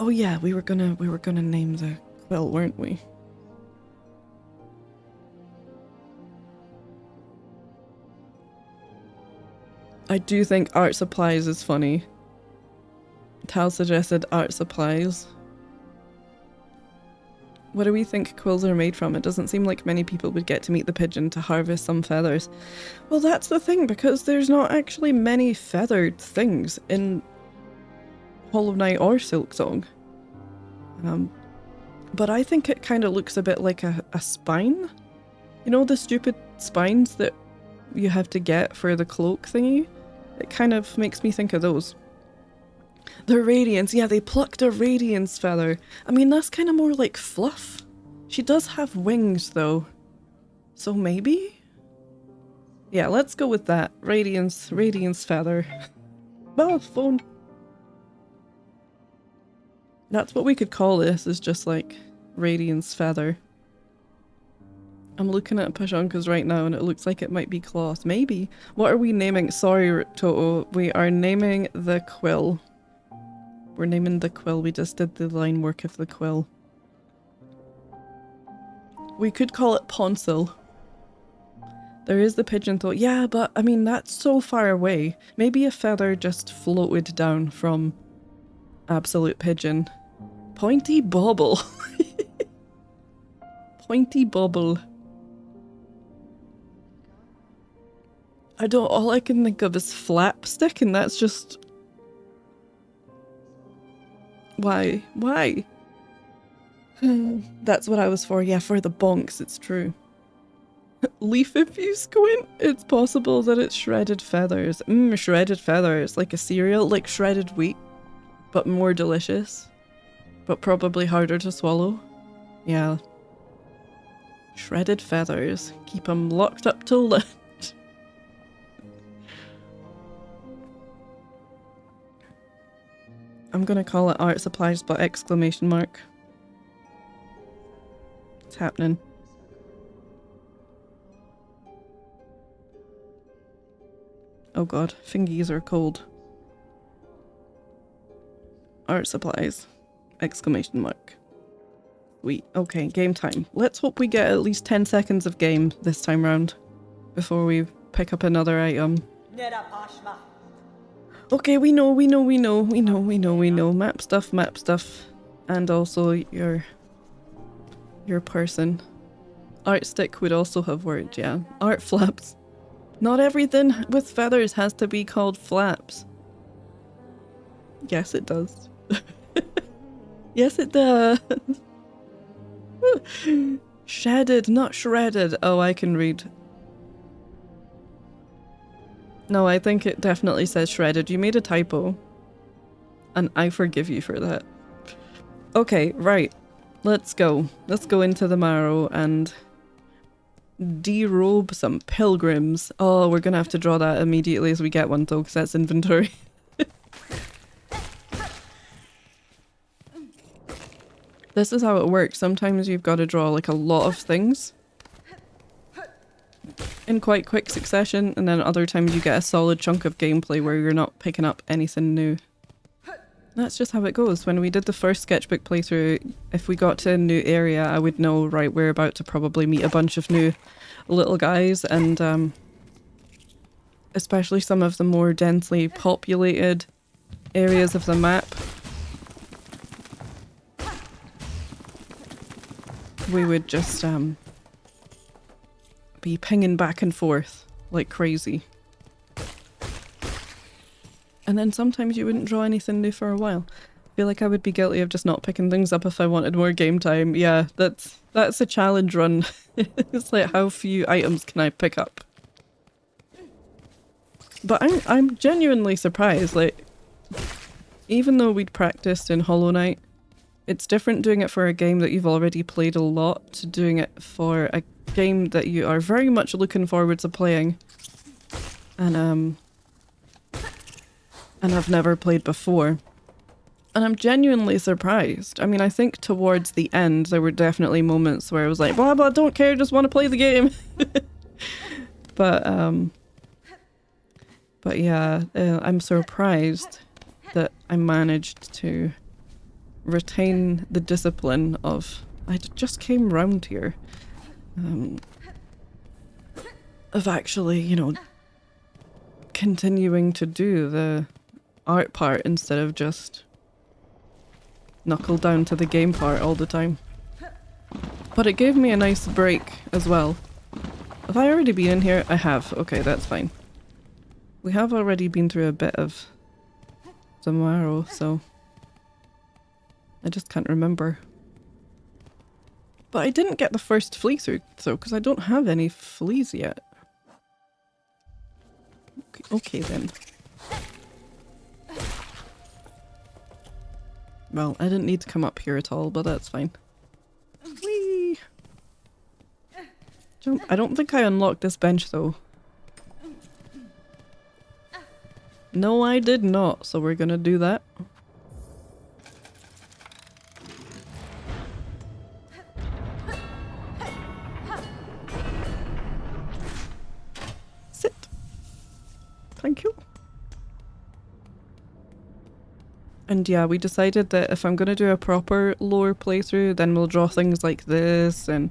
Speaker 1: yeah, we were gonna name the quill, weren't we? I do think art supplies is funny. Tal suggested art supplies. What do we think quills are made from? It doesn't seem like many people would get to meet the pigeon to harvest some feathers. Well, that's the thing, because there's not actually many feathered things in Hollow Knight or Silksong. But I think it kind of looks a bit like a spine. You know the stupid spines that you have to get for the cloak thingy? It kind of makes me think of those. The radiance, yeah, they plucked a radiance feather. I mean, that's kind of more like fluff. She does have wings though. So maybe? Yeah, let's go with that. Radiance feather. Oh, phone. That's what we could call this, is just like radiance feather. I'm looking at Pashankas right now and it looks like it might be cloth. Maybe. What are we naming? Sorry, Toto. We are naming the quill. We're naming the quill. We just did the line work of the quill. We could call it Ponsil. There is the pigeon though. Yeah, but I mean, that's so far away. Maybe a feather just floated down from Absolute Pigeon. Pointy Bobble. Pointy Bobble. All I can think of is Flapstick, and that's just... Why? Why? That's what I was for. Yeah, for the bonks, it's true. Leaf if you squint, it's possible that it's shredded feathers. Shredded feathers, like a cereal, like shredded wheat, but more delicious. But probably harder to swallow. Yeah. Shredded feathers. Keep them locked up till lunch. I'm gonna call it art supplies, but exclamation mark. It's happening. Oh god, fingies are cold. Art supplies. Exclamation mark. Sweet. Okay, game time. Let's hope we get at least 10 seconds of game this time round before we pick up another item. Okay, we know. Map stuff. And also your person. Art stick would also have words, yeah. Art flaps. Not everything with feathers has to be called flaps. Yes, it does. Yes, it does. Shedded, not shredded. Oh, I can read. No, I think it definitely says shredded. You made a typo. And I forgive you for that. Okay, right. Let's go. Let's go into the marrow and derobe some pilgrims. Oh, we're gonna have to draw that immediately as we get one though, because that's inventory. This is how it works. Sometimes you've got to draw like a lot of things in quite quick succession, and then other times you get a solid chunk of gameplay where you're not picking up anything new. That's just how it goes. When we did the first sketchbook playthrough, if we got to a new area, I would know, right, we're about to probably meet a bunch of new little guys, and especially some of the more densely populated areas of the map. We would just be pinging back and forth like crazy. And then sometimes you wouldn't draw anything new for a while. I feel like I would be guilty of just not picking things up if I wanted more game time. Yeah, that's a challenge run. It's like, how few items can I pick up? But I'm genuinely surprised, like, even though we'd practiced in Hollow Knight, it's different doing it for a game that you've already played a lot to doing it for a game that you are very much looking forward to playing. And I've never played before. And I'm genuinely surprised. I mean, I think towards the end there were definitely moments where I was like, blah blah, don't care, just want to play the game. But But yeah, I'm surprised that I managed to retain the discipline of... I just came round here. Of actually, you know, continuing to do the art part instead of just knuckle down to the game part all the time. But it gave me a nice break as well. Have I already been in here? I have. Okay, that's fine. We have already been through a bit of tomorrow, so I just can't remember. But I didn't get the first flea through, though, because I don't have any fleas yet. Okay then. Well, I didn't need to come up here at all, but that's fine. Whee! Jump. I don't think I unlocked this bench though. No, I did not, so we're gonna do that. Sit. Thank you. And yeah, we decided that if I'm gonna do a proper lore playthrough, then we'll draw things like this and,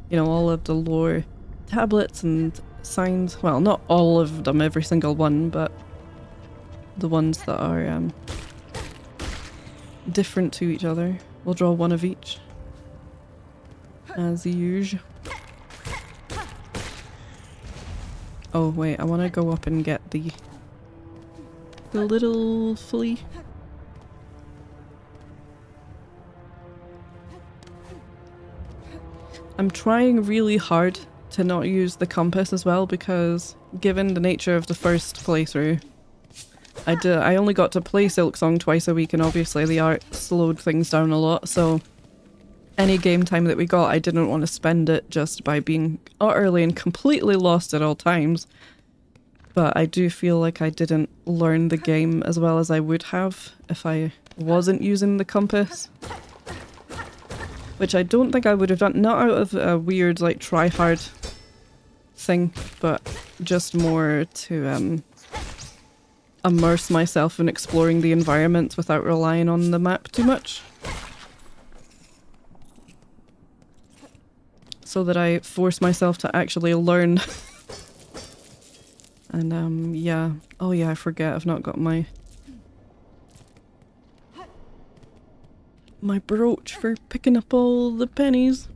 Speaker 1: you know, all of the lore tablets and signs. Well, not all of them, every single one, but the ones that are different to each other. We'll draw one of each, as usual. Oh wait, I want to go up and get the little flea. I'm trying really hard to not use the compass as well, because given the nature of the first playthrough, I only got to play Silksong twice a week, and obviously the art slowed things down a lot, so any game time that we got, I didn't want to spend it just by being utterly and completely lost at all times. But I do feel like I didn't learn the game as well as I would have if I wasn't using the compass. Which I don't think I would have done, not out of a weird like try-hard thing, but just more to immerse myself in exploring the environment without relying on the map too much. So that I force myself to actually learn. And yeah. Oh yeah, I forget, I've not got my brooch for picking up all the pennies.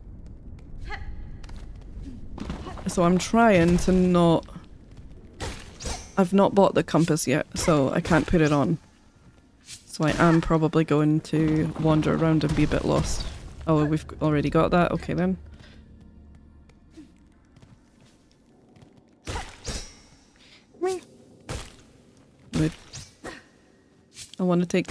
Speaker 1: So I'm trying to not... I've not bought the compass yet, so I can't put it on. So I am probably going to wander around and be a bit lost. Oh, we've already got that? Okay then. Good. I want to take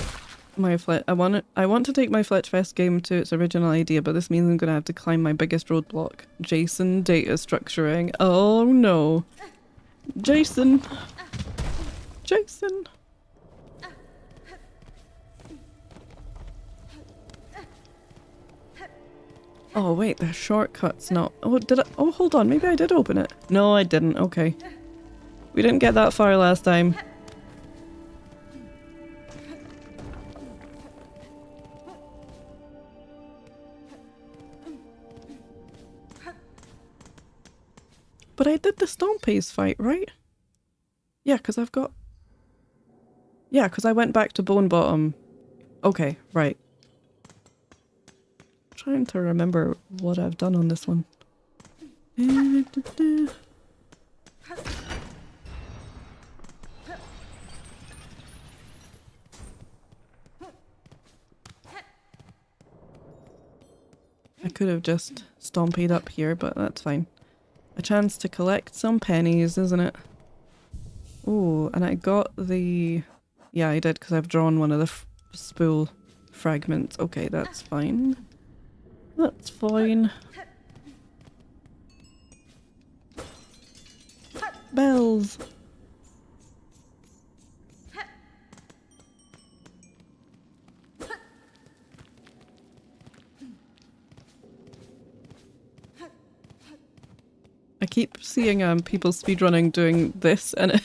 Speaker 1: my I want to take my Fletchfest game to its original idea, but this means I'm gonna have to climb my biggest roadblock. Jason data structuring. Oh no. Jason. Jason. Oh wait, the shortcut's not... Oh, did I... Oh, hold on, maybe I did open it. No, I didn't. Okay. We didn't get that far last time. But I did the Stompies fight, right? Yeah, because I've got... Yeah, because I went back to Bone Bottom. Okay, right. Trying to remember what I've done on this one. I could have just stompied up here, but that's fine. A chance to collect some pennies, isn't it? Oh, and I got the... Yeah, I did, because I've drawn one of the spool fragments. Okay, that's fine. That's fine. Bells! I keep seeing people speedrunning doing this, and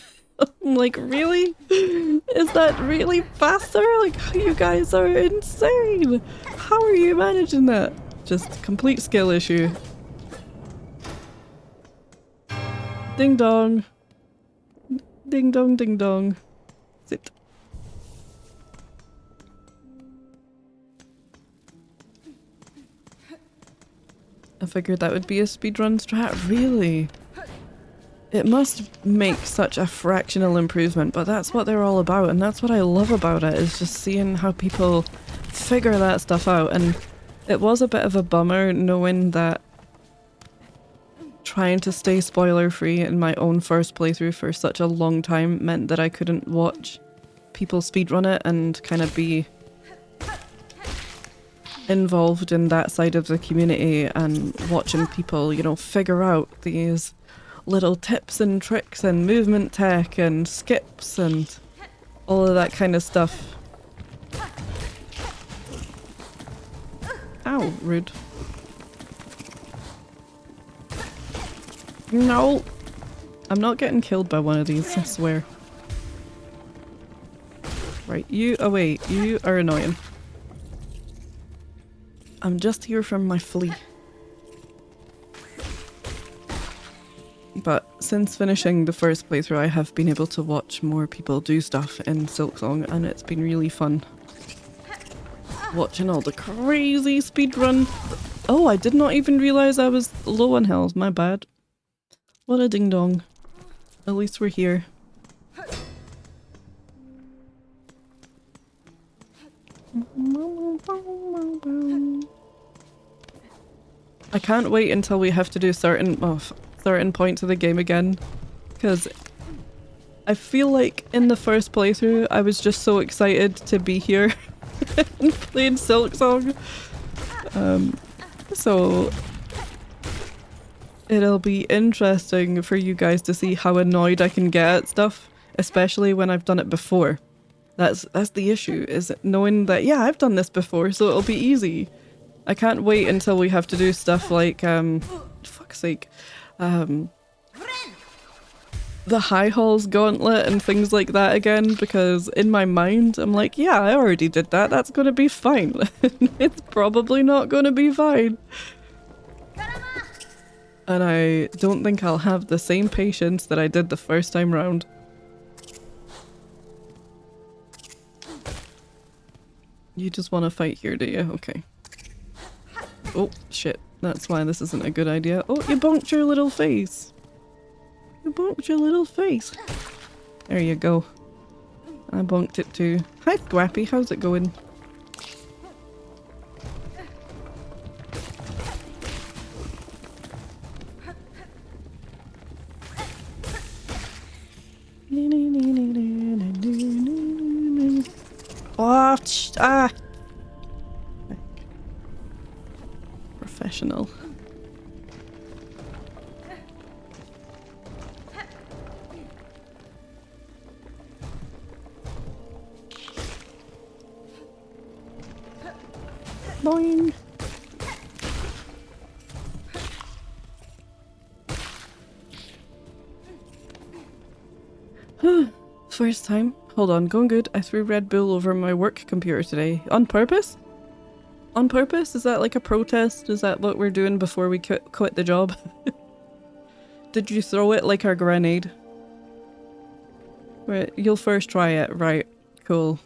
Speaker 1: I'm like, really? Is that really faster? Like, you guys are insane! How are you managing that? Just complete skill issue. Ding dong. Ding dong, ding dong. Sit. I figured that would be a speedrun strat, really? It must make such a fractional improvement, but that's what they're all about, and that's what I love about it, is just seeing how people figure that stuff out. And it was a bit of a bummer knowing that trying to stay spoiler free in my own first playthrough for such a long time meant that I couldn't watch people speedrun it and kind of be involved in that side of the community and watching people, you know, figure out these little tips and tricks and movement tech and skips and all of that kind of stuff. Ow, rude. No! I'm not getting killed by one of these, I swear. Right, you away. You are annoying. I'm just here from my flea. But since finishing the first playthrough, I have been able to watch more people do stuff in Silksong, and it's been really fun. Watching all the crazy speedrun. Oh, I did not even realise I was low on health, my bad. What a ding dong. At least we're here. I can't wait until we have to do certain points of the game again, because I feel like in the first playthrough I was just so excited to be here and playing Silksong. So it'll be interesting for you guys to see how annoyed I can get at stuff, especially when I've done it before. That's the issue, is knowing that, yeah, I've done this before, so it'll be easy. I can't wait until we have to do stuff like, fuck's sake, the High Halls Gauntlet and things like that again, because in my mind I'm like, yeah, I already did that, that's gonna be fine. It's probably not gonna be fine. And I don't think I'll have the same patience that I did the first time round. You just want to fight here, do you? Okay. Oh, shit. That's why this isn't a good idea. Oh, you bonked your little face. You bonked your little face. There you go. I bonked it too. Hi, Squappy. How's it going? Oh, Professional. Boing. First time. Hold on, going good. I threw Red Bull over my work computer today. On purpose? On purpose? Is that like a protest? Is that what we're doing before we quit the job? Did you throw it like a grenade? Right, you'll first try it. Right, cool.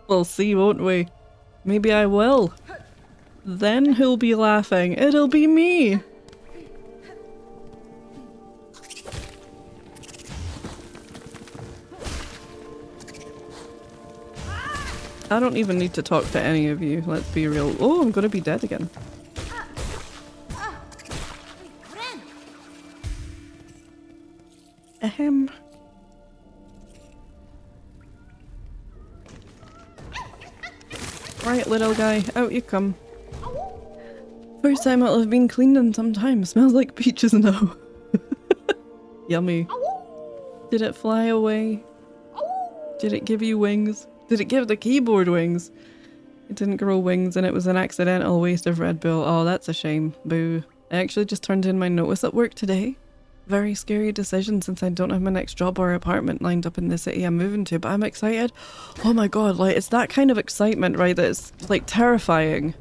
Speaker 1: We'll see, won't we? Maybe I will. Then who'll be laughing? It'll be me! I don't even need to talk to any of you, let's be real. Oh, I'm gonna be dead again. Ahem. Right, little guy, out you come. First time it'll have been cleaned in some time. Smells like peaches now. Yummy. Did it fly away? Did it give you wings? Did it give the keyboard wings? It didn't grow wings and it was an accidental waste of Red Bull. Oh, that's a shame. Boo. I actually just turned in my notice at work today. Very scary decision since I don't have my next job or apartment lined up in the city I'm moving to, but I'm excited. Oh my god, like it's that kind of excitement, right, that's like terrifying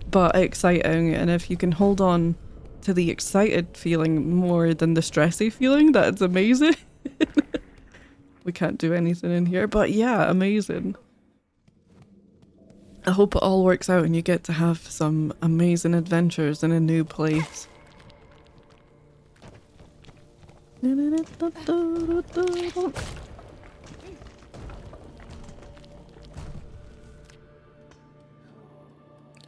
Speaker 1: but exciting, and if you can hold on to the excited feeling more than the stressy feeling, that's amazing. We can't do anything in here, but yeah, amazing. I hope it all works out and you get to have some amazing adventures in a new place. I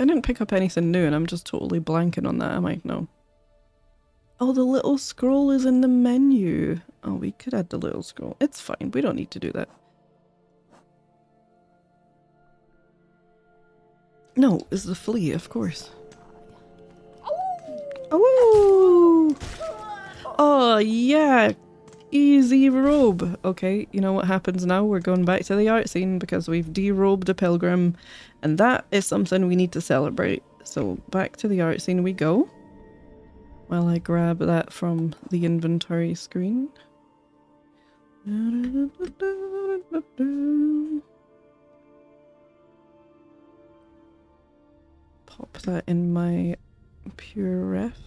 Speaker 1: didn't pick up anything new and I'm just totally blanking on that, am I? No. Oh, the little scroll is in the menu. Oh, we could add the little scroll. It's fine, we don't need to do that. No, it's the flea, of course. Oh! Oh, yeah! Easy robe! Okay, you know what happens now? We're going back to the art scene because we've derobed a pilgrim, and that is something we need to celebrate. So back to the art scene we go. While I grab that from the inventory screen. Pop that in my pure ref.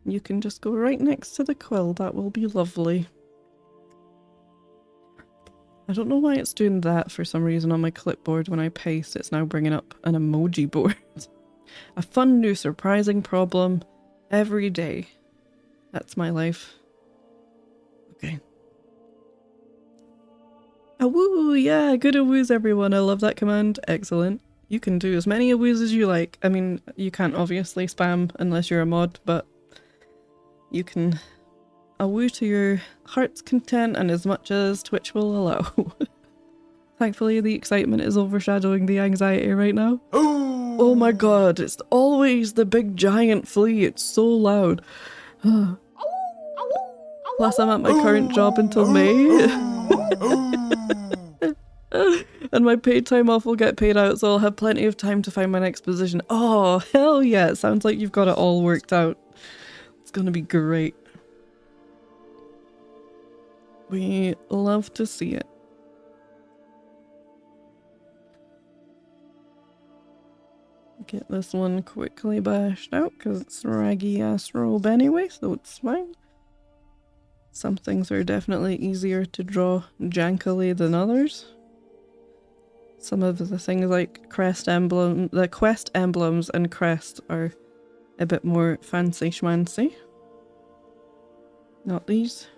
Speaker 1: You can just go right next to the quill, that will be lovely. I don't know why it's doing that for some reason on my clipboard when I paste. It's now bringing up an emoji board. A fun new surprising problem every day. That's my life. Okay. Awoo! Yeah, good awoos everyone. I love that command. Excellent. You can do as many awoos as you like. I mean, you can't obviously spam unless you're a mod, but you can awoo to your heart's content and as much as Twitch will allow. Thankfully, the excitement is overshadowing the anxiety right now. Oh my god, it's always the big giant flea. It's so loud. Plus, I'm at my current job until May. And my paid time off will get paid out, so I'll have plenty of time to find my next position. Oh, hell yeah. It sounds like you've got it all worked out. It's gonna be great. We love to see it. Get this one quickly bashed out because it's a raggy ass robe anyway, so it's fine. Some things are definitely easier to draw jankily than others. Some of the things like quest emblems and crest are a bit more fancy schmancy. Not these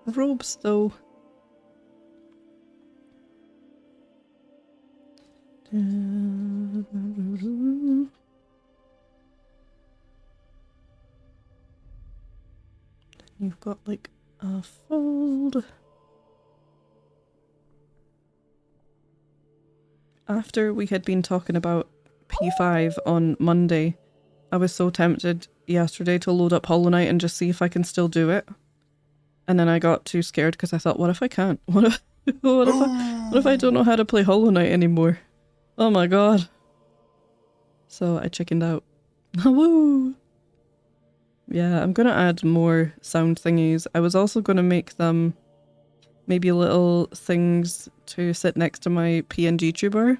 Speaker 1: robes though. You've got like a fold. After we had been talking about P5 on Monday, I was so tempted yesterday to load up Hollow Knight and just see if I can still do it. And then I got too scared because I thought, what if I can't? What if I don't know how to play Hollow Knight anymore? Oh my god. So I chickened out. Woo! Yeah, I'm gonna add more sound thingies. I was also gonna make them maybe little things to sit next to my PNG tuber.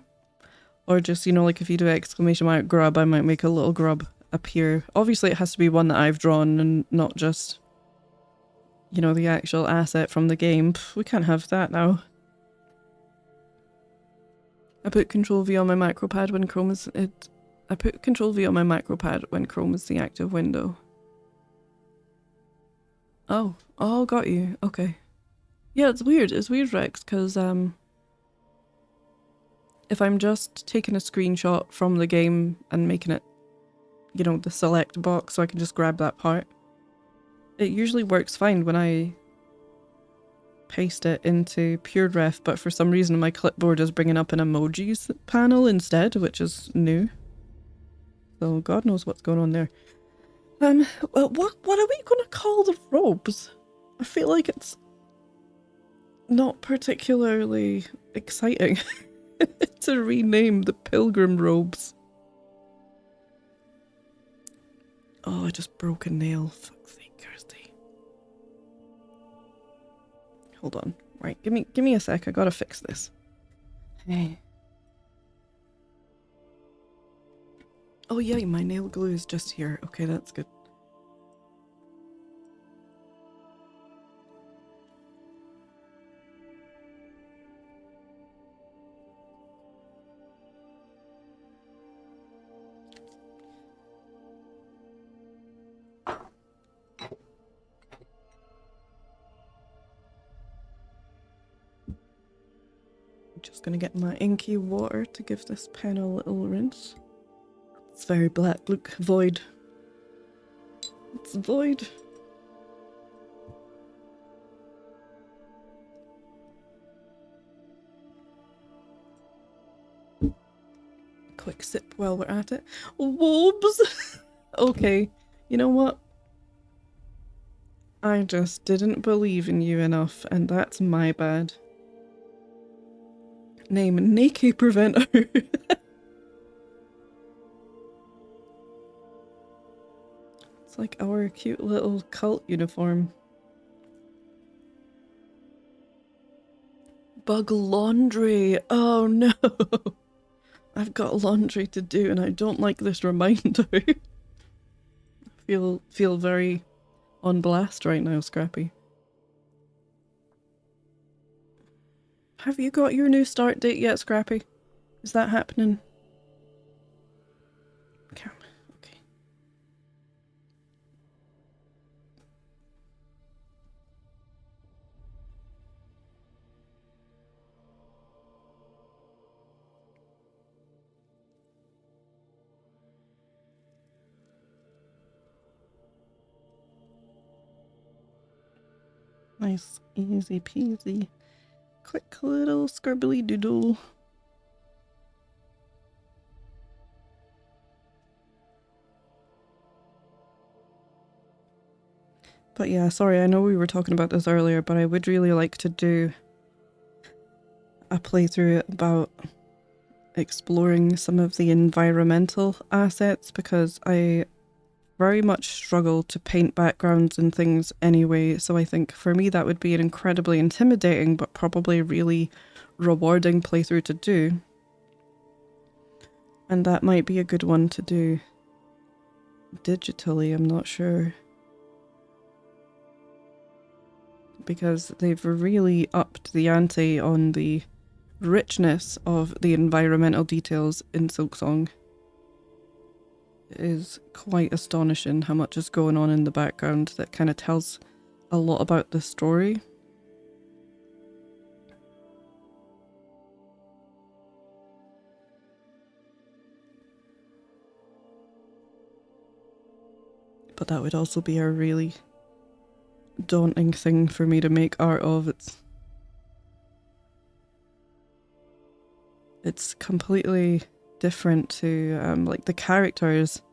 Speaker 1: Or just, you know, like if you do exclamation mark grub, I might make a little grub appear. Obviously it has to be one that I've drawn and not just, you know, the actual asset from the game. We can't have that now. I put Control V on my macro pad when Chrome is I put Control V on my macro pad when Chrome is the active window. Oh, got you. Okay. Yeah, it's weird. It's weird, Rex, because if I'm just taking a screenshot from the game and making it, you know, the select box so I can just grab that part, it usually works fine when I paste it into pure ref, but for some reason my clipboard is bringing up an emojis panel instead, which is new. So God knows what's going on there. Well, what are we gonna call the robes? I feel like it's not particularly exciting to rename the Pilgrim robes. Oh, I just broke a nail. Fuck's sake, Kirsty. hold on. Right, give me a sec. I gotta fix this. Hey. Oh yeah, my nail glue is just here. Okay, that's good. Just gonna get my inky water to give this pen a little rinse. It's very black. Look, void. It's void. Quick sip while we're at it. Wobes! Okay, you know what? I just didn't believe in you enough, and that's my bad. Name Naked Preventer. It's like our cute little cult uniform. Bug laundry. Oh no. I've got laundry to do and I don't like this reminder. feel very on blast right now, Scrappy. Have you got your new start date yet, Scrappy? Is that happening? Okay. Nice, easy peasy. Quick little scribbly doodle. But yeah, sorry, I know we were talking about this earlier, but I would really like to do a playthrough about exploring some of the environmental assets, because I very much struggle to paint backgrounds and things anyway, so I think for me that would be an incredibly intimidating but probably really rewarding playthrough to do. And that might be a good one to do digitally, I'm not sure. Because they've really upped the ante on the richness of the environmental details in Silksong. It is quite astonishing how much is going on in the background that kind of tells a lot about the story. But that would also be a really daunting thing for me to make art of. It's completely different to like the characters.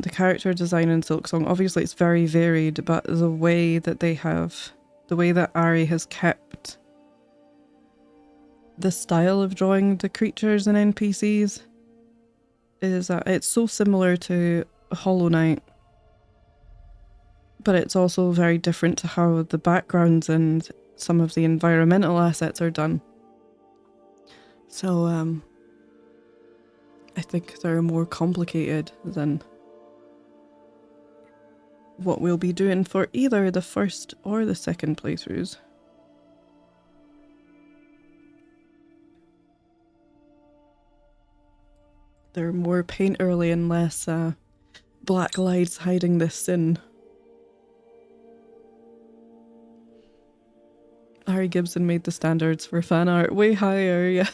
Speaker 1: The character design in Silksong, obviously it's very varied, but the way that Ari has kept the style of drawing the creatures and NPCs is it's so similar to Hollow Knight, but it's also very different to how the backgrounds and some of the environmental assets are done. So I think they're more complicated than what we'll be doing for either the first or the second playthroughs. They're more painterly and less black lights hiding the sin. Harry Gibson made the standards for fan art way higher, yeah.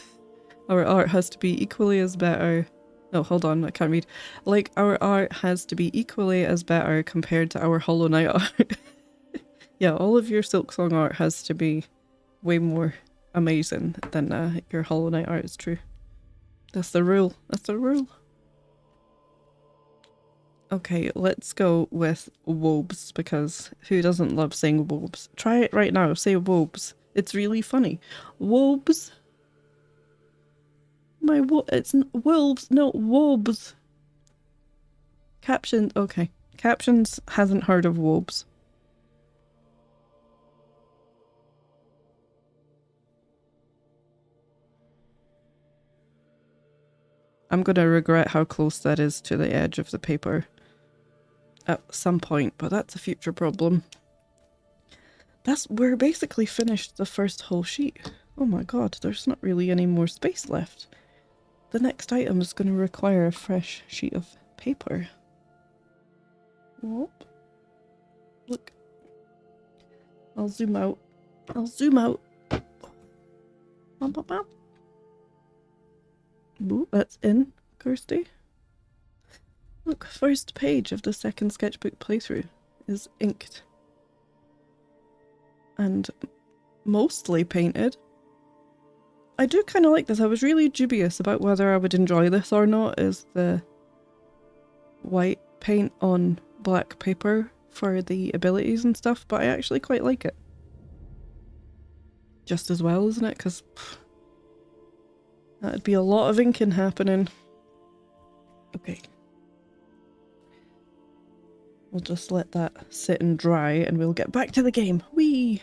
Speaker 1: Our art has to be equally as better. No, hold on, I can't read. Like, our art has to be equally as better compared to our Hollow Knight art. Yeah, all of your Silksong art has to be way more amazing than your Hollow Knight art is true. That's the rule. That's the rule. Okay, let's go with Wobes, because who doesn't love saying Wobes? Try it right now, say Wobes. It's really funny. Wobes. It's wolves, no, Wobes. Captions, okay. Captions hasn't heard of Wobes. I'm gonna regret how close that is to the edge of the paper at some point, but that's a future problem. We're basically finished the first whole sheet. Oh my god, there's not really any more space left. The next item is going to require a fresh sheet of paper. Whoop. Look. I'll zoom out. I'll zoom out. Bum, bum, bum. Ooh, that's in, Kirsty. Look, first page of the second sketchbook playthrough is inked. And mostly painted. I do kind of like this. I was really dubious about whether I would enjoy this or not, is the white paint on black paper for the abilities and stuff, but I actually quite like it. Just as well, isn't it? Because that'd be a lot of inking happening. Okay. We'll just let that sit and dry and we'll get back to the game. Whee!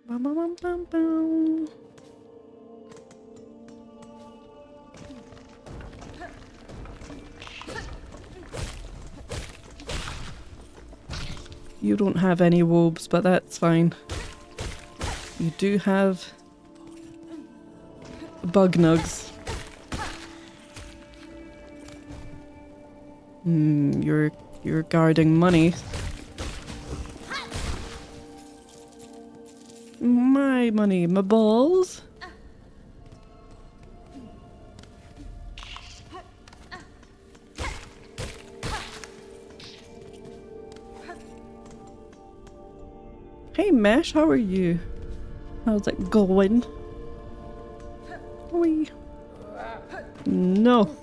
Speaker 1: Bum, bum, bum, bum, bum. You don't have any wobes, but that's fine. You do have bug nugs. You're guarding money. My money, my balls. Hey Mesh, how are you? How's it going? Wee. No.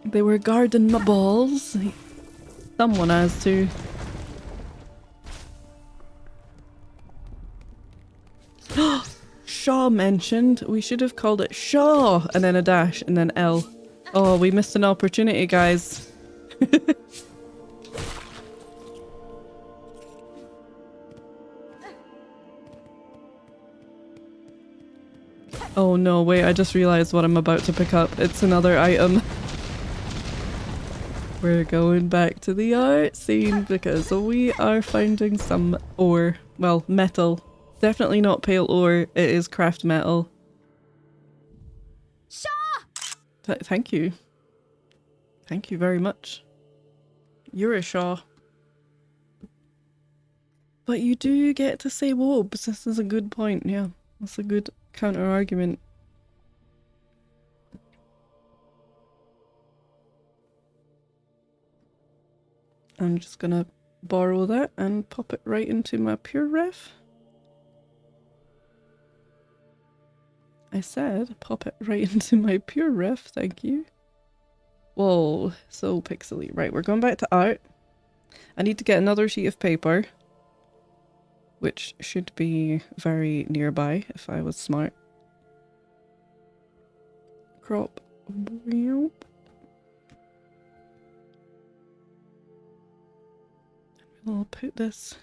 Speaker 1: They were guarding my balls. Someone has to. Shaw mentioned. We should have called it Shaw and then a dash and then L. Oh, we missed an opportunity, guys. Oh no, wait, I just realized what I'm about to pick up. It's another item. We're going back to the art scene because we are finding some ore. Well, metal. Definitely not pale ore, it is Craftmetal. Shaw! Thank you. Thank you very much. You're a Shaw. But you do get to say Wobes. This is a good point, yeah. That's a good counter argument. I'm just gonna borrow that and pop it right into my pure ref. I said pop it right into my pure ref, thank you. Whoa, so pixely. Right, we're going back to art. I need to get another sheet of paper, which should be very nearby if I was smart. Crop. I'll put this.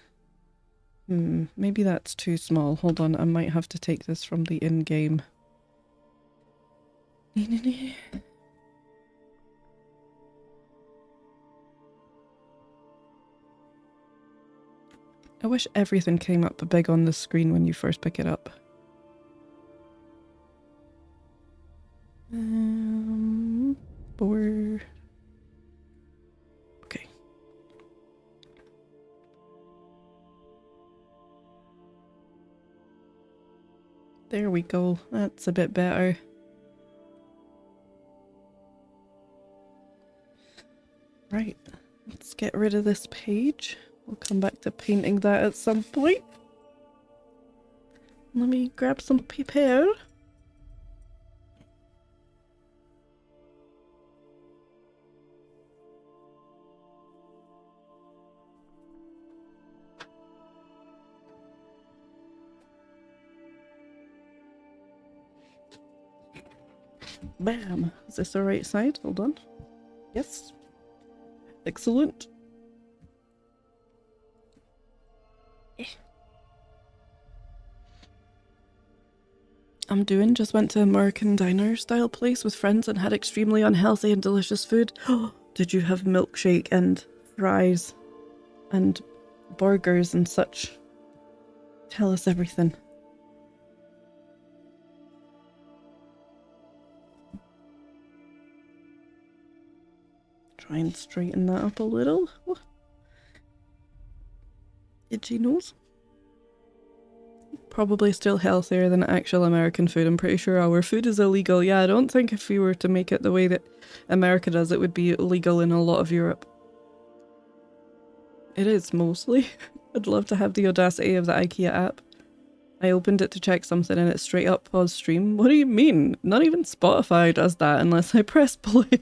Speaker 1: Maybe that's too small. Hold on, I might have to take this from the in-game. I wish everything came up big on the screen when you first pick it up. Board. Okay. There we go. That's a bit better. Right. Let's get rid of this page. We'll come back to painting that at some point. Let me grab some paper. Bam! Is this the right side? Hold on. Yes. Excellent. I'm doing. Just went to American diner style place with friends and had extremely unhealthy and delicious food. Did you have milkshake and fries and burgers and such? Tell us everything. Try and straighten that up a little. Oh. Itchy nose. Probably still healthier than actual American food. I'm pretty sure our food is illegal. Yeah, I don't think if we were to make it the way that America does, it would be illegal in a lot of Europe. It is, mostly. I'd love to have the audacity of the IKEA app. I opened it to check something and it straight up paused stream. What do you mean? Not even Spotify does that unless I press play.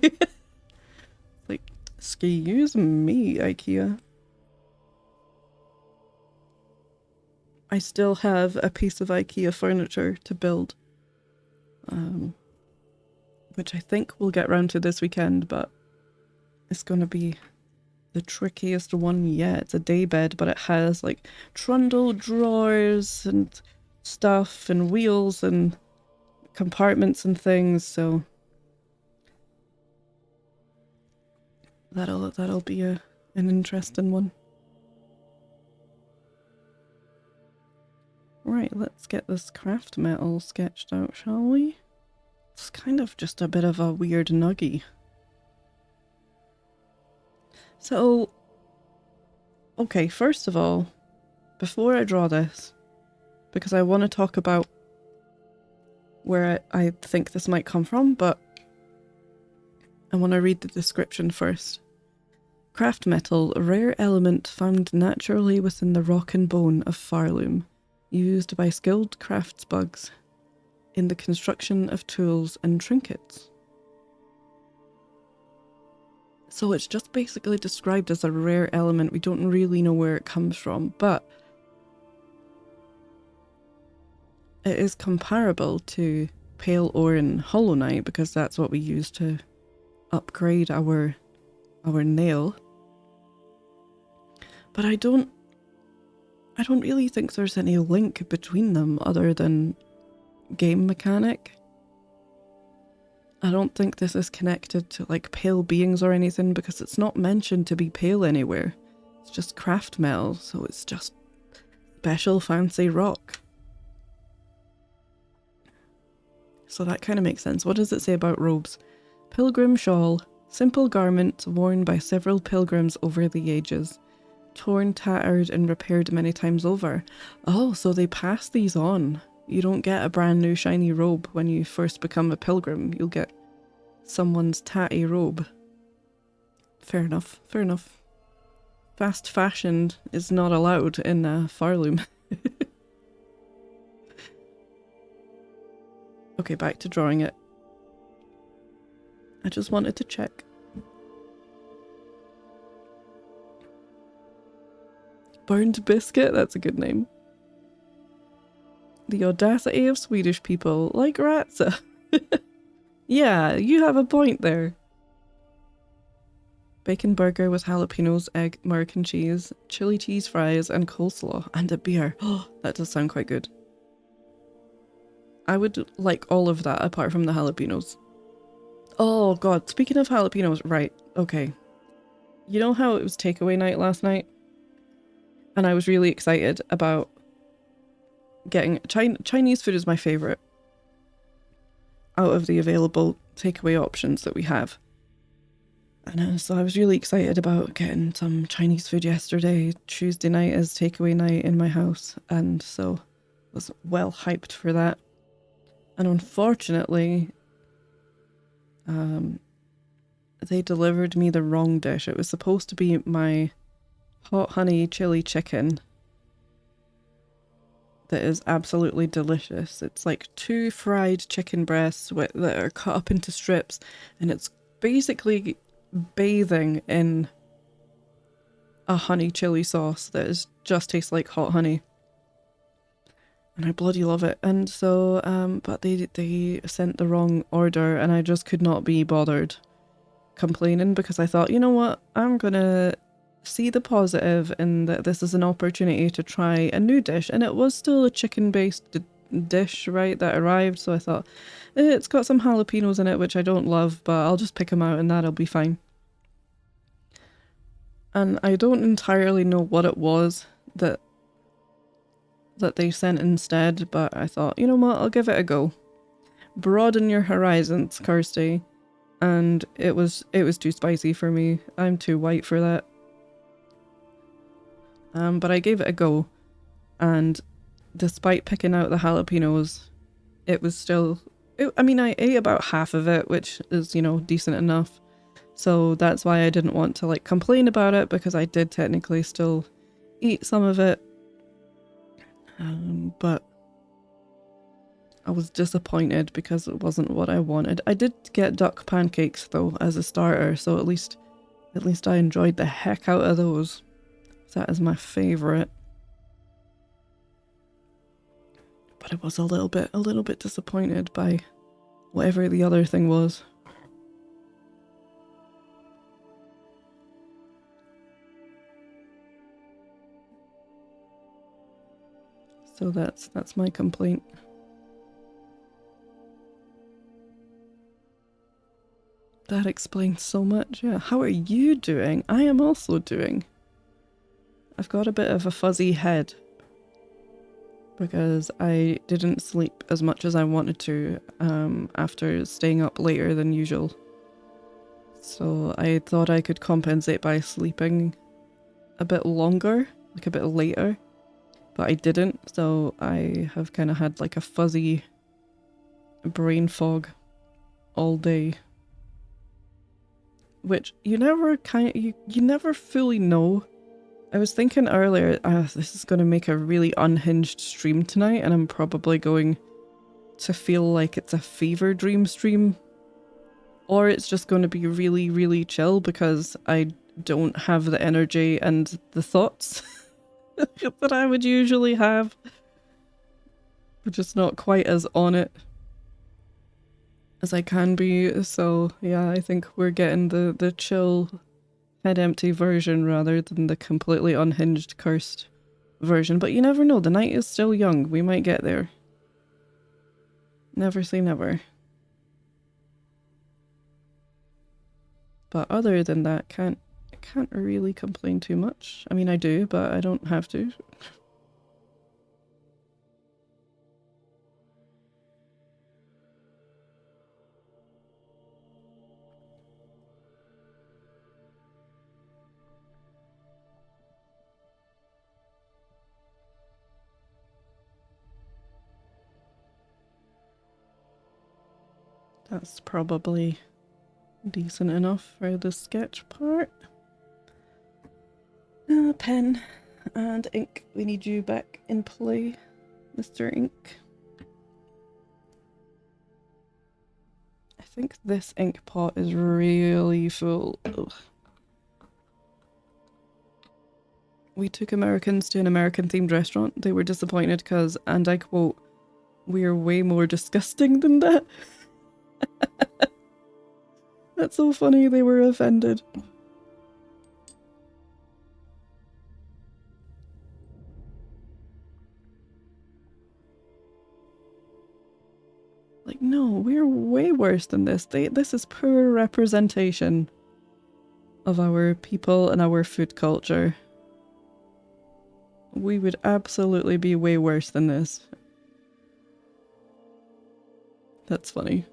Speaker 1: Like, excuse me, IKEA. I still have a piece of IKEA furniture to build. Which I think we'll get round to this weekend, but it's gonna be the trickiest one yet. It's a day bed, but it has like trundle drawers and stuff and wheels and compartments and things, so that'll be an interesting one. Right, let's get this Craftmetal sketched out, shall we? It's kind of just a bit of a weird nuggy. So, okay, first of all, before I draw this, because I want to talk about where I think this might come from, but I want to read the description first. Craftmetal, a rare element found naturally within the rock and bone of Farloom, used by skilled craftsbugs in the construction of tools and trinkets. So it's just basically described as a rare element. We don't really know where it comes from, but it is comparable to pale ore and hollow knight because that's what we use to upgrade our nail. But I don't really think there's any link between them other than game mechanic. I don't think this is connected to like pale beings or anything because it's not mentioned to be pale anywhere. It's just Craftmetal, so it's just special fancy rock. So that kind of makes sense. What does it say about robes? Pilgrim shawl, simple garment worn by several pilgrims over the ages. Torn, tattered, and repaired many times over. Oh, so they pass these on. You don't get a brand new shiny robe when you first become a pilgrim. You'll get someone's tatty robe. Fair enough, fair enough. Fast fashion is not allowed in Farloom. Okay, back to drawing it. I just wanted to check. Burned Biscuit? That's a good name. The audacity of Swedish people, like Ratza. Yeah, you have a point there. Bacon burger with jalapenos, egg, American cheese, chili cheese fries, and coleslaw, and a beer. Oh, that does sound quite good. I would like all of that apart from the jalapenos. Oh god, speaking of jalapenos, right, okay. You know how it was takeaway night last night? And I was really excited about getting Chinese food is my favourite out of the available takeaway options that we have. And so I was really excited about getting some Chinese food yesterday. Tuesday night is takeaway night in my house, and so was well hyped for that. And unfortunately, they delivered me the wrong dish. It was supposed to be my hot honey chili chicken that is absolutely delicious. It's like 2 fried chicken breasts that are cut up into strips, and it's basically bathing in a honey chili sauce that just tastes like hot honey. And I bloody love it. And so, but they sent the wrong order, and I just could not be bothered complaining because I thought, you know what, I'm gonna see the positive in that this is an opportunity to try a new dish, and it was still a chicken-based dish, right, that arrived, so I thought, it's got some jalapenos in it, which I don't love, but I'll just pick them out and that'll be fine. And I don't entirely know what it was that they sent instead, but I thought, you know what, I'll give it a go. Broaden your horizons, Kirsty. And it was too spicy for me. I'm too white for that. But I gave it a go, and despite picking out the jalapenos, it was still... I mean, I ate about half of it, which is, you know, decent enough. So that's why I didn't want to, like, complain about it, because I did technically still eat some of it. But I was disappointed because it wasn't what I wanted. I did get duck pancakes, though, as a starter, so at least I enjoyed the heck out of those. That is my favourite. But I was a little bit disappointed by whatever the other thing was. So that's my complaint. That explains so much, yeah. How are you doing? I am also doing. I've got a bit of a fuzzy head because I didn't sleep as much as I wanted to after staying up later than usual. So I thought I could compensate by sleeping a bit longer, like a bit later, but I didn't, so I have kind of had like a fuzzy brain fog all day. Which you never you never fully know. I was thinking earlier, this is going to make a really unhinged stream tonight, and I'm probably going to feel like it's a fever dream stream. Or it's just going to be really, really chill because I don't have the energy and the thoughts that I would usually have. We're just not quite as on it as I can be, so yeah, I think we're getting the chill, head empty version rather than the completely unhinged, cursed version. But you never know, the night is still young, we might get there. Never say never. But other than that, I can't really complain too much. I mean, I do, but I don't have to. That's probably decent enough for the sketch part. Pen and ink. We need you back in play, Mr. Ink. I think this ink pot is really full. Ugh. We took Americans to an American-themed restaurant. They were disappointed because, and I quote, "We're way more disgusting than that." That's so funny, they were offended. Like, no, we're way worse than this. This is poor representation of our people and our food culture. We would absolutely be way worse than this. That's funny.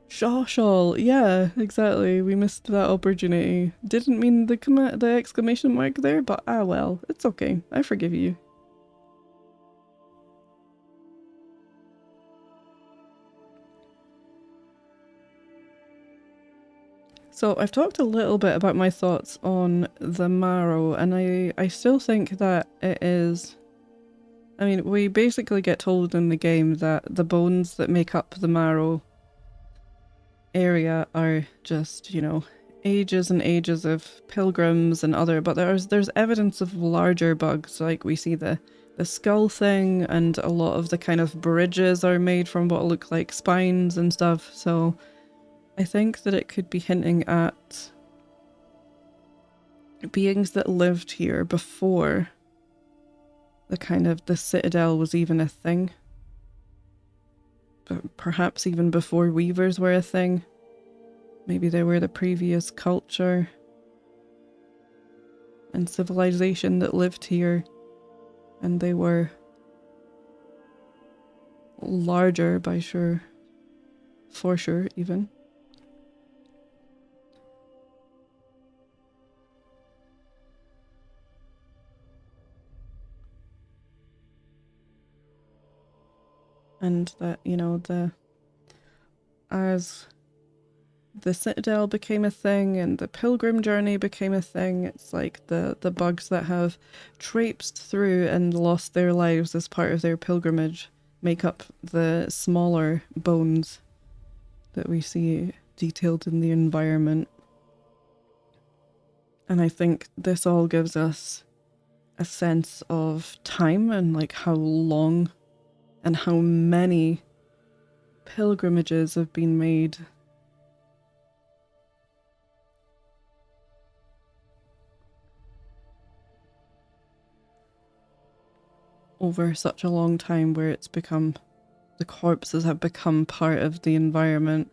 Speaker 1: Shawl, yeah, exactly. We missed that opportunity. Didn't mean the exclamation mark there, but ah well, it's okay. I forgive you. So I've talked a little bit about my thoughts on the marrow, and I still think that it is... I mean, we basically get told in the game that the bones that make up the marrow area are just, you know, ages and ages of pilgrims and other, but there's evidence of larger bugs, like we see the skull thing, and a lot of the kind of bridges are made from what look like spines and stuff, so I think that it could be hinting at beings that lived here before the citadel was even a thing. But perhaps even before weavers were a thing. Maybe they were the previous culture and civilization that lived here, and they were larger for sure even. And that, you know, as the Citadel became a thing and the Pilgrim journey became a thing, it's like the bugs that have traipsed through and lost their lives as part of their pilgrimage make up the smaller bones that we see detailed in the environment. And I think this all gives us a sense of time and like how long and how many pilgrimages have been made. Over such a long time, where it's become, the corpses have become part of the environment.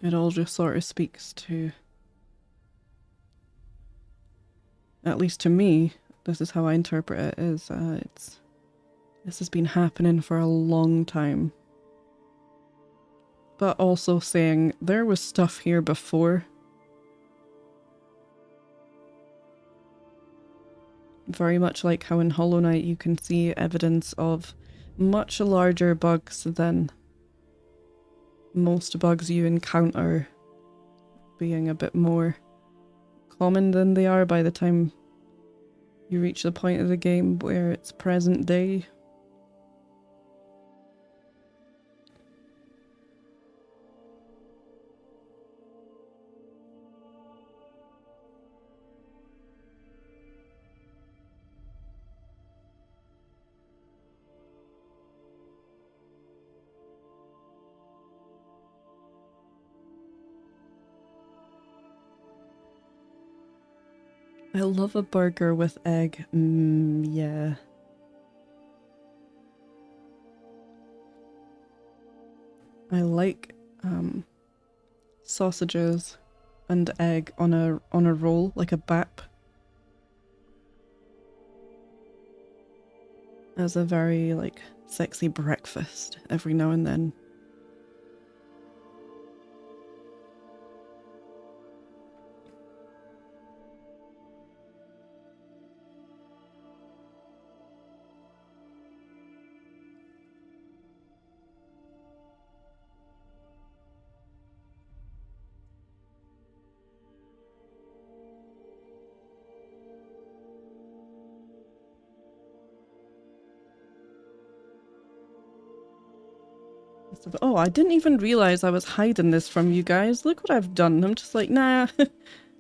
Speaker 1: It all just sort of speaks to, at least to me, this is how I interpret it, is this has been happening for a long time. But also saying there was stuff here before. Very much like how in Hollow Knight you can see evidence of much larger bugs than most bugs you encounter, being a bit more common than they are by the time you reach the point of the game where it's present day. I love a burger with egg. Yeah. I like sausages and egg on a roll, like a bap, as a very like sexy breakfast every now and then. Oh, I didn't even realize I was hiding this from you guys. Look what I've done. I'm just like, nah,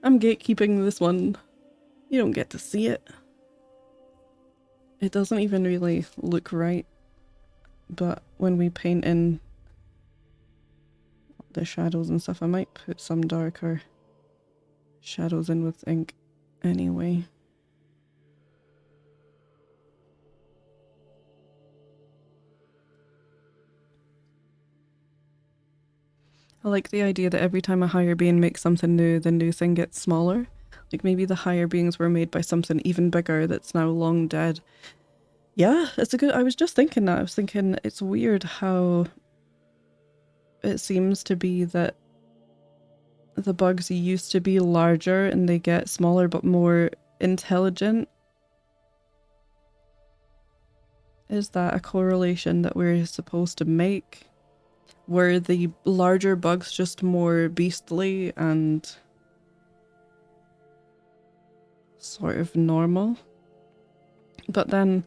Speaker 1: I'm gatekeeping this one. You don't get to see it. It doesn't even really look right. But when we paint in the shadows and stuff, I might put some darker shadows in with ink anyway. I like the idea that every time a higher being makes something new, the new thing gets smaller. Like maybe the higher beings were made by something even bigger that's now long dead. Yeah, it's a good... I was just thinking that. I was thinking it's weird how it seems to be that the bugs used to be larger and they get smaller but more intelligent. Is that a correlation that we're supposed to make? Were the larger bugs just more beastly and sort of normal? But then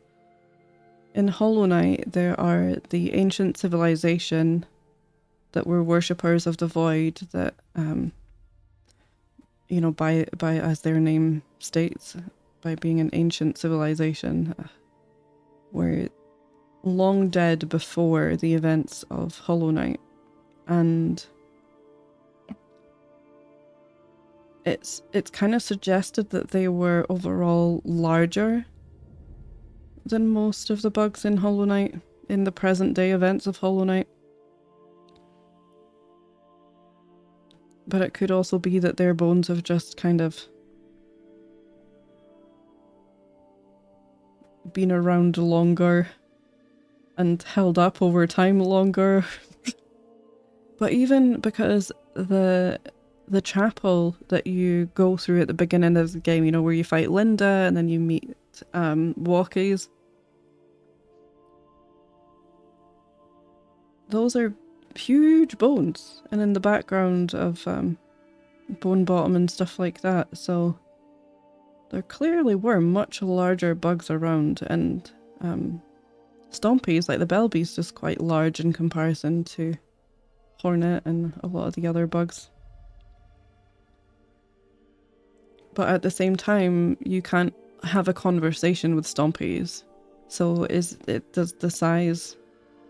Speaker 1: in Hollow Knight there are the ancient civilization that were worshippers of the void that you know, by as their name states, by being an ancient civilization, were long dead before the events of Hollow Knight. And it's kind of suggested that they were overall larger than most of the bugs in Hollow Knight, in the present day events of Hollow Knight. But it could also be that their bones have just kind of been around longer and held up over time longer. But even because the chapel that you go through at the beginning of the game, you know, where you fight Linda and then you meet Walkies, those are huge bones, and in the background of Bone Bottom and stuff like that, so there clearly were much larger bugs around, and Stompies, like the Belby's, just quite large in comparison to Hornet and a lot of the other bugs. But at the same time, you can't have a conversation with Stompies, so does the size.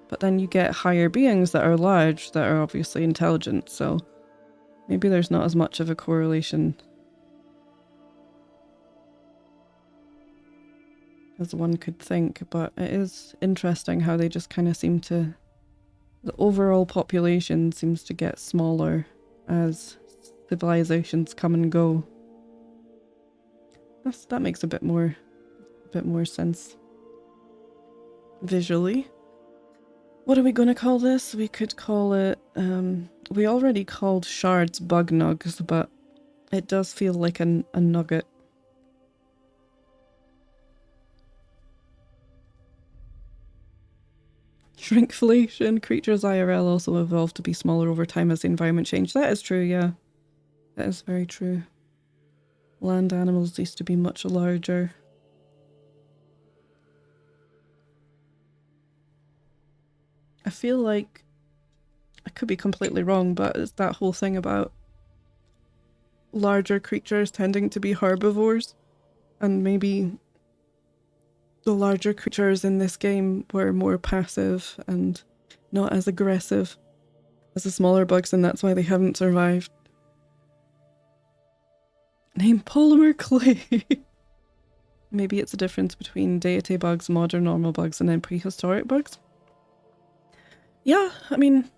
Speaker 1: But then you get higher beings that are large, that are obviously intelligent, so maybe there's not as much of a correlation as one could think, but it is interesting how they just kind of seem to... The overall population seems to get smaller as civilizations come and go. That makes a bit more sense visually. What are we going to call this? We could call it, we already called shards bug nugs, but it does feel like a nugget. Shrinkflation. Creatures IRL also evolve to be smaller over time as the environment changed. That is true, yeah. That is very true. Land animals used to be much larger. I feel like, I could be completely wrong, but it's that whole thing about larger creatures tending to be herbivores, and maybe the larger creatures in this game were more passive and not as aggressive as the smaller bugs, and that's why they haven't survived. Name polymer clay. Maybe it's a difference between deity bugs, modern normal bugs, and then prehistoric bugs. Yeah, I mean,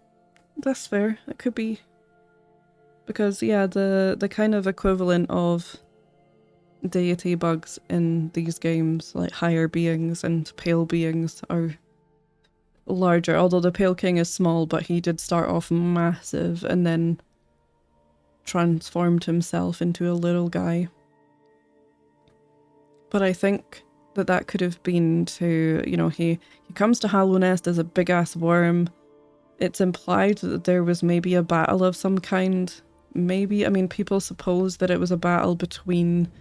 Speaker 1: that's fair. It could be. Because, yeah, the kind of equivalent of deity bugs in these games, like higher beings and pale beings, are larger. Although the Pale King is small, but he did start off massive and then transformed himself into a little guy. But I think that could have been to, you know, he comes to Hallownest as a big-ass worm. It's implied that there was maybe a battle of some kind. Maybe, I mean, people suppose that it was a battle between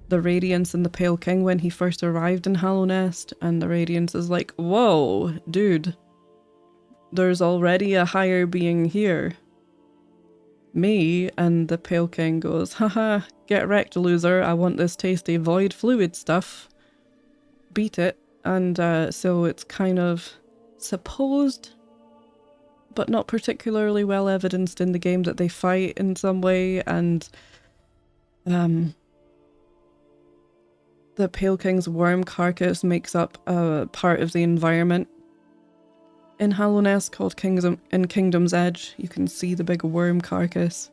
Speaker 1: the Radiance and the Pale King when he first arrived in Hallownest, and the Radiance is like, whoa, dude, there's already a higher being here. Me, and the Pale King goes, haha, get wrecked, loser, I want this tasty void fluid stuff. Beat it. And so it's kind of supposed, but not particularly well evidenced in the game, that they fight in some way, and the Pale King's worm carcass makes up a part of the environment in Hallownest called Kingdom's Edge. You can see the big worm carcass,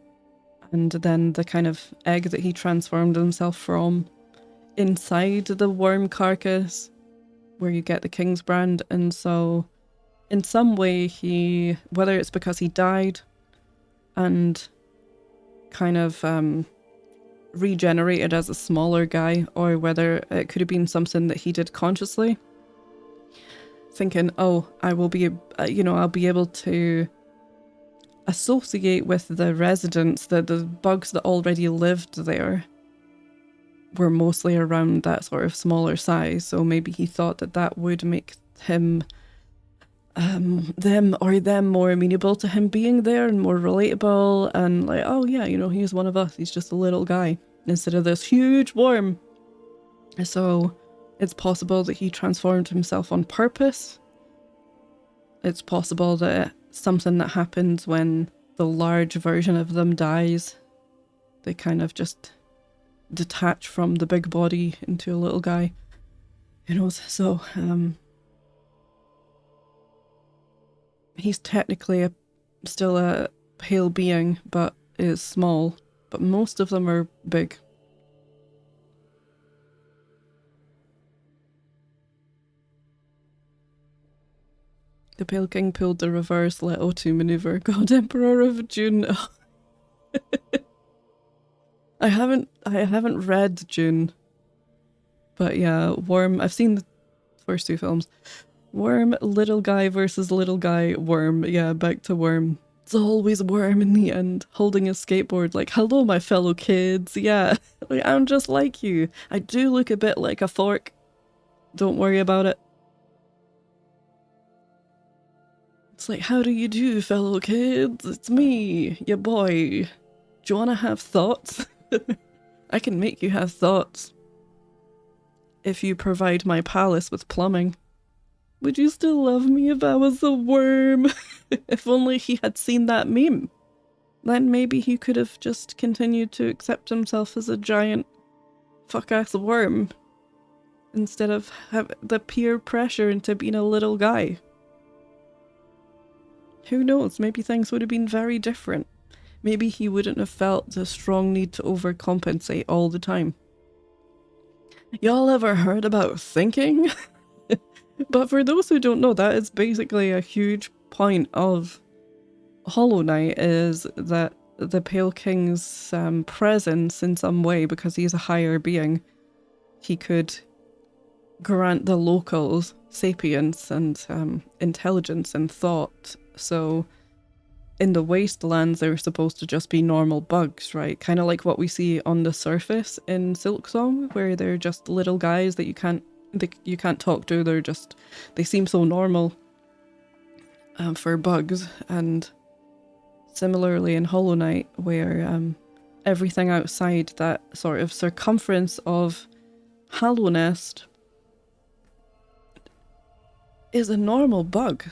Speaker 1: and then the kind of egg that he transformed himself from inside the worm carcass, where you get the King's brand. And so in some way he, whether it's because he died and kind of regenerated as a smaller guy, or whether it could have been something that he did consciously, thinking, oh, I will be, you know, I'll be able to associate with the residents, the bugs that already lived there were mostly around that sort of smaller size, so maybe he thought that that would make him, them more amenable to him being there and more relatable, and like, oh yeah, you know, he's one of us, he's just a little guy instead of this huge worm. So it's possible that he transformed himself on purpose. It's possible that something that happens when the large version of them dies They kind of just detach from the big body into a little guy. You know, so he's technically still a pale being, but is small. But most of them are big. The Pale King pulled the reverse Leto 2 maneuver. God Emperor of June. I haven't read June. But yeah, Worm, I've seen the first two films. Worm, little guy versus little guy, Worm. Yeah, back to Worm. It's always Worm in the end, holding a skateboard like, hello my fellow kids, yeah, like, I'm just like you. I do look a bit like a fork. Don't worry about it. It's like, how do you do, fellow kids? It's me, your boy. Do you want to have thoughts? I can make you have thoughts. If you provide my palace with plumbing. Would you still love me if I was a worm? If only he had seen that meme. Then maybe he could have just continued to accept himself as a giant fuck-ass worm. Instead of have the peer pressure into being a little guy. Who knows, maybe things would have been very different. Maybe he wouldn't have felt the strong need to overcompensate all the time. Y'all ever heard about thinking? But for those who don't know, that is basically a huge point of Hollow Knight, is that the Pale King's presence in some way, because he's a higher being, he could grant the locals sapience and intelligence and thought. So in the wastelands, they're supposed to just be normal bugs, right? Kind of like what we see on the surface in Silksong, where they're just little guys that you can't talk to. They're just, they seem so normal for bugs. And similarly in Hollow Knight, where everything outside that sort of circumference of Hallownest is a normal bug.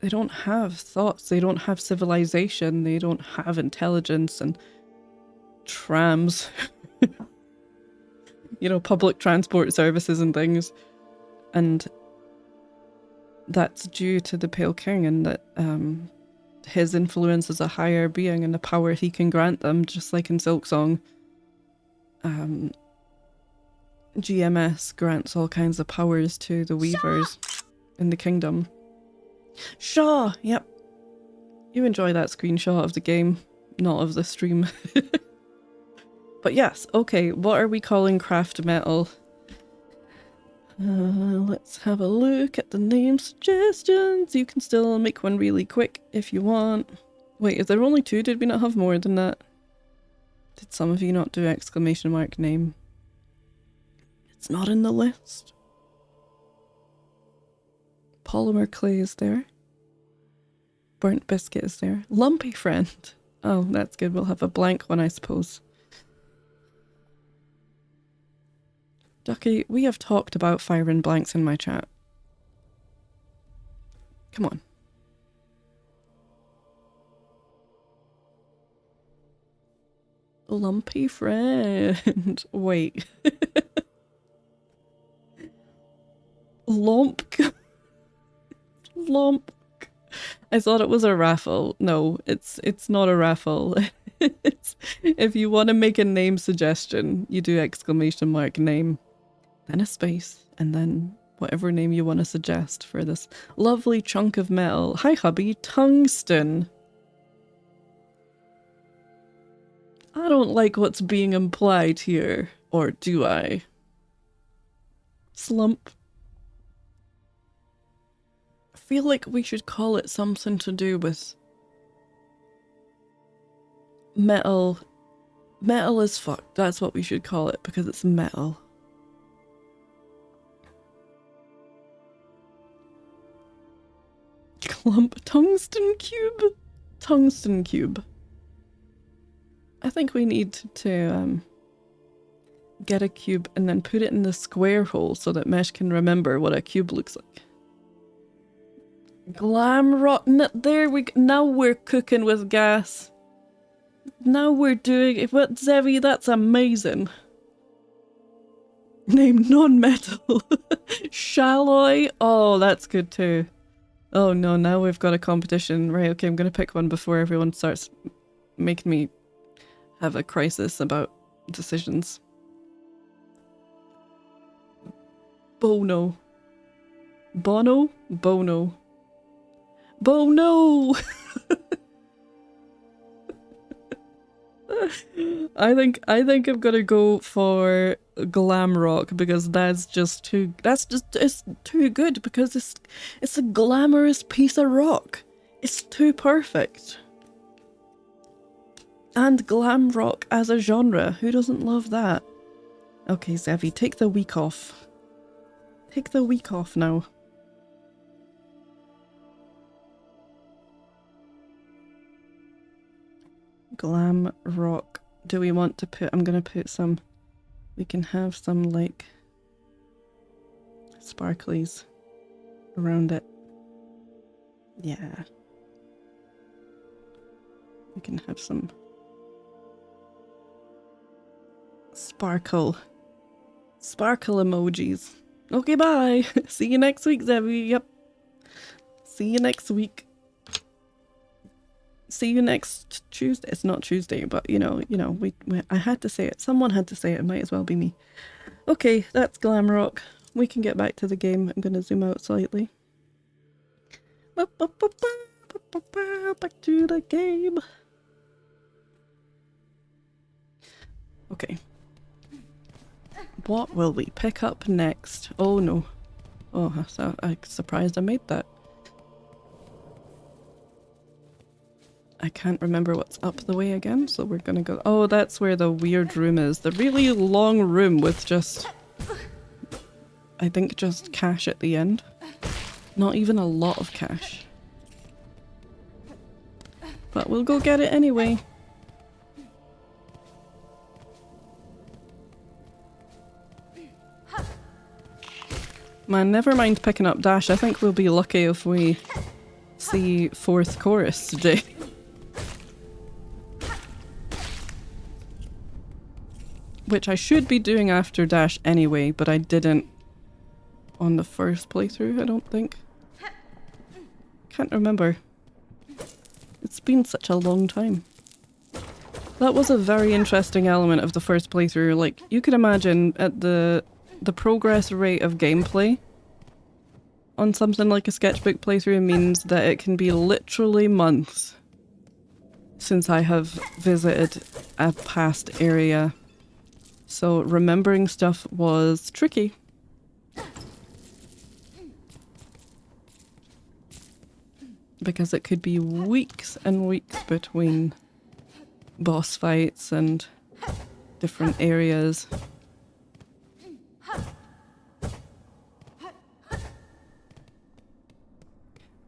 Speaker 1: They don't have thoughts, they don't have civilization, they don't have intelligence and trams. You know, public transport services and things. And that's due to the Pale King, and that his influence as a higher being and the power he can grant them, just like in Silksong. GMS grants all kinds of powers to the weavers in the kingdom. Shaw! Yep. You enjoy that screenshot of the game, not of the stream. But yes, okay, what are we calling Craftmetal? Let's have a look at the name suggestions. You can still make one really quick if you want. Wait, is there only two? Did we not have more than that? Did some of you not do exclamation mark name? It's not in the list. Polymer clay is there. Burnt biscuit is there. Lumpy friend. Oh, that's good. We'll have a blank one, I suppose. Ducky, we have talked about firing blanks in my chat. Come on. Lumpy friend. Wait. Lump. Lump. I thought it was a raffle. No, it's not a raffle. It's, if you want to make a name suggestion, you do exclamation mark name, then a space, and then whatever name you want to suggest for this lovely chunk of metal. Hi hubby, tungsten. I don't like what's being implied here, or do I? Slump. I feel like we should call it something to do with metal. Metal as fuck. That's what we should call it, because it's metal. Clump. Tungsten cube? Tungsten cube. I think we need to get a cube and then put it in the square hole so that Mesh can remember what a cube looks like. Glam rotten. There we go. Now we're cooking with gas. now we're doing it. What, Zevi? That's amazing. Name non-metal. Shalloy. Oh, that's good too. Oh no, now we've got a competition. Right, okay, I'm gonna pick one before everyone starts making me have a crisis about decisions. Bono. Bono? Bono. Bono! I think I'm gonna go for glam rock because it's too good because it's a glamorous piece of rock. It's too perfect. And glam rock as a genre, who doesn't love that? Okay, Zevi, take the week off. Take the week off now. Glam rock. Do we want to put... I'm gonna put some... We can have some, like... sparklies around it. Yeah. We can have some... Sparkle emojis. Okay, bye! See you next week, Zevi. Yep. See you next week. See you next Tuesday. It's not Tuesday, but you know, I had to say it. Someone had to say it. It might as well be me. Okay, that's glam rock. We can get back to the game. I'm gonna zoom out slightly. Back to the game. Okay. What will we pick up next? Oh no. Oh, I'm surprised I made that. I can't remember what's up the way again, so we're gonna go... Oh, that's where the weird room is. The really long room with just... I think just cash at the end. Not even a lot of cash. But we'll go get it anyway. Man, never mind picking up Dash. I think we'll be lucky if we see 4th chorus today. Which I should be doing after Dash anyway, but I didn't on the first playthrough, I don't think. Can't remember. It's been such a long time. That was a very interesting element of the first playthrough. Like, you could imagine at the progress rate of gameplay on something like a sketchbook playthrough means that it can be literally months since I have visited a past area. So remembering stuff was tricky. Because it could be weeks and weeks between boss fights and different areas.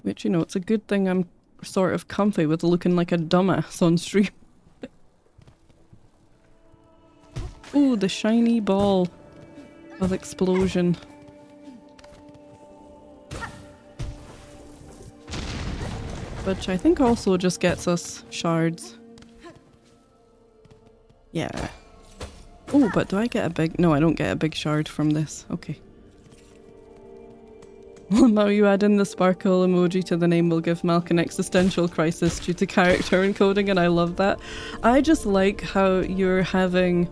Speaker 1: Which, you know, it's a good thing I'm sort of comfy with looking like a dumbass on stream. Ooh, the shiny ball of explosion. Which I think also just gets us shards. Yeah. Oh, but do I get a big... No, I don't get a big shard from this. Okay. Well, now you add in the sparkle emoji to the name will give Malk an existential crisis due to character encoding, and I love that. I just like how you're having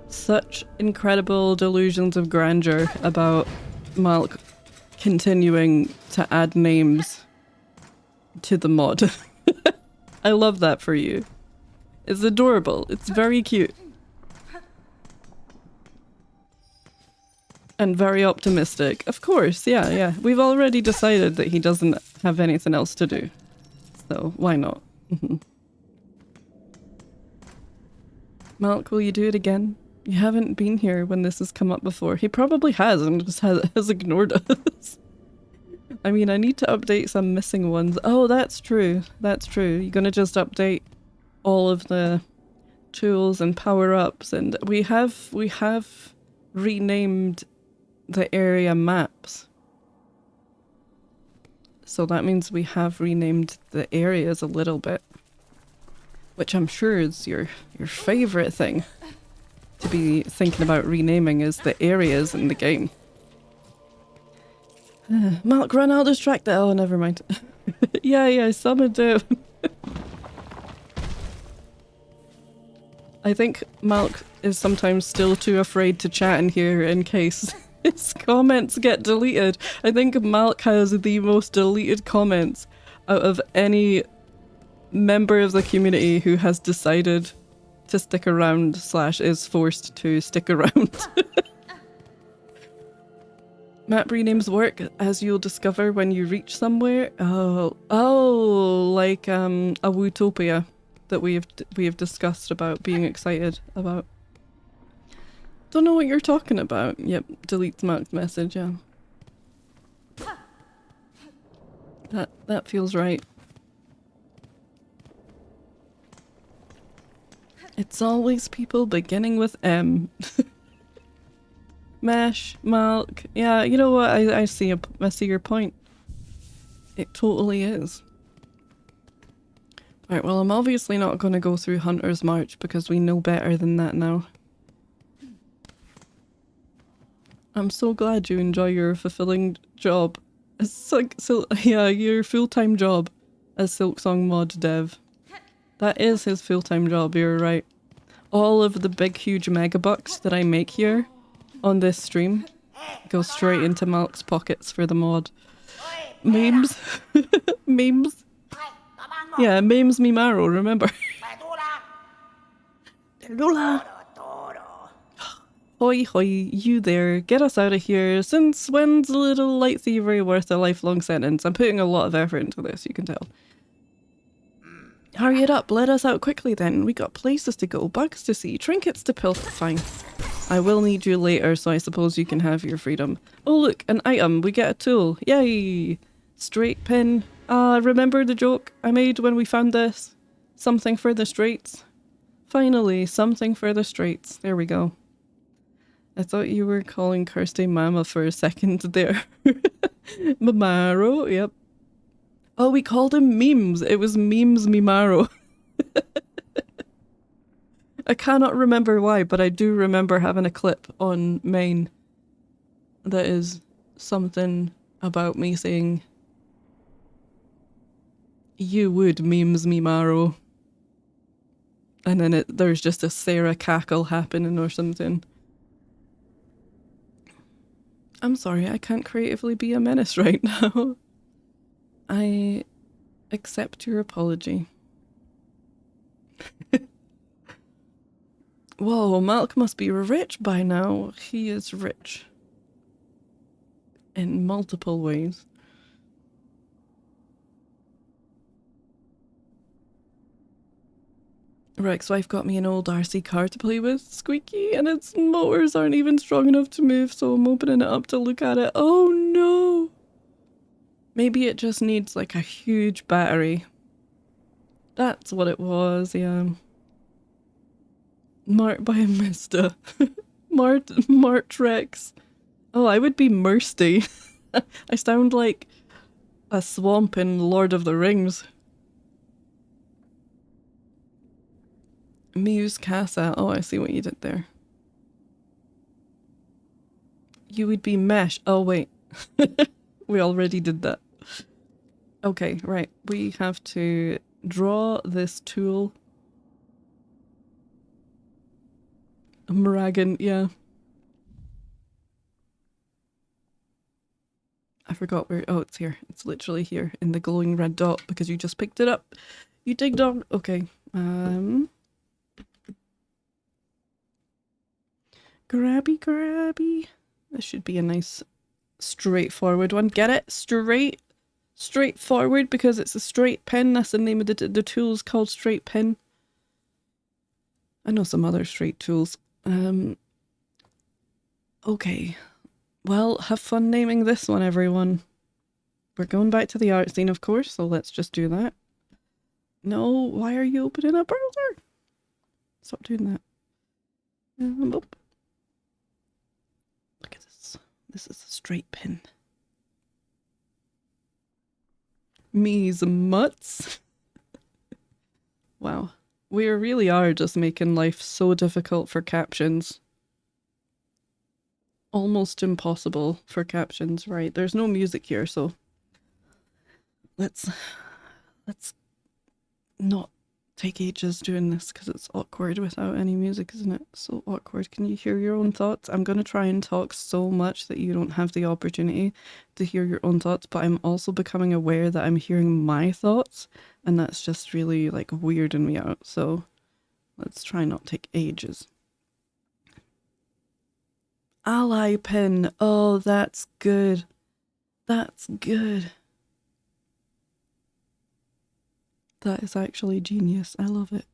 Speaker 1: such incredible delusions of grandeur about Malk continuing to add names to the mod. I love that for you. It's adorable. It's very cute. And very optimistic. Of course, yeah. We've already decided that he doesn't have anything else to do. So, why not? Malk, will you do it again? You haven't been here when this has come up before. He probably has and just has ignored us. I mean, I need to update some missing ones. Oh, that's true. That's true. You're gonna just update all of the tools and power-ups, and we have renamed the area maps. So that means we have renamed the areas a little bit. which I'm sure is your favourite thing to be thinking about renaming, is the areas in the game. Malk, run, I'll distract that. Oh, never mind. yeah, summoned him. I think Malk is sometimes still too afraid to chat in here in case his comments get deleted. I think Malk has the most deleted comments out of any member of the community who has decided to stick around / is forced to stick around. Map renames work, as you'll discover when you reach somewhere. Oh, like a Wootopia that we have discussed about being excited about. Don't know what you're talking about. Yep, deletes Mark's message. Yeah, that feels right. It's always people beginning with M. Mesh, Malk. Yeah, you know what? I see your point. It totally is. Alright, well, I'm obviously not going to go through Hunter's March because we know better than that now. I'm so glad you enjoy your fulfilling job. It's like, yeah, your full-time job as Silksong mod dev. That is his full-time job, you're right. All of the big, huge megabucks that I make here on this stream go straight into Malk's pockets for the mod. Memes. Memes. Yeah, memes Mimaro, remember? Hoi hoi, you there, get us out of here. Since when's a little light thievery worth a lifelong sentence? I'm putting a lot of effort into this, you can tell. Hurry it up, let us out quickly then. We got places to go, bugs to see, trinkets to pill. Fine. I will need you later, so I suppose you can have your freedom. Oh look, an item, we get a tool. Yay! Straight pin. Remember the joke I made when we found this? Something for the straights. Finally, something for the straights. There we go. I thought you were calling Kirsty Mama for a second there. Mimaro, yep. Oh, we called him Memes. It was Memes Mimaro. I cannot remember why, but I do remember having a clip on main that is something about me saying, "You would Memes Mimaro." And then there's just a Sarah cackle happening or something. I'm sorry, I can't creatively be a menace right now. I accept your apology. Whoa, Malk must be rich by now. He is rich. In multiple ways. Rex's wife got me an old RC car to play with, squeaky, and its motors aren't even strong enough to move, so I'm opening it up to look at it. Oh no! Maybe it just needs like a huge battery. That's what it was, yeah. Marked by a Mista. Marked Rex. Oh, I would be Mursty. I sound like a swamp in Lord of the Rings. Muse Casa. Oh, I see what you did there. You would be Mesh. Oh, wait. We already did that. Okay, right. We have to draw this tool. Maragan, yeah. I forgot where. Oh, it's here. It's literally here in the glowing red dot because you just picked it up. You digged on. Okay. Grabby. This should be a nice straightforward one. Get it? Straightforward because it's a straight pen. That's the name of the tool's called straight pen. I know some other straight tools. Okay. Well, have fun naming this one, everyone. We're going back to the art scene, of course, so let's just do that. No, why are you opening a browser? Stop doing that. Look at this. This is a straight pen. Me's mutts. Wow. We really are just making life so difficult for captions. Almost impossible for captions, right? There's no music here, so let's not take ages doing this because it's awkward without any music, isn't it? So awkward. Can you hear your own thoughts? I'm going to try and talk so much that you don't have the opportunity to hear your own thoughts, but I'm also becoming aware that I'm hearing my thoughts, and that's just really like weirding me out. So let's try not take ages. Ally pin. Oh, that's good. That's good. That is actually genius. I love it.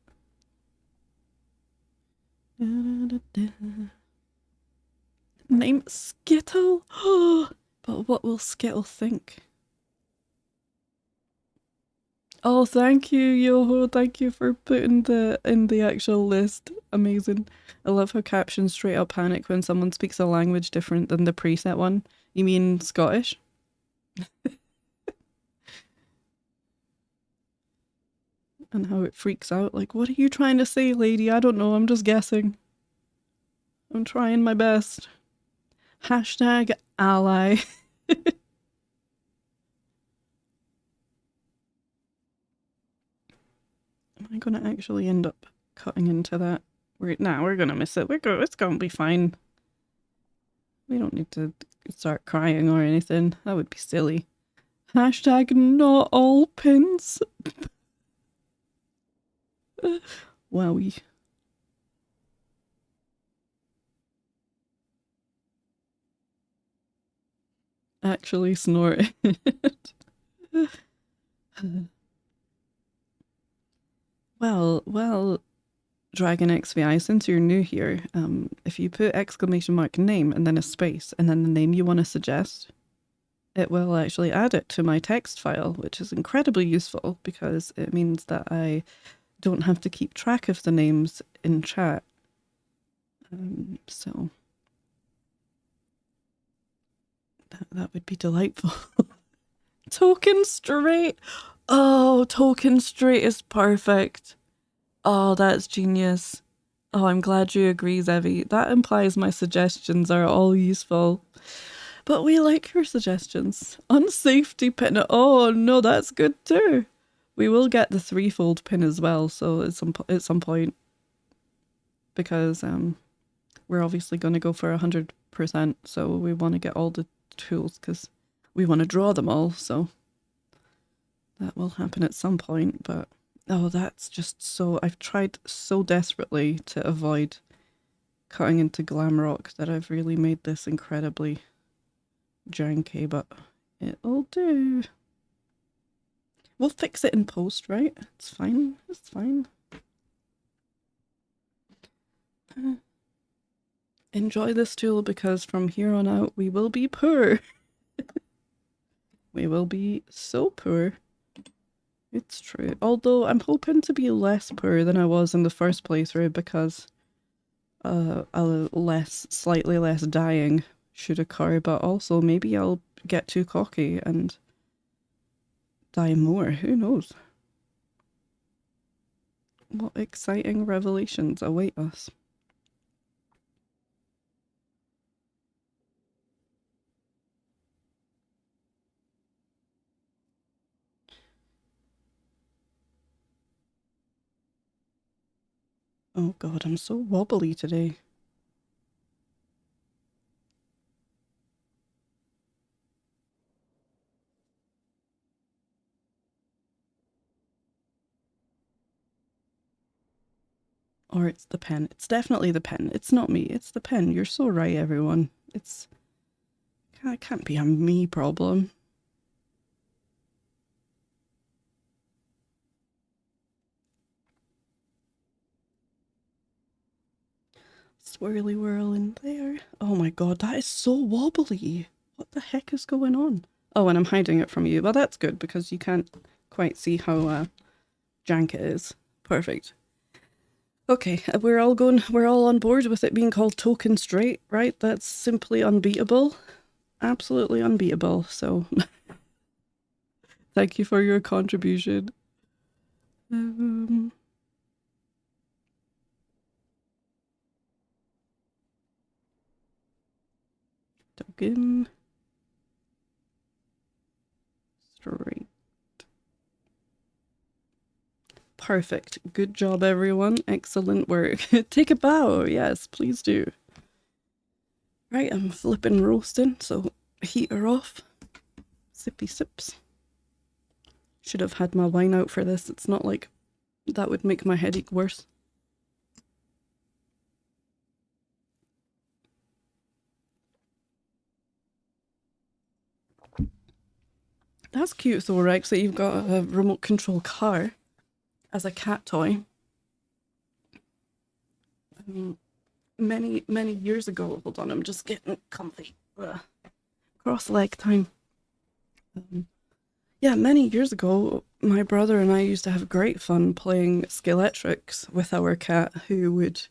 Speaker 1: Name Skittle? But what will Skittle think? Oh, thank you, Yoho. Thank you for putting in the actual list. Amazing. I love how captions straight up panic when someone speaks a language different than the preset one. You mean Scottish? And how it freaks out. Like, what are you trying to say, lady? I don't know. I'm just guessing. I'm trying my best. Hashtag ally. Am I gonna actually end up cutting into that? Nah, we're gonna miss it. It's gonna be fine. We don't need to start crying or anything. That would be silly. Hashtag not all pins. Wowie. Actually snort it. Well, Dragon XVI, since you're new here, if you put exclamation mark name and then a space and then the name you want to suggest, it will actually add it to my text file, which is incredibly useful because it means that I don't have to keep track of the names in chat. So that would be delightful. Token straight. Oh, token straight is perfect. Oh, that's genius. Oh, I'm glad you agree, Zevi. That implies my suggestions are all useful. But we like your suggestions. Unsafety pin. Oh, no, that's good too. We will get the threefold pin as well, so at some point. Because we're obviously going to go for 100%, so we want to get all the tools because we want to draw them all, so that will happen at some point. But oh, that's just so... I've tried so desperately to avoid cutting into glam rock that I've really made this incredibly janky, but it'll do. We'll fix it in post, right? It's fine. It's fine. Enjoy this tool because from here on out we will be poor. We will be so poor. It's true. Although I'm hoping to be less poor than I was in the first playthrough because slightly less dying should occur, but also maybe I'll get too cocky and die more. Who knows? What exciting revelations await us. Oh god, I'm so wobbly today. Or it's the pen. It's definitely the pen. It's not me. It's the pen. You're so right, everyone. It can't be a me problem. Swirly whirl in there. Oh my god, that is so wobbly. What the heck is going on? Oh, and I'm hiding it from you. Well, that's good because you can't quite see how jank it is. Perfect. Okay, we're all on board with it being called token straight, right? That's simply unbeatable. Absolutely unbeatable. So thank you for your contribution. Token. Straight. Perfect. Good job, everyone. Excellent work. Take a bow. Yes, please do. Right, I'm flipping roasting, so heater off. Sippy sips. Should have had my wine out for this. It's not like that would make my headache worse. That's cute though, Rex, that you've got a remote control car as a cat toy. Many years ago, hold on, I'm just getting comfy. Cross leg time. Yeah, many years ago, my brother and I used to have great fun playing Skeletrix with our cat, who would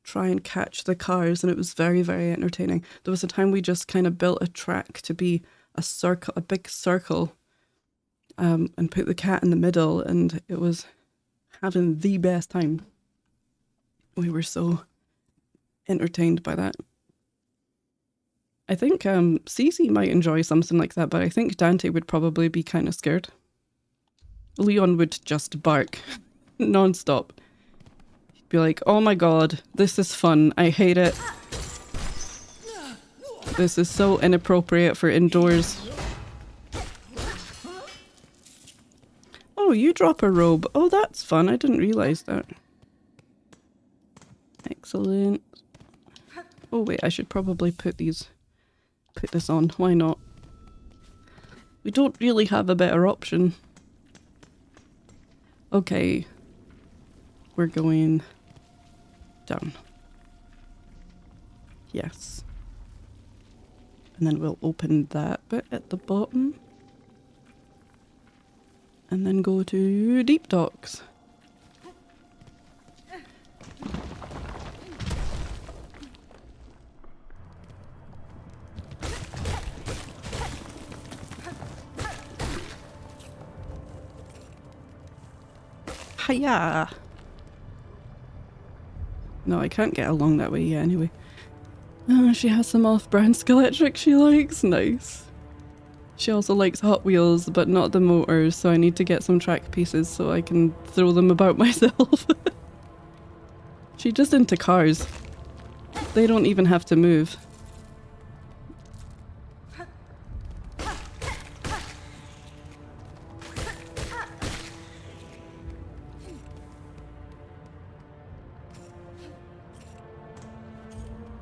Speaker 1: try and catch the cars, and it was very, very entertaining. There was a time we just kind of built a track to be a circle, a big circle, and put the cat in the middle, and it was having the best time. We were so entertained by that. I think Cece might enjoy something like that, but I think Dante would probably be kind of scared. Leon would just bark non-stop. He'd be like, oh my god, this is fun, I hate it. This is so inappropriate for indoors. Oh, you drop a robe. Oh, that's fun, I didn't realise that. Excellent. Oh wait, I should probably put this on. Why not? We don't really have a better option. Okay. We're going down. Yes. And then we'll open that bit at the bottom. And then go to Deep Docks. Hiya! No, I can't get along that way yet anyway. She has some off-brand Skeletrix she likes. Nice. She also likes Hot Wheels, but not the motors, so I need to get some track pieces so I can throw them about myself. She's just into cars. They don't even have to move.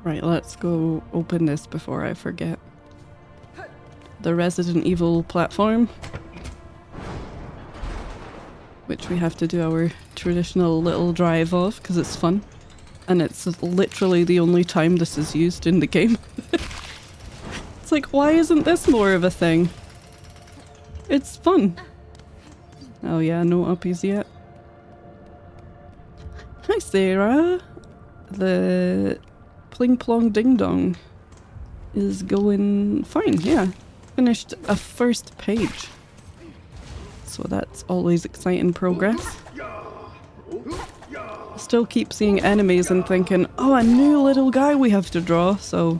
Speaker 1: Right, let's go open this before I forget. The Resident Evil platform, which we have to do our traditional little drive of because it's fun, and it's literally the only time this is used in the game. It's like, why isn't this more of a thing? It's fun. Oh yeah, no uppies yet. Hi Sarah. The Pling Plong Ding Dong is going fine, yeah. Finished a first page. So that's always exciting progress. Still keep seeing enemies and thinking, oh, a new little guy we have to draw, so...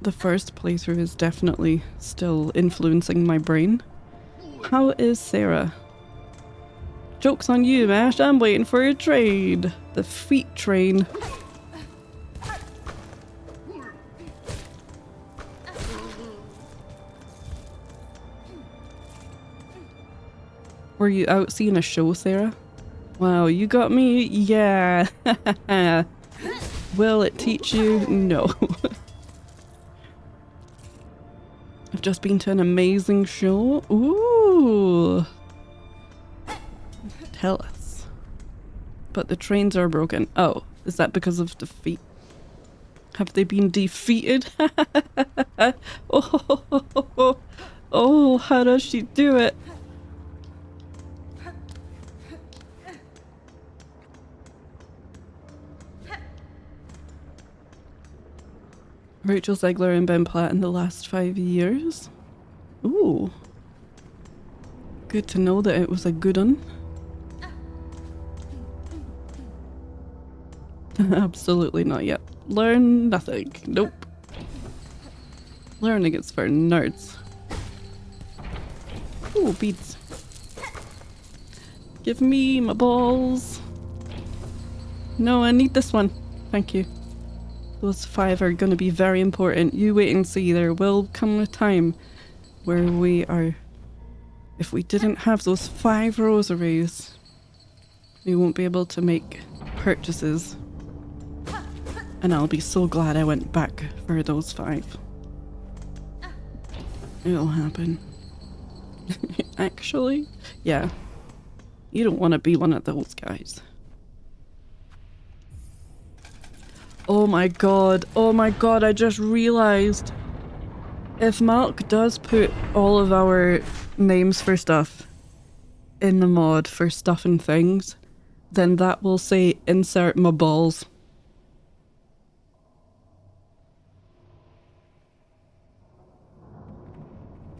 Speaker 1: The first playthrough is definitely still influencing my brain. How is Sarah? Joke's on you, Mash, I'm waiting for a trade. The feet train. Were you out seeing a show, Sarah? Wow, you got me? Yeah. Will it teach you? No. I've just been to an amazing show. Ooh. Tell us. But the trains are broken. Oh, is that because of defeat? Have they been defeated? Oh, how does she do it? Rachel Zegler and Ben Platt in the last 5 years. Ooh. Good to know that it was a good one. Absolutely not yet. Learn nothing. Nope. Learning is for nerds. Ooh, beads. Give me my balls. No, I need this one. Thank you. Those 5 are going to be very important. You wait and see. There will come a time where we are... If we didn't have those 5 rosaries, we won't be able to make purchases. And I'll be so glad I went back for those 5. It'll happen. Actually, yeah. You don't want to be one of those guys. Oh my god, I just realised. If Malk does put all of our names for stuff in the mod for stuff and things, then that will say insert my balls.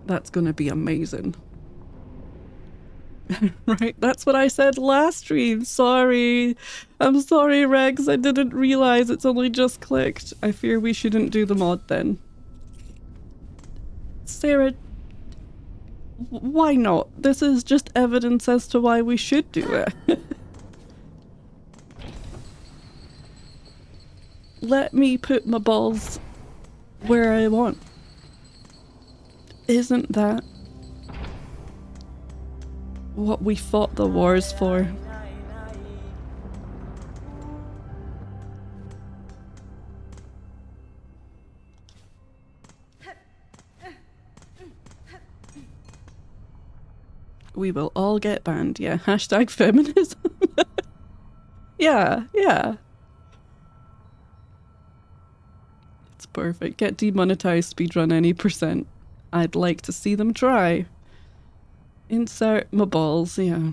Speaker 1: That's gonna be amazing. Right, that's what I said last stream. Sorry. I'm sorry, Regs. I didn't realize it's only just clicked. I fear we shouldn't do the mod then. Sarah, why not? This is just evidence as to why we should do it. Let me put my balls where I want. Isn't that what we fought the wars for? We will all get banned, yeah. Hashtag feminism. Yeah, yeah. It's perfect. Get demonetized speedrun any %. I'd like to see them try. Insert my balls, yeah.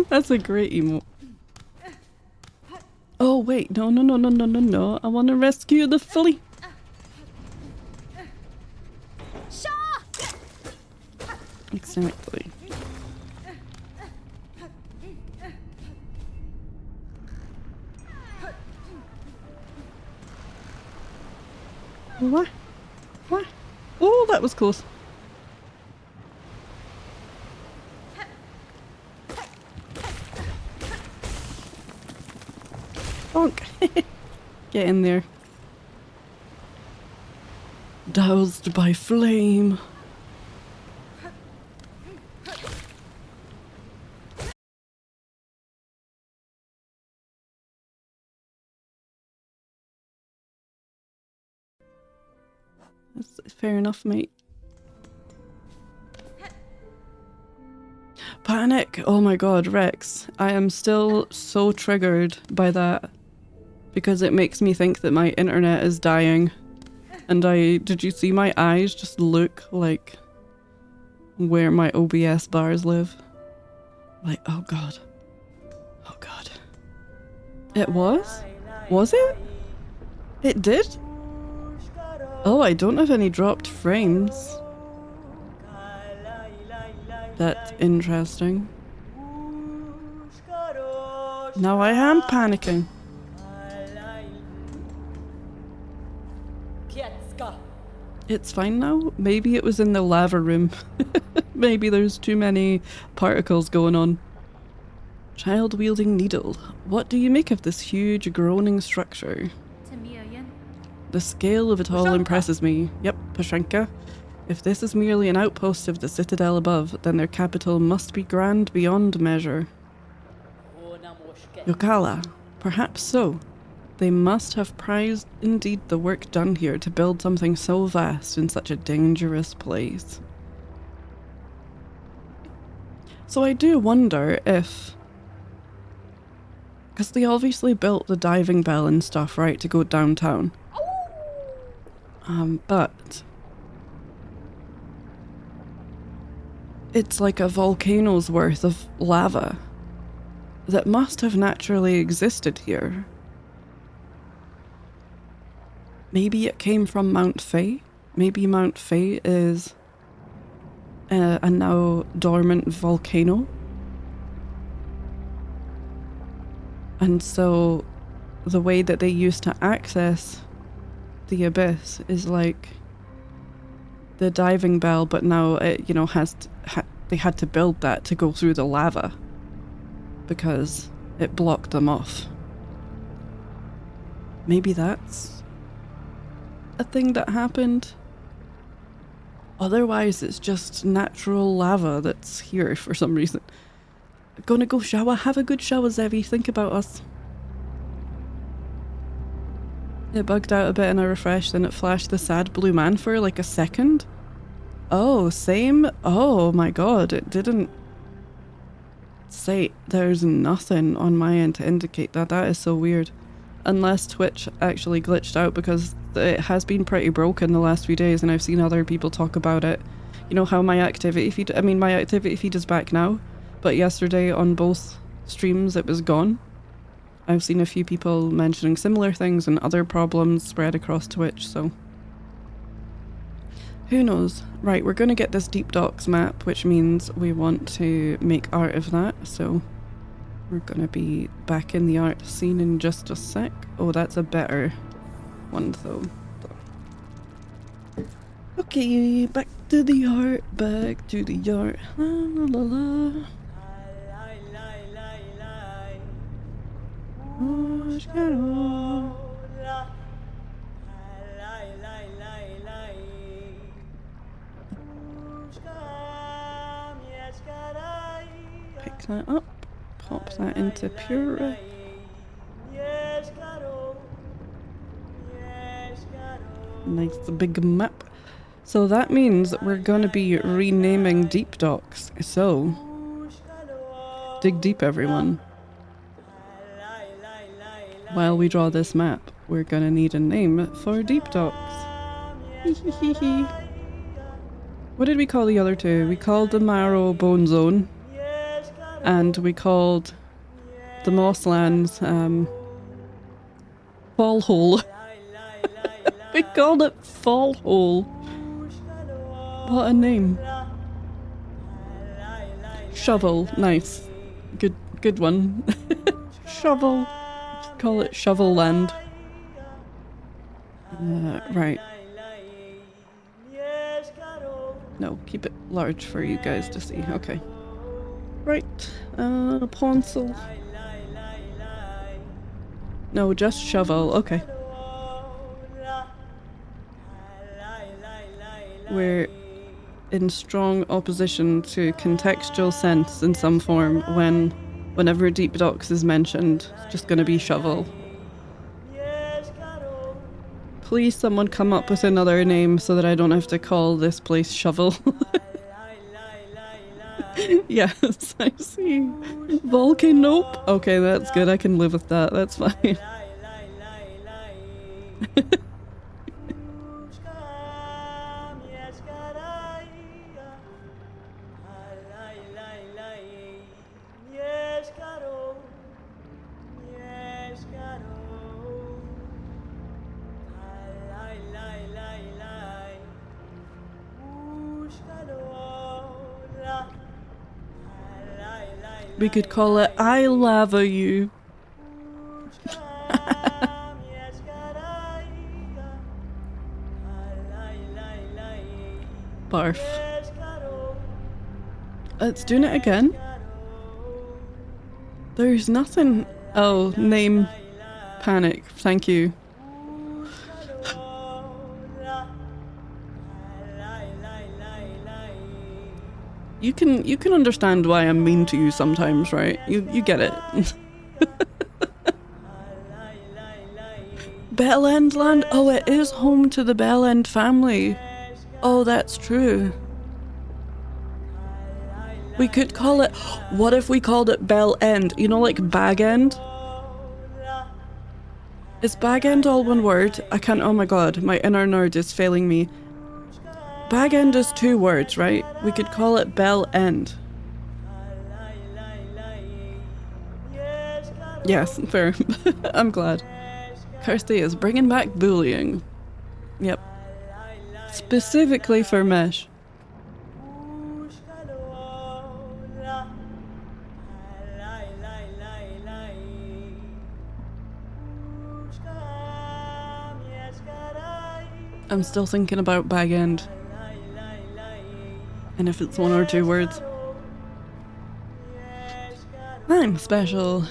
Speaker 1: That's a great emote. Oh wait, no. I want to rescue the flea. Exactly. What? What? Oh, that was close. Bonk. Get in there. Doused by flame. That's fair enough, mate. Panic! Oh my god, Rex. I am still so triggered by that. Because it makes me think that my internet is dying. And did you see my eyes just look like where my OBS bars live? Like, oh god. Oh god. It was? Was it? It did? Oh, I don't have any dropped frames. That's interesting. Now I am panicking. It's fine now. Maybe it was in the lava room. Maybe there's too many particles going on. Child-wielding needle. What do you make of this huge groaning structure? The scale of it all impresses me. Yep, Pashenka. If this is merely an outpost of the citadel above, then their capital must be grand beyond measure. Yokala. Perhaps so. They must have prized indeed the work done here to build something so vast in such a dangerous place. So I do wonder if... Because they obviously built the diving bell and stuff, right, to go downtown. But... it's like a volcano's worth of lava that must have naturally existed here. Maybe it came from Mount Fae? Maybe Mount Fate is a now dormant volcano. And so the way that they used to access the abyss is like the diving bell, but now it, you know, they had to build that to go through the lava because it blocked them off. Maybe that's a thing that happened. Otherwise, it's just natural lava that's here for some reason. Gonna go shower. Have a good shower, Zevi. Think about us. It bugged out a bit and I refreshed, and it flashed the sad blue man for like a second. Oh, same? Oh my god, it didn't say. There's nothing on my end to indicate that. That is so weird. Unless Twitch actually glitched out, because it has been pretty broken the last few days and I've seen other people talk about it. You know how my activity feed, I mean my activity feed is back now, but yesterday on both streams it was gone. I've seen a few people mentioning similar things and other problems spread across Twitch, so who knows. Right, we're gonna get this Deep Docks map, which means we want to make art of that, so we're gonna be back in the art scene in just a sec. Oh, that's a better one though. Okay, back to the art, back to the art. La la la la. Pick that up. Pop that into Pura. Nice big map. So that means we're going to be renaming Deep Docks. So, dig deep, everyone. While we draw this map, we're going to need a name for Deep Docks. What did we call the other two? We called the Marrow Bone Zone. And we called the Mosslands, Fall Hole. We called it Fall Hole. What a name. Shovel, nice. Good one. Shovel. Just call it Shovel Land. Right. No, keep it large for you guys to see. Okay. Right, pencil. No, just shovel, okay. We're in strong opposition to contextual sense in some form whenever Deep Docks is mentioned. It's just gonna be shovel. Please someone come up with another name so that I don't have to call this place Shovel. Yes, I see. Volcano. Nope. Okay, that's good. I can live with that. That's fine. We could call it I Lava You. Barf. It's doing it again. There's nothing. Oh, name panic. Thank you. You can understand why I'm mean to you sometimes, right? You get it. Bell End Land? Oh, it is home to the Bell End family. Oh, that's true. We could call it... What if we called it Bell End? You know, like Bag End? Is Bag End all one word? I can't... Oh my god, my inner nerd is failing me. Bag End is 2 words, right? We could call it Bell End. Yes, fair. I'm glad. Kirsty is bringing back bullying. Yep. Specifically for mesh. I'm still thinking about bag end. And if it's 1 or 2 words. I'm special.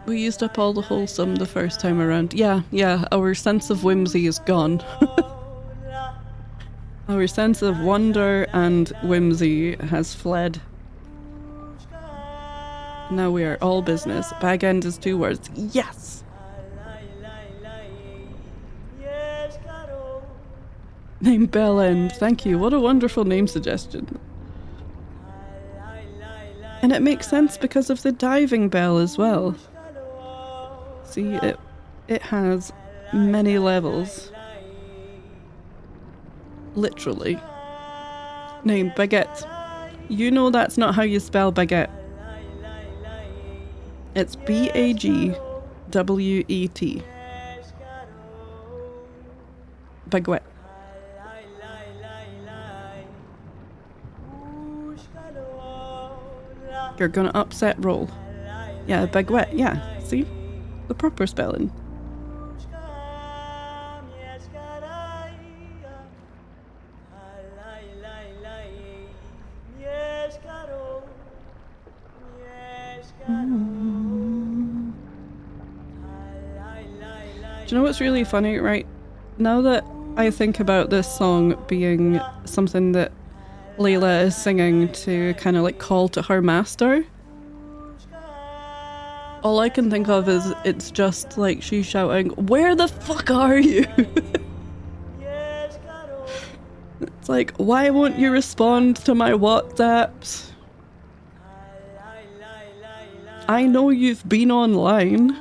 Speaker 1: We used up all the wholesome the first time around. Yeah, our sense of whimsy is gone. Our sense of wonder and whimsy has fled. Now we are all business. Bag end is 2 words. Yes! Name Bell End. Thank you. What a wonderful name suggestion. And it makes sense because of the diving bell as well. See, it has many levels. Literally. Name Baguette. You know that's not how you spell baguette. It's B-A-G-W-E-T. Baguette. You're gonna upset roll. Yeah, baguette, yeah. See? The proper spelling. Do you know what's really funny, right? Now that I think about this song being something that Layla is singing to kind of like call to her master, all I can think of is it's just like she's shouting, "Where the fuck are you?" It's like, why won't you respond to my WhatsApps? I know you've been online.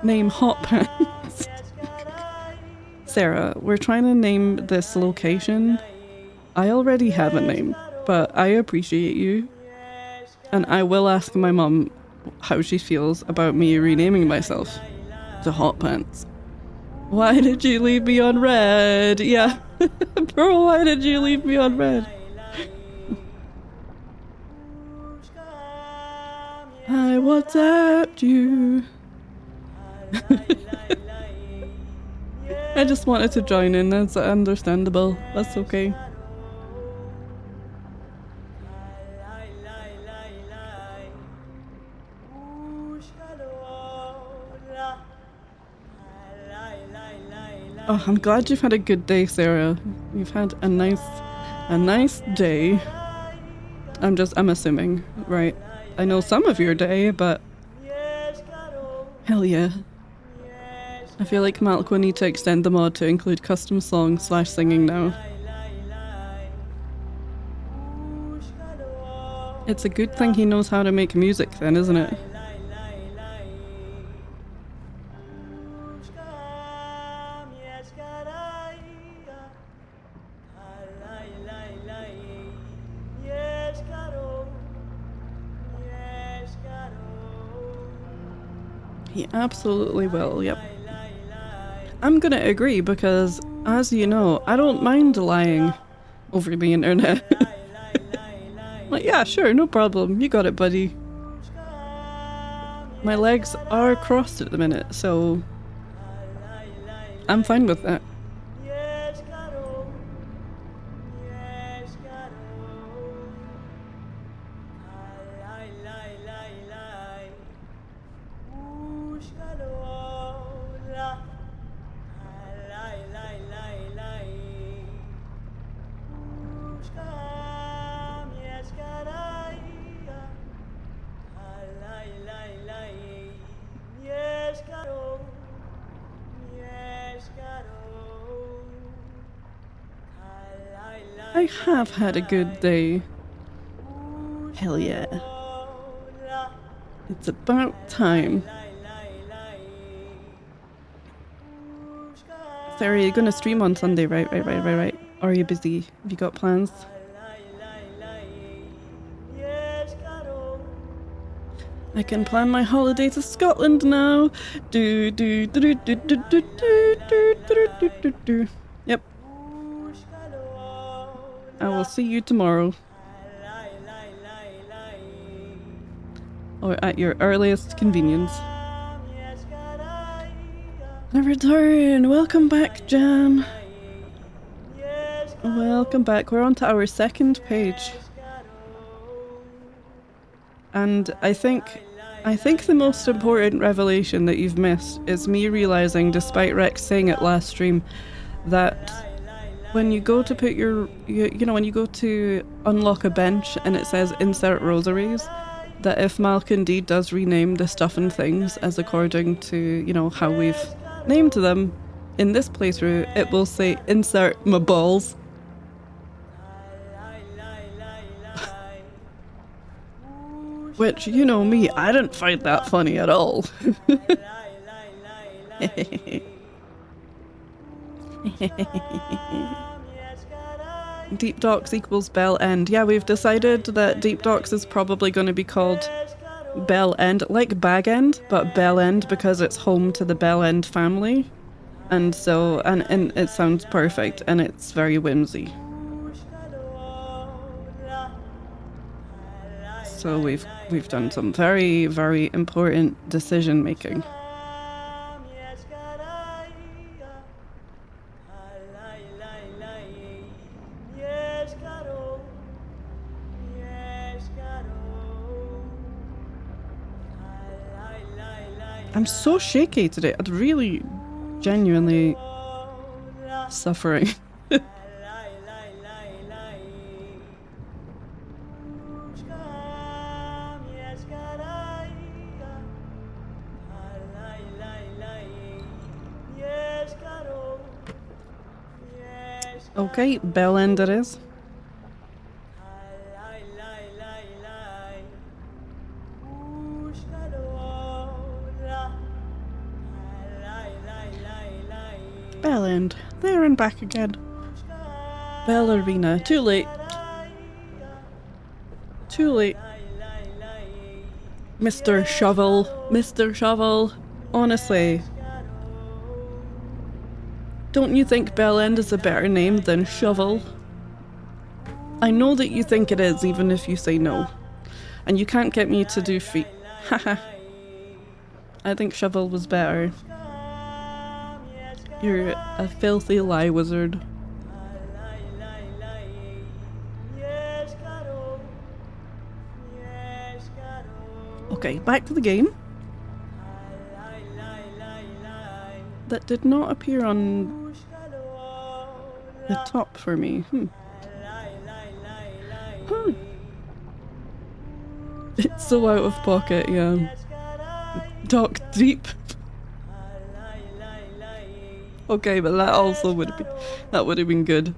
Speaker 1: Name Hot Pants. Sarah, we're trying to name this location. I already have a name, but I appreciate you. And I will ask my mum how she feels about me renaming myself to Hot Pants. Why did you leave me on red? Yeah. Bro, why did you leave me on red? I WhatsApped you. I just wanted to join in, that's understandable. That's okay. Oh, I'm glad you've had a good day, Sarah. You've had a nice day. I'm assuming, right? I know some of your day, but hell yeah. I feel like Malk will need to extend the mod to include custom song / singing now. It's a good thing he knows how to make music then, isn't it? He absolutely will, yep. I'm gonna agree because, as you know, I don't mind lying over the internet. Like, yeah, sure, no problem. You got it, buddy. My legs are crossed at the minute, so I'm fine with that. I have had a good day. Hell yeah. It's about time. Sarah, you're gonna stream on Sunday, right? Or are you busy? Have you got plans? I can plan my holiday to Scotland now. Do do do do do do do do do do do do. Yep. I will see you tomorrow. Or at your earliest convenience. A return! Welcome back, Jam! Welcome back. We're on to our second page. And I think the most important revelation that you've missed is me realising, despite Rex saying it last stream, that when you go to put you know, when you go to unlock a bench and it says insert rosaries, that if Malk indeed does rename the stuff and things as according to, you know, how we've named them in this playthrough, it will say insert my balls. Which, you know me, I didn't find that funny at all. Deep Docks equals Bell End. Yeah, we've decided that Deep Docks is probably going to be called Bell End, like Bag End, but Bell End because it's home to the Bell End family. And so, and it sounds perfect, and it's very whimsy. So we've done some very, very important decision making. I'm so shaky today. I'm really, genuinely suffering. Okay, Bell End it is. Bell End. There and back again. Bell Arena. Too late. Too late. Mr. Shovel. Mr. Shovel. Honestly. Don't you think Bell End is a better name than Shovel? I know that you think it is, even if you say no. And you can't get me to do feet. Haha. I think Shovel was better. You're a filthy lie wizard. Okay, back to the game. That did not appear on the top for me. It's so out of pocket, yeah. Dock deep. Okay, but that also would have been good.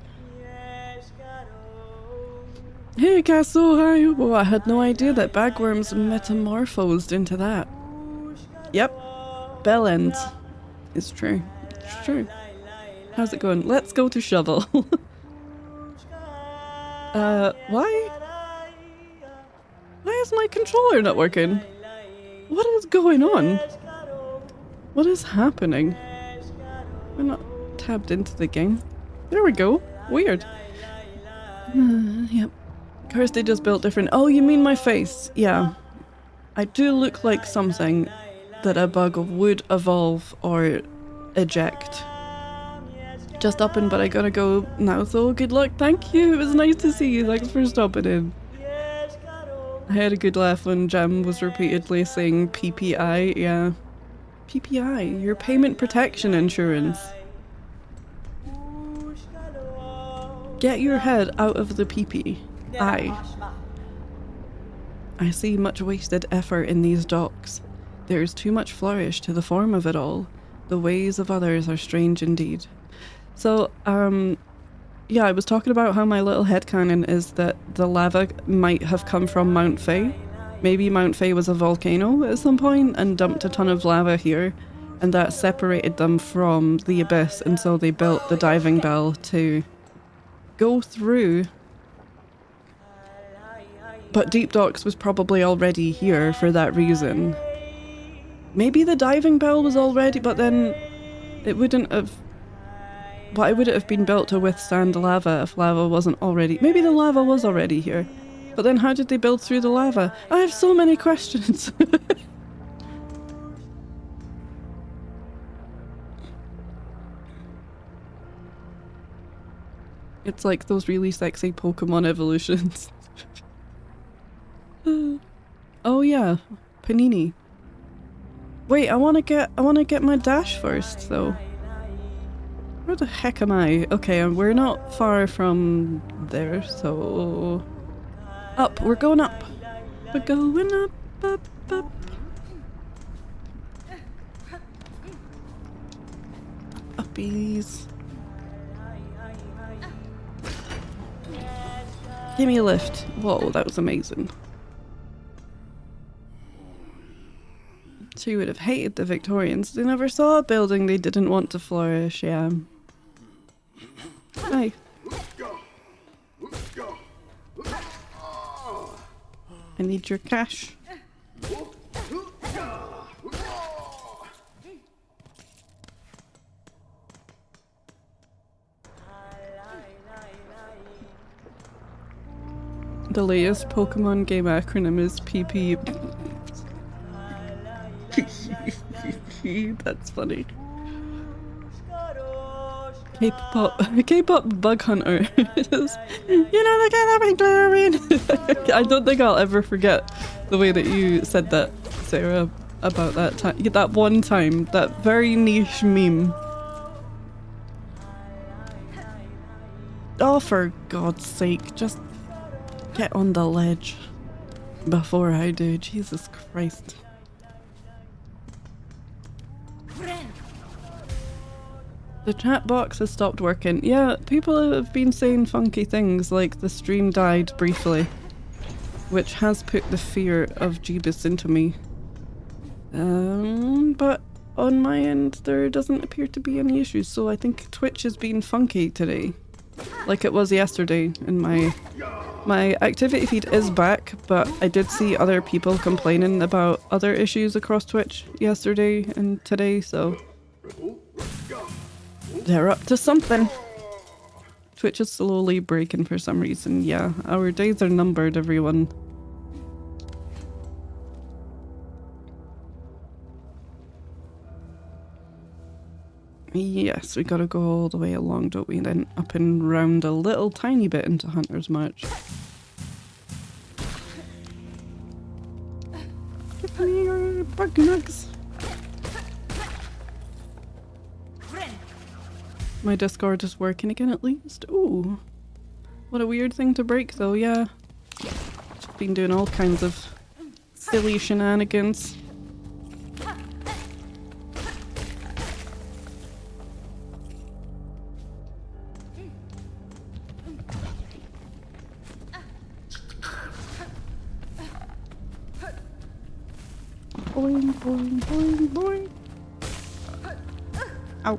Speaker 1: Hey, Castle, hi. Oh, I had no idea that bagworms metamorphosed into that. Yep, Bell End. It's true. It's true. How's it going? Let's go to Shovel. Why? Why is my controller not working? What is going on? What is happening? We're not tabbed into the game. There we go. Weird. Yep. Kirsty just built different. Oh, you mean my face? Yeah. I do look like something that a bug would evolve or eject. Just stopping, but I gotta go now, so good luck. Thank you. It was nice to see you. Thanks for stopping in. I had a good laugh when Jam was repeatedly saying PPI. Yeah. PPI, your payment protection insurance. Get your head out of the PP. I see much wasted effort in these docks. There is too much flourish to the form of it all. The ways of others are strange indeed. So, yeah, I was talking about how my little headcanon is that the lava might have come from Mount Fae. Maybe Mount Fae was a volcano at some point and dumped a ton of lava here, and that separated them from the abyss, and so they built the diving bell to go through But Deep Docks was probably already here for that reason. Maybe the diving bell was already, but then it wouldn't have... Why would it have been built to withstand lava if lava wasn't already... Maybe the lava was already here. But then how did they build through the lava? I have so many questions. It's like those really sexy Pokemon evolutions. Oh yeah, Panini. Wait, I wanna get my dash first though. Where the heck am I? Okay, we're not far from there, so... Up, we're going up. We're going up, up, up. Uppies. Give me a lift. Whoa, that was amazing. She would have hated the Victorians. They never saw a building they didn't want to flourish, yeah. Hi. I need your cash. The latest Pokemon game acronym is PP. That's funny. K-pop bug hunter. You know the kind of Victorian. I don't think I'll ever forget the way that you said that, Sarah, about that time. That one time, that very niche meme. Oh, for God's sake, just get on the ledge before I do. Jesus Christ. The chat box has stopped working. Yeah, people have been saying funky things like the stream died briefly, which has put the fear of Jeebus into me. But on my end there doesn't appear to be any issues, so I think Twitch has been funky today. Like it was yesterday, and my activity feed is back, but I did see other people complaining about other issues across Twitch yesterday and today, so they're up to something. Twitch is slowly breaking for some reason. Yeah, our days are numbered, everyone. Yes, we gotta go all the way along, don't we? Then up and round a little tiny bit into Hunter's March. Give me your bug nugs. My Discord is working again at least. Ooh. What a weird thing to break though, yeah. Just been doing all kinds of silly shenanigans. Boing, boing, boing, boing. Ow.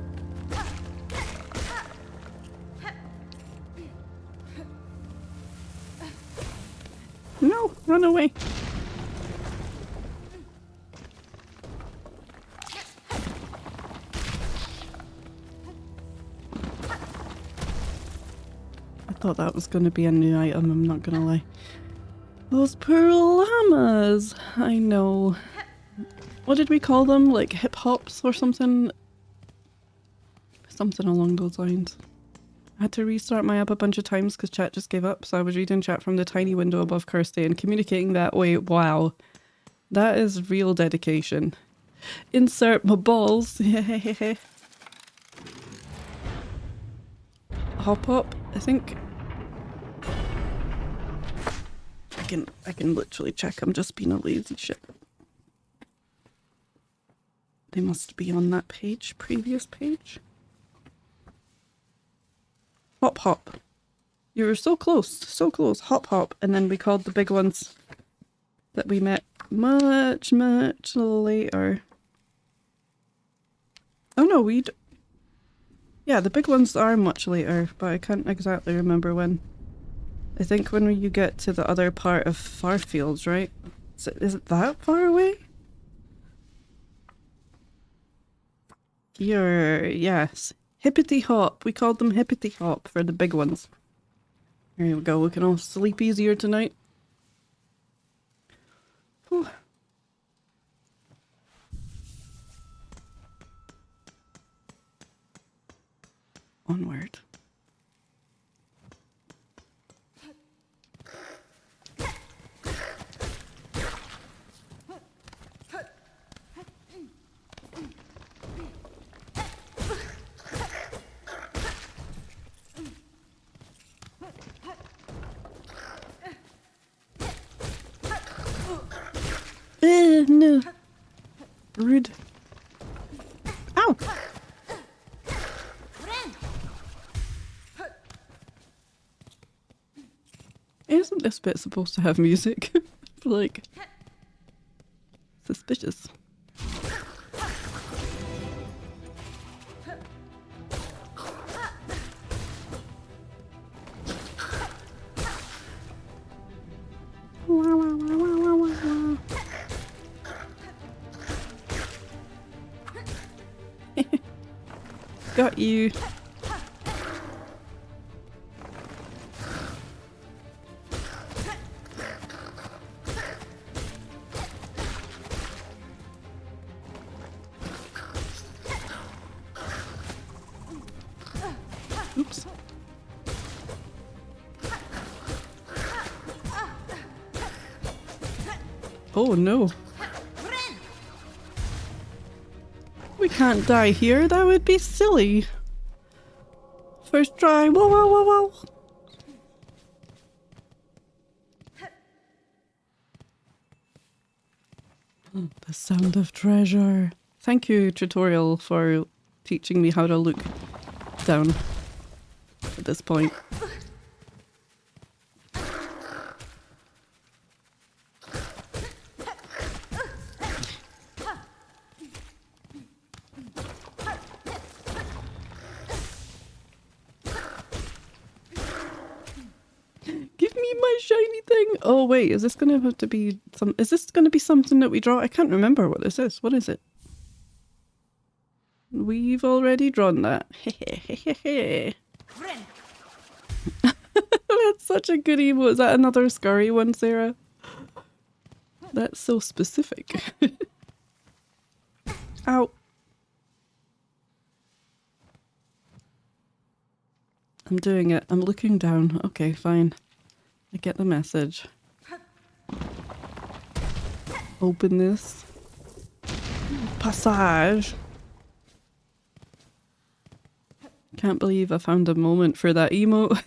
Speaker 1: No, run away. I thought that was going to be a new item, I'm not going to lie. Those poor llamas! I know. What did we call them? Like hip hops or something? Something along those lines. I had to restart my app a bunch of times because chat just gave up, so I was reading chat from the tiny window above Kirsty and communicating that way. Wow. That is real dedication. Insert my balls. Hop up, I think. I can literally check. I'm just being a lazy shit. They must be on that page, previous page. Hop hop. You were so close, so close. Hop hop. And then we called the big ones that we met much, much later. Oh no, yeah, the big ones are much later, but I can't exactly remember when. I think when you get to the other part of Farfields, right? Is it that far away? Here, yes. Hippity hop. We called them hippity hop for the big ones. There we go. We can all sleep easier tonight. Whew. Onward. No. Rude. Ow! Isn't this bit supposed to have music? Like, suspicious. Got you. Oops. Oh no. We can't die here, that would be silly. First try, whoa whoa whoa whoa. The sound of treasure. Thank you, tutorial, for teaching me how to look down at this point. Shiny thing. Oh wait, is this gonna have to be some? Is this gonna be something that we draw? I can't remember what this is. What is it? We've already drawn that. That's such a good emote. Is that another scurry one, Sarah? That's so specific. Ow. I'm doing it. I'm looking down. Okay, fine. I get the message. Open this. Passage. Can't believe I found a moment for that emote.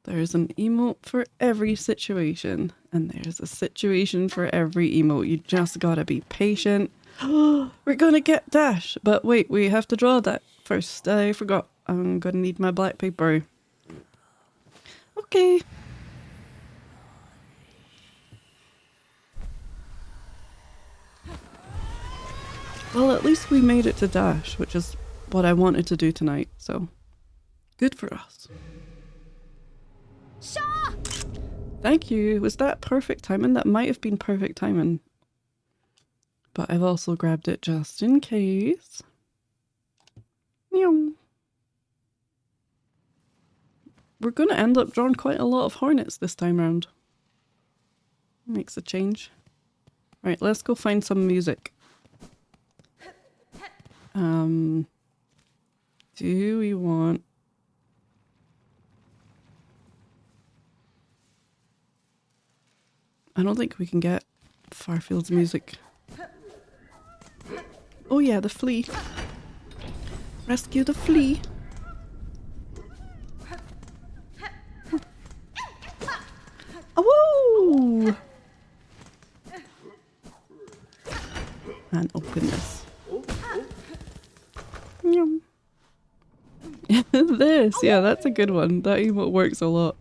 Speaker 1: There's an emote for every situation. And there's a situation for every emote. You just gotta be patient. We're gonna get dash. But wait, we have to draw that first. I forgot. I'm gonna need my black paper. Okay. Well, at least we made it to dash, which is what I wanted to do tonight, so good for us. Shaw! Thank you. Was that perfect timing? That might have been perfect timing. But I've also grabbed it just in case. Meow. We're going to end up drawing quite a lot of hornets this time round. Makes a change. Right, let's go find some music. Do we want... I don't think we can get Farfield's music. Oh yeah, the flea. Rescue the flea. Oh! And open this. This, yeah, that's a good one. That emote works a lot.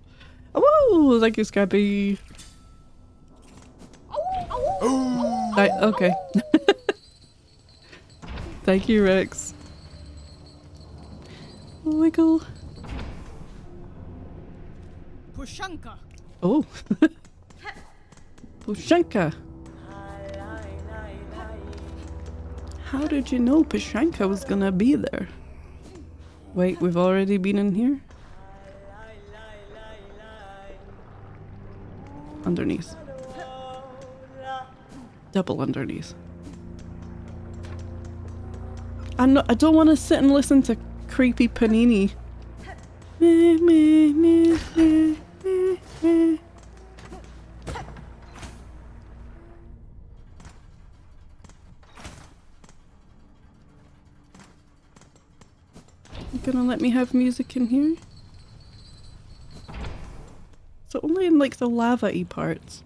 Speaker 1: Oh, thank you, Scabby. Right, okay. Thank you, Rex. Wiggle.
Speaker 2: Pushanka.
Speaker 1: Oh. Pushanka. How did you know Pushanka was gonna be there? Wait, we've already been in here? Underneath. Double underneath. I don't want to sit and listen to creepy PANINI. You gonna let me have music in here? So only in like the lava-y parts.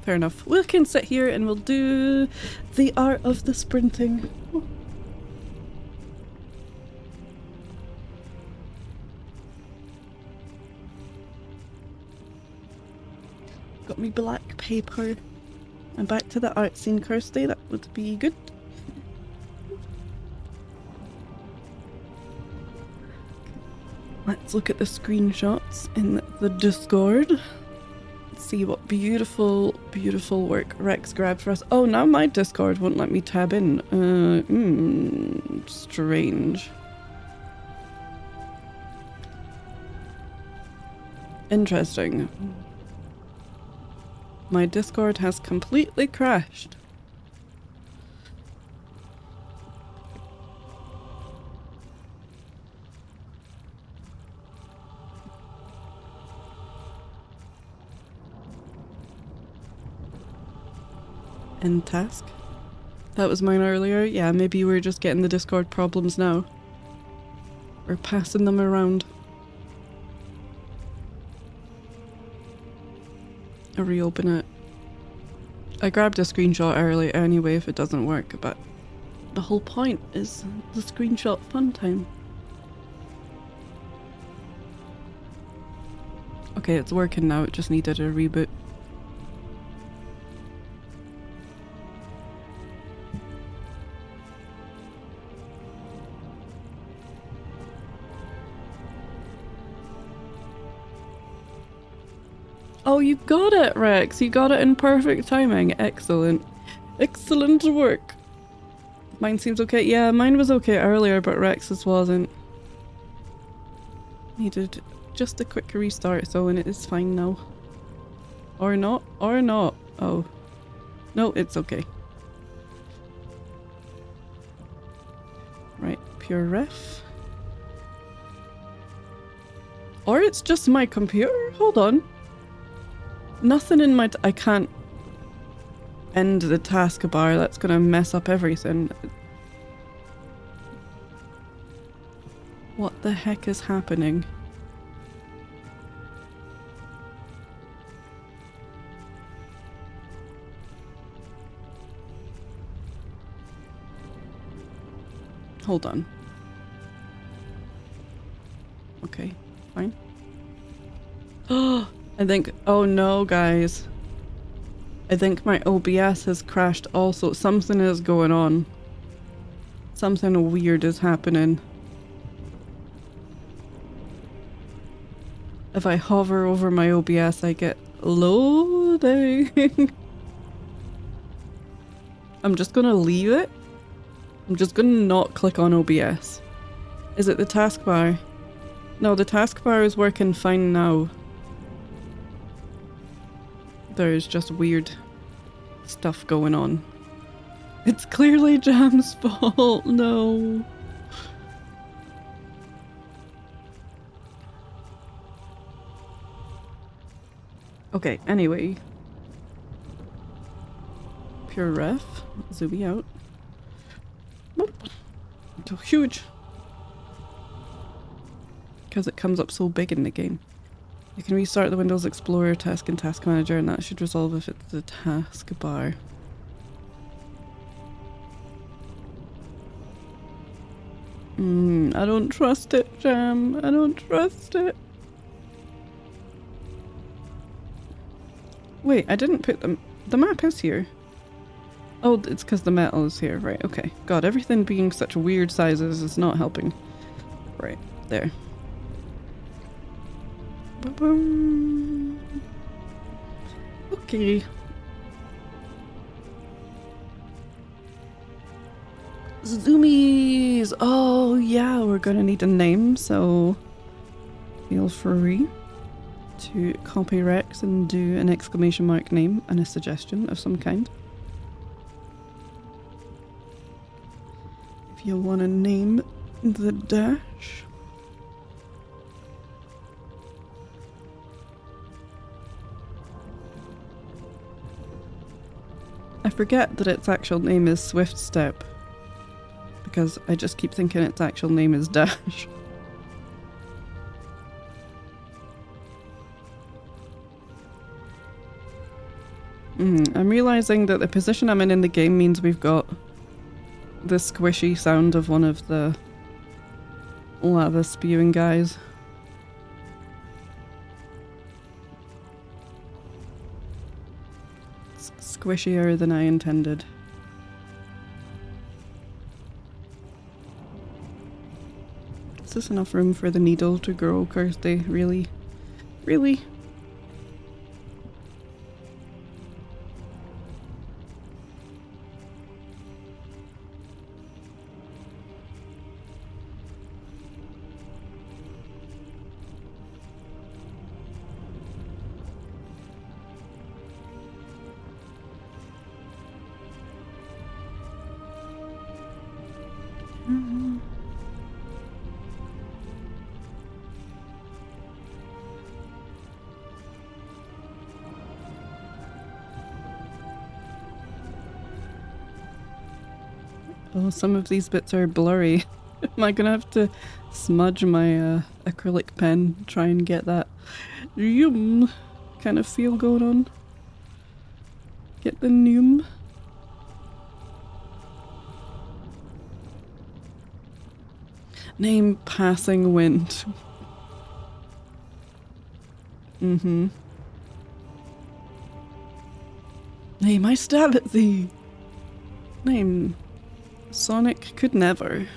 Speaker 1: Fair enough. We can sit here and we'll do the art of the sprinting. Oh. Got me black paper. And back to the art scene, Kirsty. That would be good. Let's look at the screenshots in the Discord. See what beautiful, beautiful work Rex grabbed for us. Oh, now my Discord won't let me tab in. Strange. Interesting. My Discord has completely crashed. End task. That was mine earlier. Yeah, maybe we're just getting the Discord problems now. We're passing them around. I'll reopen it. I grabbed a screenshot earlier anyway if it doesn't work, but the whole point is the screenshot fun time. Okay, it's working now. It just needed a reboot. Oh, you got it, Rex. You got it in perfect timing. Excellent. Excellent work. Mine seems okay. Yeah, mine was okay earlier, but Rex's wasn't. Needed just a quick restart, so and it is fine now. Or not. Or not. Oh. No, it's okay. Right, pure ref. Or it's just my computer? Hold on. Nothing in my... I can't end the taskbar. That's gonna mess up everything. What the heck is happening? Hold on. Okay, fine. Oh! I think, oh no guys, I think my OBS has crashed also. Something is going on. Something weird is happening. If I hover over my OBS I get loading. I'm just gonna leave it. I'm just gonna not click on OBS. Is it the taskbar? No, the taskbar is working fine now. There's just weird stuff going on. It's clearly Jam's fault. No. Okay, anyway. Pure ref. Zoomy out. Nope. So huge. Because it comes up so big in the game. You can restart the Windows Explorer task and Task Manager, and that should resolve if it's the taskbar. I don't trust it, Jam. I don't trust it. Wait, I didn't put them. The map is here. Oh, it's because the metal is here. Right, okay. God, everything being such weird sizes is not helping. Right, there. Okay. Zoomies! Oh yeah, we're gonna need a name, so feel free to copy Rex and do an exclamation mark name and a suggestion of some kind. If you want to name the dash. I forget that its actual name is Swift Step, because I just keep thinking its actual name is Dash. I'm realizing that the position I'm in the game means we've got the squishy sound of one of the lava spewing guys. It's squishier than I intended. Is this enough room for the needle to grow, Kirsty? Really? Really? Oh, some of these bits are blurry. Am I gonna have to smudge my acrylic pen, try and get that yum kind of feel going on? Get the yum. Name Passing Wind. Name I Stab at Thee. Name Sonic Could Never.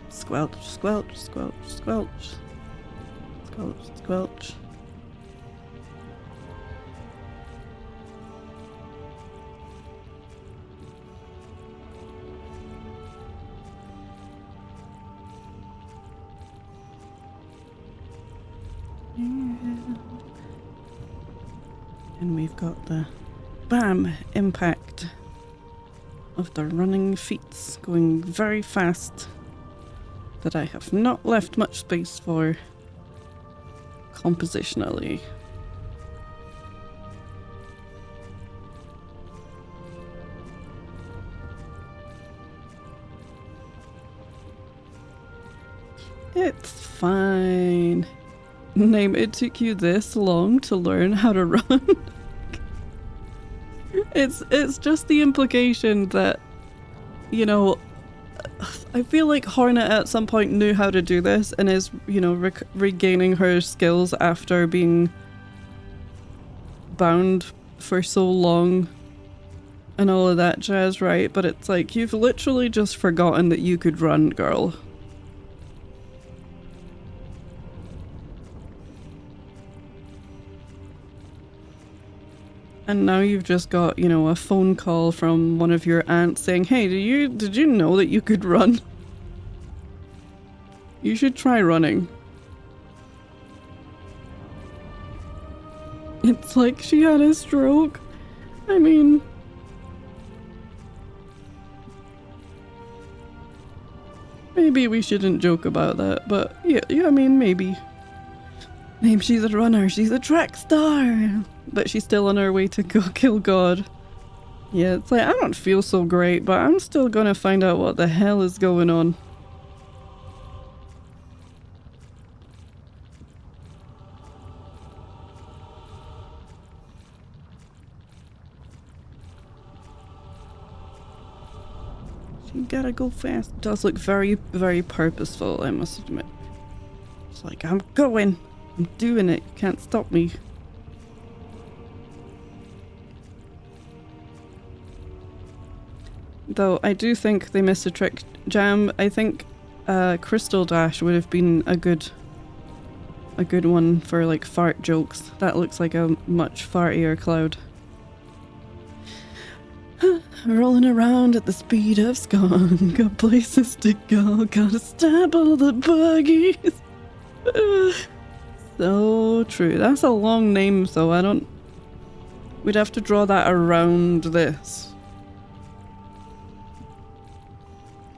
Speaker 1: Squelch, squelch, squelch, squelch. Squelch, squelch. And we've got the BAM impact of the running feet going very fast that I have not left much space for compositionally. It's fine. Name, it took you this long to learn how to run. It's just the implication that, you know, I feel like Hornet at some point knew how to do this and is, you know, regaining her skills after being bound for so long and all of that jazz, right? But it's like, you've literally just forgotten that you could run, girl. And now you've just got, you know, a phone call from one of your aunts saying, hey, did you know that you could run? You should try running. It's like she had a stroke. I mean... maybe we shouldn't joke about that, but yeah, I mean, maybe. Maybe she's a runner, she's a track star! But she's still on her way to go kill God. Yeah, it's like, I don't feel so great, but I'm still gonna find out what the hell is going on. She gotta go fast. It does look very, very purposeful, I must admit. It's like, I'm going. I'm doing it. You can't stop me. Though I do think they missed a trick. Jam, I think Crystal Dash would have been a good one for like fart jokes. That looks like a much fartier cloud. Rolling around at the speed of scone. Got places to go. Gotta stab all the buggies. So true. That's a long name, so I don't... We'd have to draw that around this.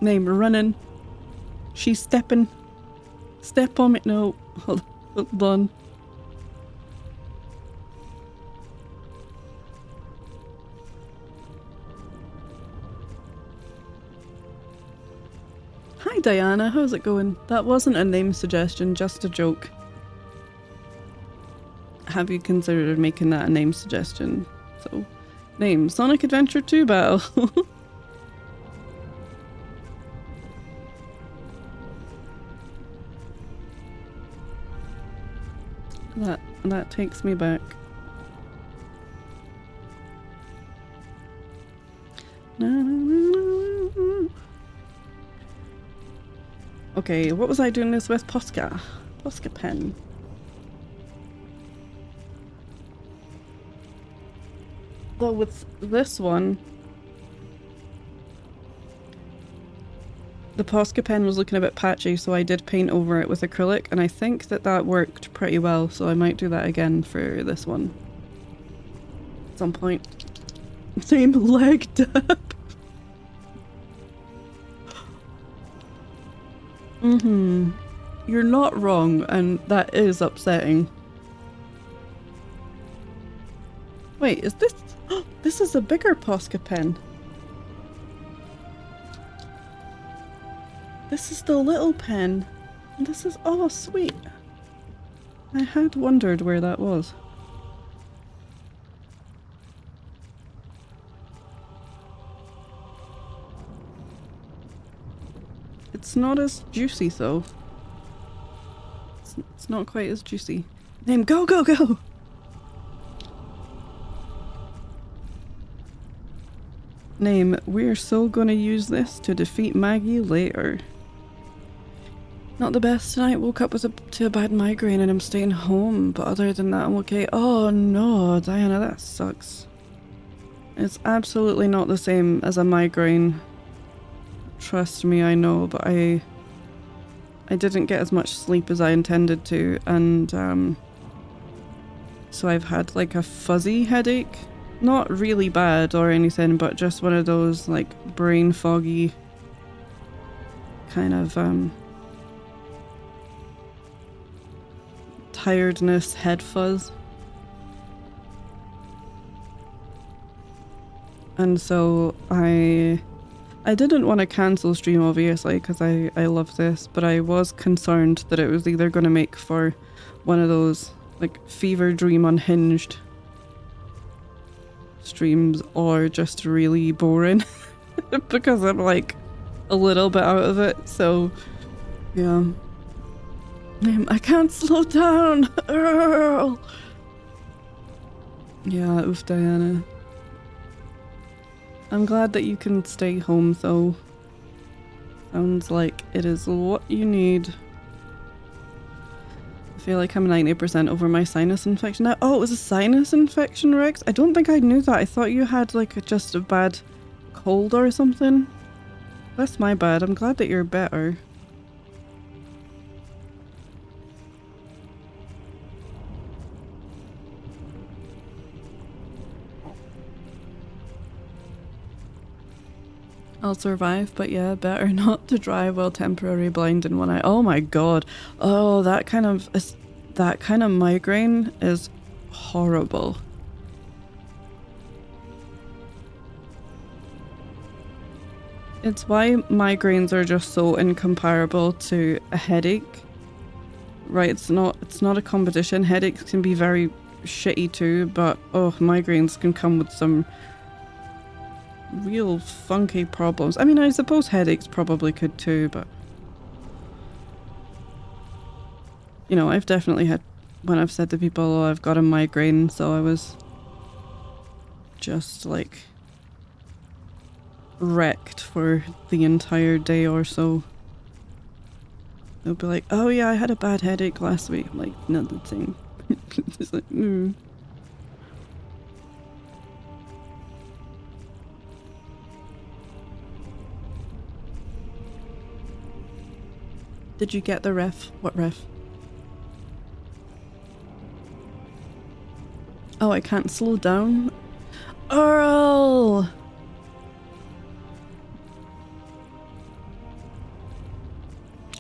Speaker 1: Name running. She's stepping. Step on me. No. Hold on. Hi Diana, how's it going? That wasn't a name suggestion, just a joke. Have you considered making that a name suggestion? So, name Sonic Adventure 2 Battle. That takes me back. Okay, what was I doing this with? Posca. Posca pen. Well, with this one, the Posca pen was looking a bit patchy, so I did paint over it with acrylic, and I think that worked pretty well, so I might do that again for this one. At some point. Same leg dab. You're not wrong, and that is upsetting. Wait, is this... This is a bigger Posca pen. This is the little pen. And this is... Oh, sweet. I had wondered where that was. It's not as juicy, though. It's not quite as juicy. Name, go, go, go! Name, we're so gonna use this to defeat Maggie later. Not the best tonight, woke up with a bad migraine and I'm staying home, but other than that I'm okay. Oh no, Diana, that sucks. It's absolutely not the same as a migraine. Trust me, I know, but I didn't get as much sleep as I intended to, and so I've had like a fuzzy headache. Not really bad or anything, but just one of those like brain foggy kind of tiredness, head fuzz. And so I didn't want to cancel stream obviously because I love this, but I was concerned that it was either going to make for one of those like fever dream unhinged streams or just really boring because I'm like a little bit out of it, so yeah. I can't slow down. Earl. Yeah, oof, Diana. I'm glad that you can stay home though. Sounds like it is what you need. I feel like I'm 90% over my sinus infection now. Oh, it was a sinus infection, Rex? I don't think I knew that. I thought you had like just a bad cold or something. That's my bad. I'm glad that you're better. I'll survive, but yeah, better not to drive while temporarily blind in one eye. Oh my god. Oh, that kind of migraine is horrible. It's why migraines are just so incomparable to a headache. Right, it's not a competition. Headaches can be very shitty too, but oh, migraines can come with some real funky problems. I mean, I suppose headaches probably could too, but You know, I've definitely had, when I've said to people, oh, I've got a migraine, so I was just like wrecked for the entire day or so. They'll be like, oh yeah, I had a bad headache last week. I'm like, not the same. It's like, Did you get the ref? What ref? Oh, I can't slow down? Earl!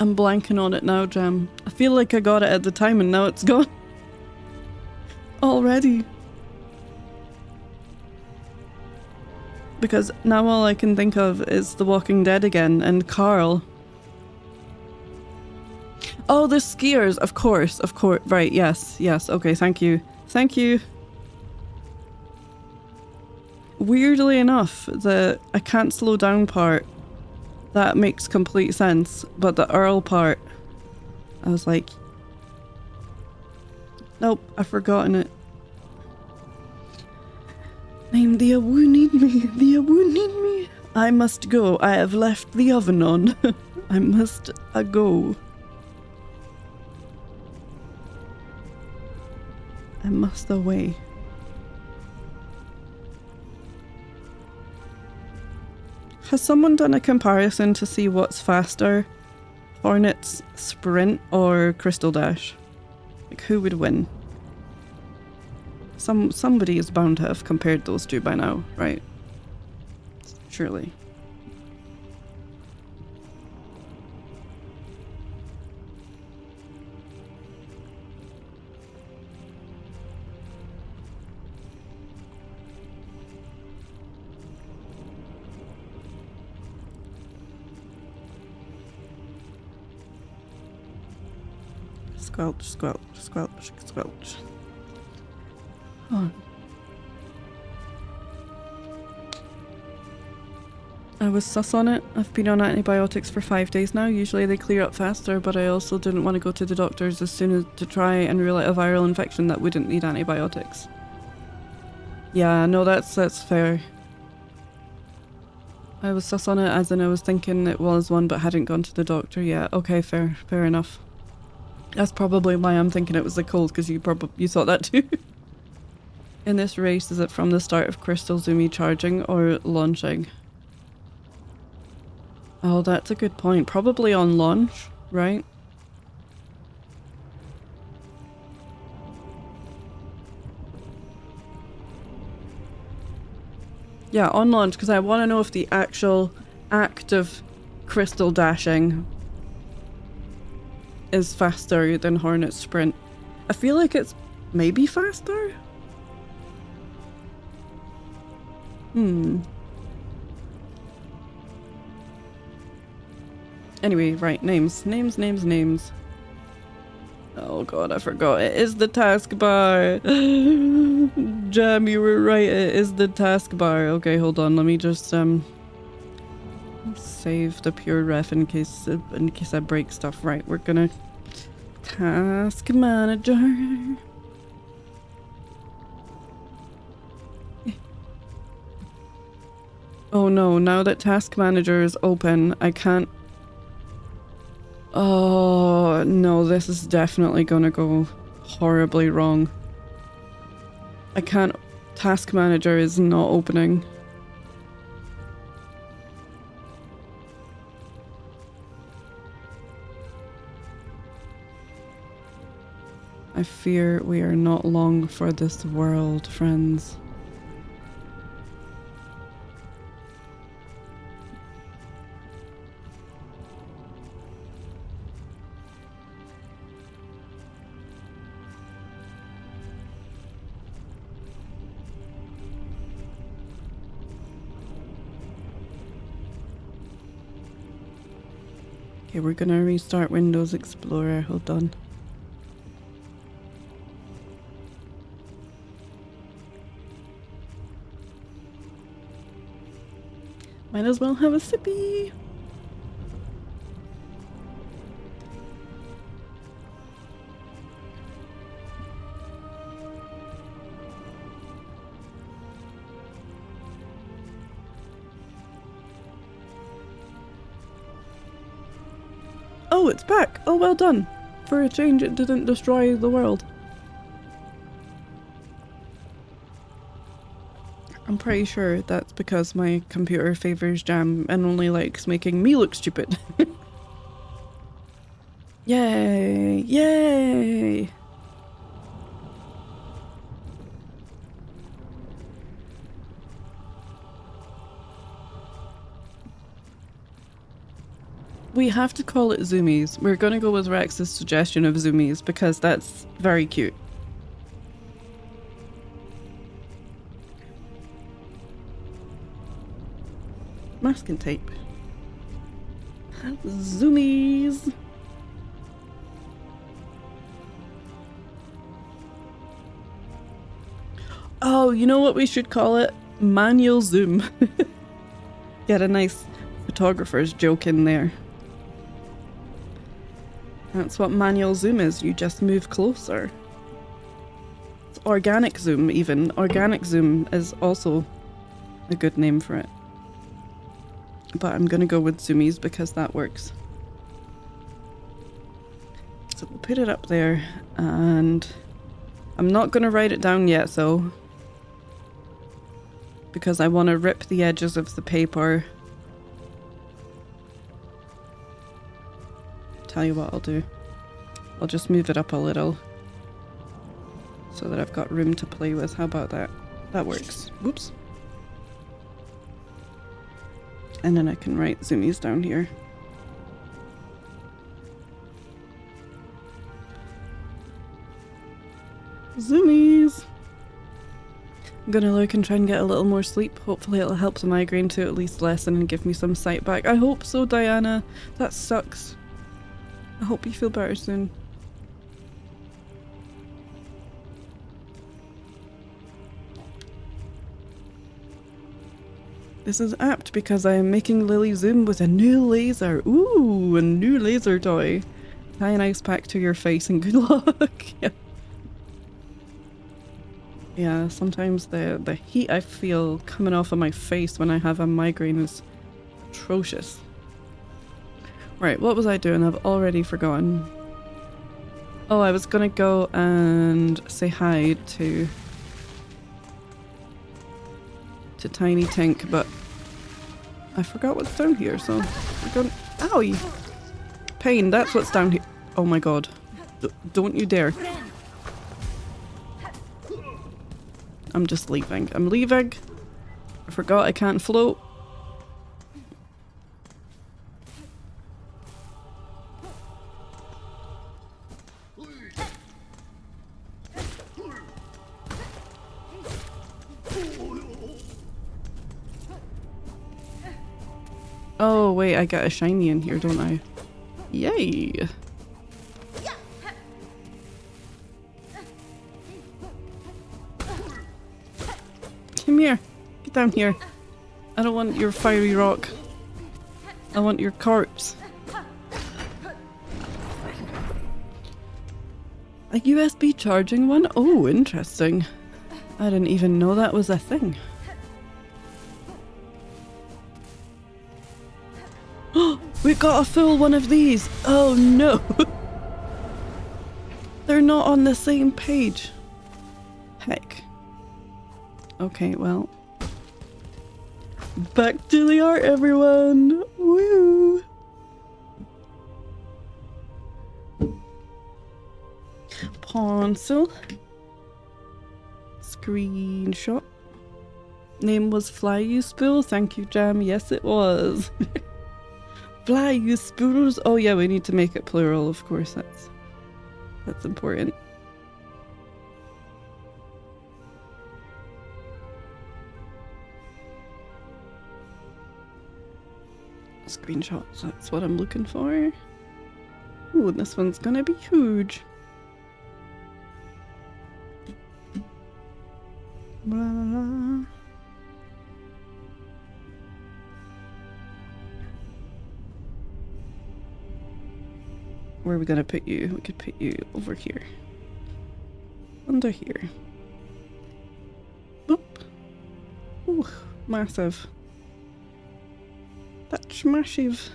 Speaker 1: I'm blanking on it now, Jam. I feel like I got it at the time and now it's gone. Already. Because now all I can think of is The Walking Dead again and Carl. Oh, the skiers, of course, right, yes, okay, thank you. Thank you. Weirdly enough, the I can't slow down part, that makes complete sense, but the Earl part, I was like, nope, I've forgotten it. Name the Awu need me, the Awu need me. I must go, I have left the oven on. I must go. I must away. Has someone done a comparison to see what's faster? Hornet's sprint or Crystal Dash? Like, who would win? Somebody is bound to have compared those two by now, right? Surely. Squelch, squelch, squelch, squelch. Oh. I was sus on it. I've been on antibiotics for 5 days now. Usually they clear up faster, but I also didn't want to go to the doctors as soon as to try and rule out a viral infection that wouldn't need antibiotics. Yeah, no, that's fair. I was sus on it as in I was thinking it was one but hadn't gone to the doctor yet. Okay, fair enough. That's probably why I'm thinking it was the cold, because you thought that too. In this race, is it from the start of Crystal Zoomie charging or launching? Oh, that's a good point. Probably on launch, right? Yeah, on launch, because I want to know if the actual act of crystal dashing is faster than Hornet's sprint. I feel like it's maybe faster? Anyway, right, names. Oh god, I forgot. It is the taskbar. Jam, you were right. It is the taskbar. Okay, hold on. Let me just save the pure ref in case I break stuff. Right, we're gonna task manager. Oh no, now that task manager is open, I can't. Oh no, this is definitely gonna go horribly wrong. I can't. Task manager is not opening. I fear we are not long for this world, friends. Okay, we're gonna restart Windows Explorer. Hold on. Might as well have a sippy. Oh, it's back! Oh, well done! For a change, it didn't destroy the world. I'm pretty sure that's because my computer favors Jam and only likes making me look stupid. Yay! Yay! We have to call it Zoomies. We're gonna go with Rex's suggestion of Zoomies because that's very cute. Masking tape. Zoomies! Oh, you know what we should call it? Manual zoom. Get a nice photographer's joke in there. That's what manual zoom is, you just move closer. It's organic zoom even. Organic zoom is also a good name for it. But I'm gonna go with Zoomies because that works. So we'll put it up there, and I'm not gonna write it down yet though, because I want to rip the edges of the paper. Tell you what I'll do. I'll just move it up a little so that I've got room to play with. How about that? That works. Whoops. And then I can write Zoomies down here. Zoomies! I'm gonna look and try and get a little more sleep. Hopefully it'll help the migraine to at least lessen and give me some sight back. I hope so, Diana. That sucks. I hope you feel better soon. This is apt because I am making Lily zoom with a new laser. Ooh, a new laser toy. Tie an ice pack to your face and good luck. Yeah. Yeah, sometimes the heat I feel coming off of my face when I have a migraine is atrocious. Right, what was I doing? I've already forgotten. Oh, I was gonna go and say hi to Tiny Tink, but I forgot what's down here, so we're going— Owie! Pain, that's what's down here. Oh my god. Don't you dare. I'm just leaving. I'm leaving. I forgot I can't float. Oh wait, I got a shiny in here, don't I? Yay! Come here. Get down here. I don't want your fiery rock. I want your corpse. A USB charging one? Oh, interesting. I didn't even know that was a thing. We got a full one of these! Oh no! They're not on the same page. Heck. Okay, well. Back to the art, everyone! Woo! Pencil. Screenshot. Name was Fly You Spool. Thank you, Jam. Yes, it was. Fly You Spools. Oh yeah, we need to make it plural, of course. That's important. Screenshots, that's what I'm looking for. Ooh, this one's gonna be huge. Blah, blah, blah. Where are we gonna put you? We could put you over here. Under here. Boop. Ooh, massive. That's massive.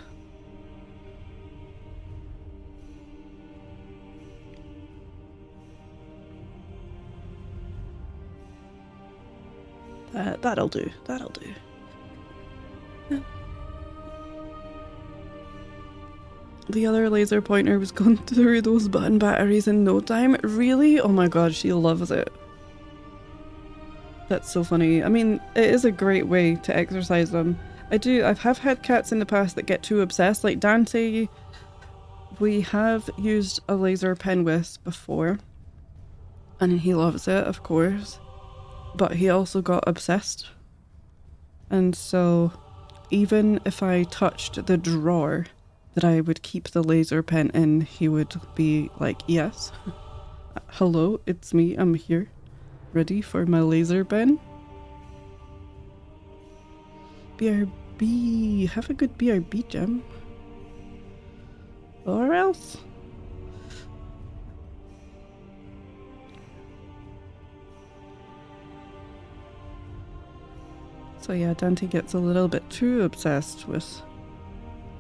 Speaker 1: That'll do. That'll do. The other laser pointer was going through those button batteries in no time. Really? Oh my god, she loves it. That's so funny. I mean, it is a great way to exercise them. I have had cats in the past that get too obsessed, like Dante. We have used a laser pen with before, and he loves it, of course, but he also got obsessed. And so even if I touched the drawer that I would keep the laser pen in, he would be like, yes, hello, it's me, I'm here, ready for my laser pen. BRB, have a good BRB, Gem. Or else. So yeah, Dante gets a little bit too obsessed with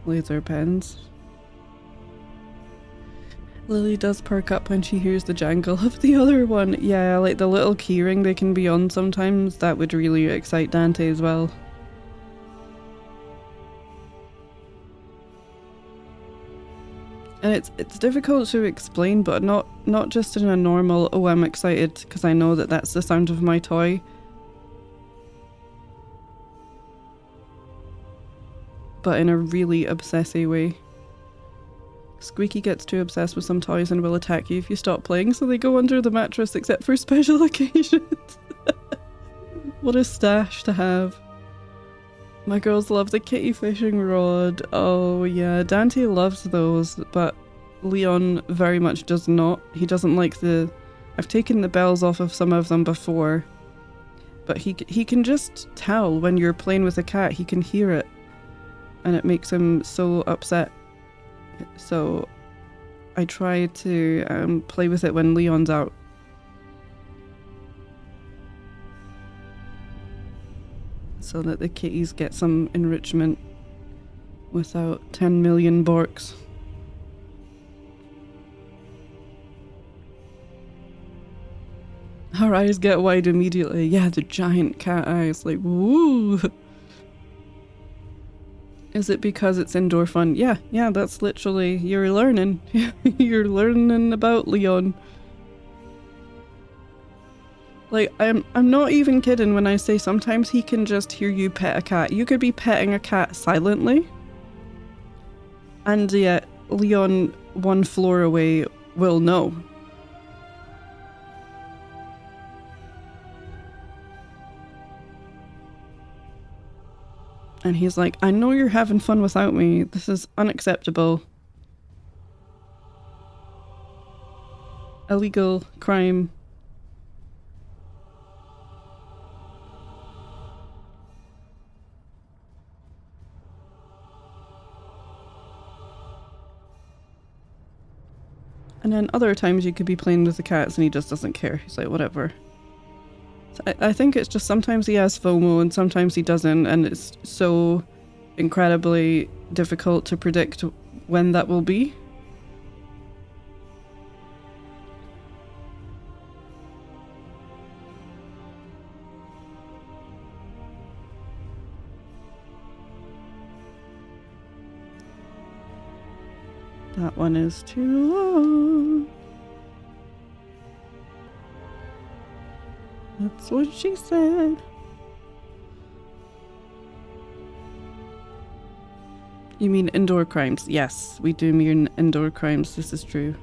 Speaker 1: laser pens. Lily does perk up when she hears the jangle of the other one. Yeah, like the little keyring they can be on sometimes, that would really excite Dante as well. And it's difficult to explain, but not just in a normal, oh I'm excited because I know that that's the sound of my toy. But in a really obsessive way. Squeaky gets too obsessed with some toys and will attack you if you stop playing, so they go under the mattress except for special occasions. What a stash to have. My girls love the kitty fishing rod. Oh yeah, Dante loves those, but Leon very much does not. He doesn't like the... I've taken the bells off of some of them before, but he can just tell when you're playing with a cat. He can hear it, and it makes him so upset. So I try to play with it when Leon's out. So that the kitties get some enrichment without 10 million borks. Her eyes get wide immediately. Yeah, the giant cat eyes, like, woo! Is it because it's indoor fun? Yeah, that's literally, you're learning. You're learning about Leon. Like, I'm not even kidding when I say sometimes he can just hear you pet a cat. You could be petting a cat silently, and yet Leon, one floor away, will know. And he's like, I know you're having fun without me. This is unacceptable. Illegal crime. And then other times you could be playing with the cats and he just doesn't care. He's like, whatever. So I think it's just sometimes he has FOMO and sometimes he doesn't, and it's so incredibly difficult to predict when that will be. That one is too long. That's what she said. You mean indoor crimes? Yes, we do mean indoor crimes. This is true.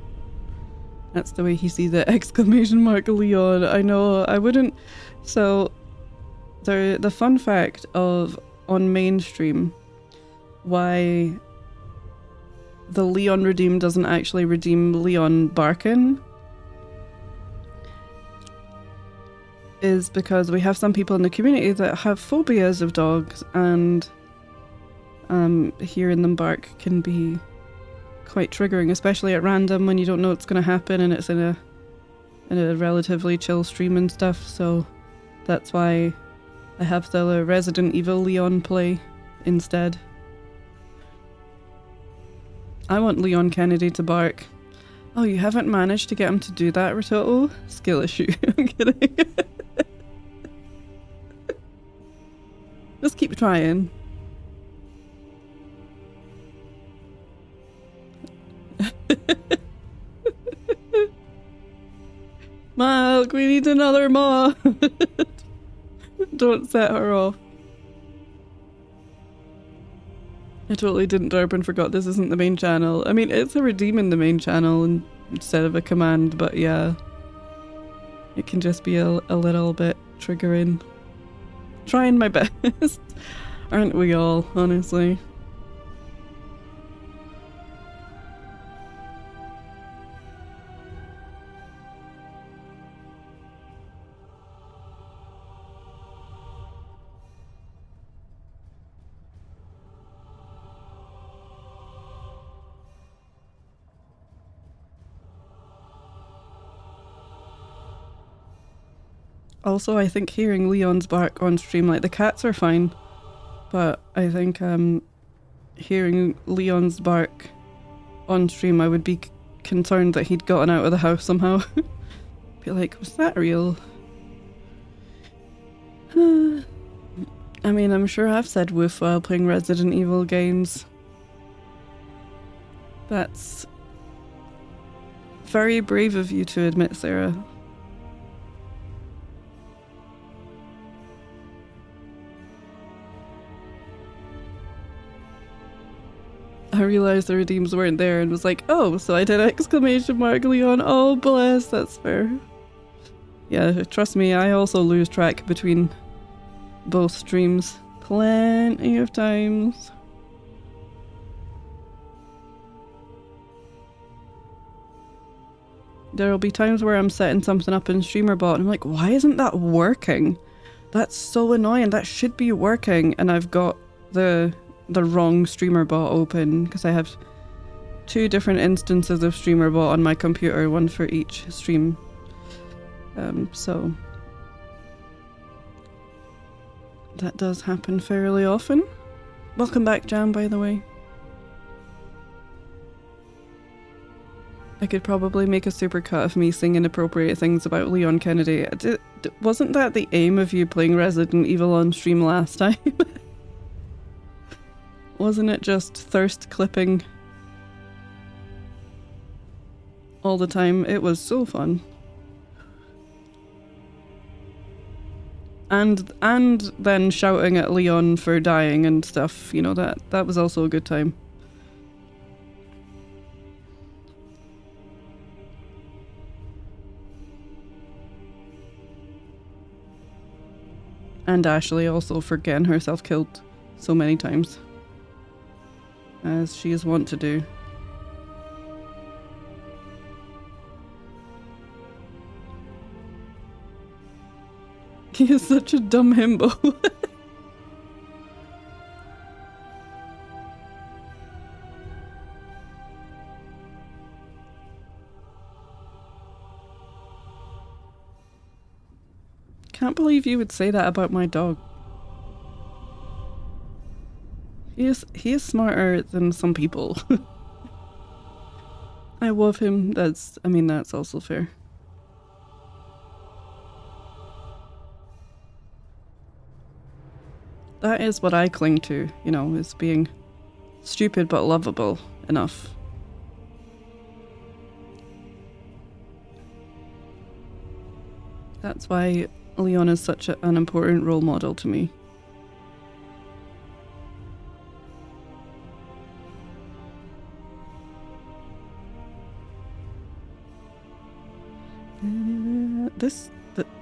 Speaker 1: That's the way he sees it. Exclamation mark Leon. I know, I wouldn't... So, the fun fact of, on mainstream, why the Leon redeem doesn't actually redeem Leon barking is because we have some people in the community that have phobias of dogs, and hearing them bark can be quite triggering, especially at random when you don't know what's going to happen and it's in a relatively chill stream and stuff. So that's why I have the Resident Evil Leon play instead. I want Leon Kennedy to bark. Oh, you haven't managed to get him to do that, Rototo? Skill issue. I'm kidding. Just keep trying. Milk, we need another mod. Don't set her off. I totally didn't derp and forgot this isn't the main channel. I mean, it's a redeem in the main channel instead of a command, but yeah. It can just be a little bit triggering. Trying my best. Aren't we all, honestly? Also, I think hearing Leon's bark on stream, like the cats are fine, but I think hearing Leon's bark on stream, I would be concerned that he'd gotten out of the house somehow. Be like, was that real? I mean, I'm sure I've said woof while playing Resident Evil games. That's very brave of you to admit, Sarah. I realized the redeems weren't there and was like, oh, so I did exclamation mark Leon. Oh, bless, that's fair. Yeah, trust me, I also lose track between both streams plenty of times. There'll be times where I'm setting something up in StreamerBot and I'm like, why isn't that working? That's so annoying, that should be working. And I've got the wrong StreamerBot open because I have two different instances of StreamerBot on my computer, one for each stream. So that does happen fairly often. Welcome back, Jam, by the way. I could probably make a supercut of me saying inappropriate things about Leon Kennedy. Wasn't that the aim of you playing Resident Evil on stream last time? Wasn't it just thirst clipping all the time? It was so fun. And then shouting at Leon for dying and stuff, you know, that was also a good time. And Ashley also for getting herself killed so many times. As she is wont to do. He is such a dumb himbo. Can't believe you would say that about my dog. He is smarter than some people. I love him. That's also fair. That is what I cling to, you know, is being stupid but lovable enough. That's why Leon is such an important role model to me.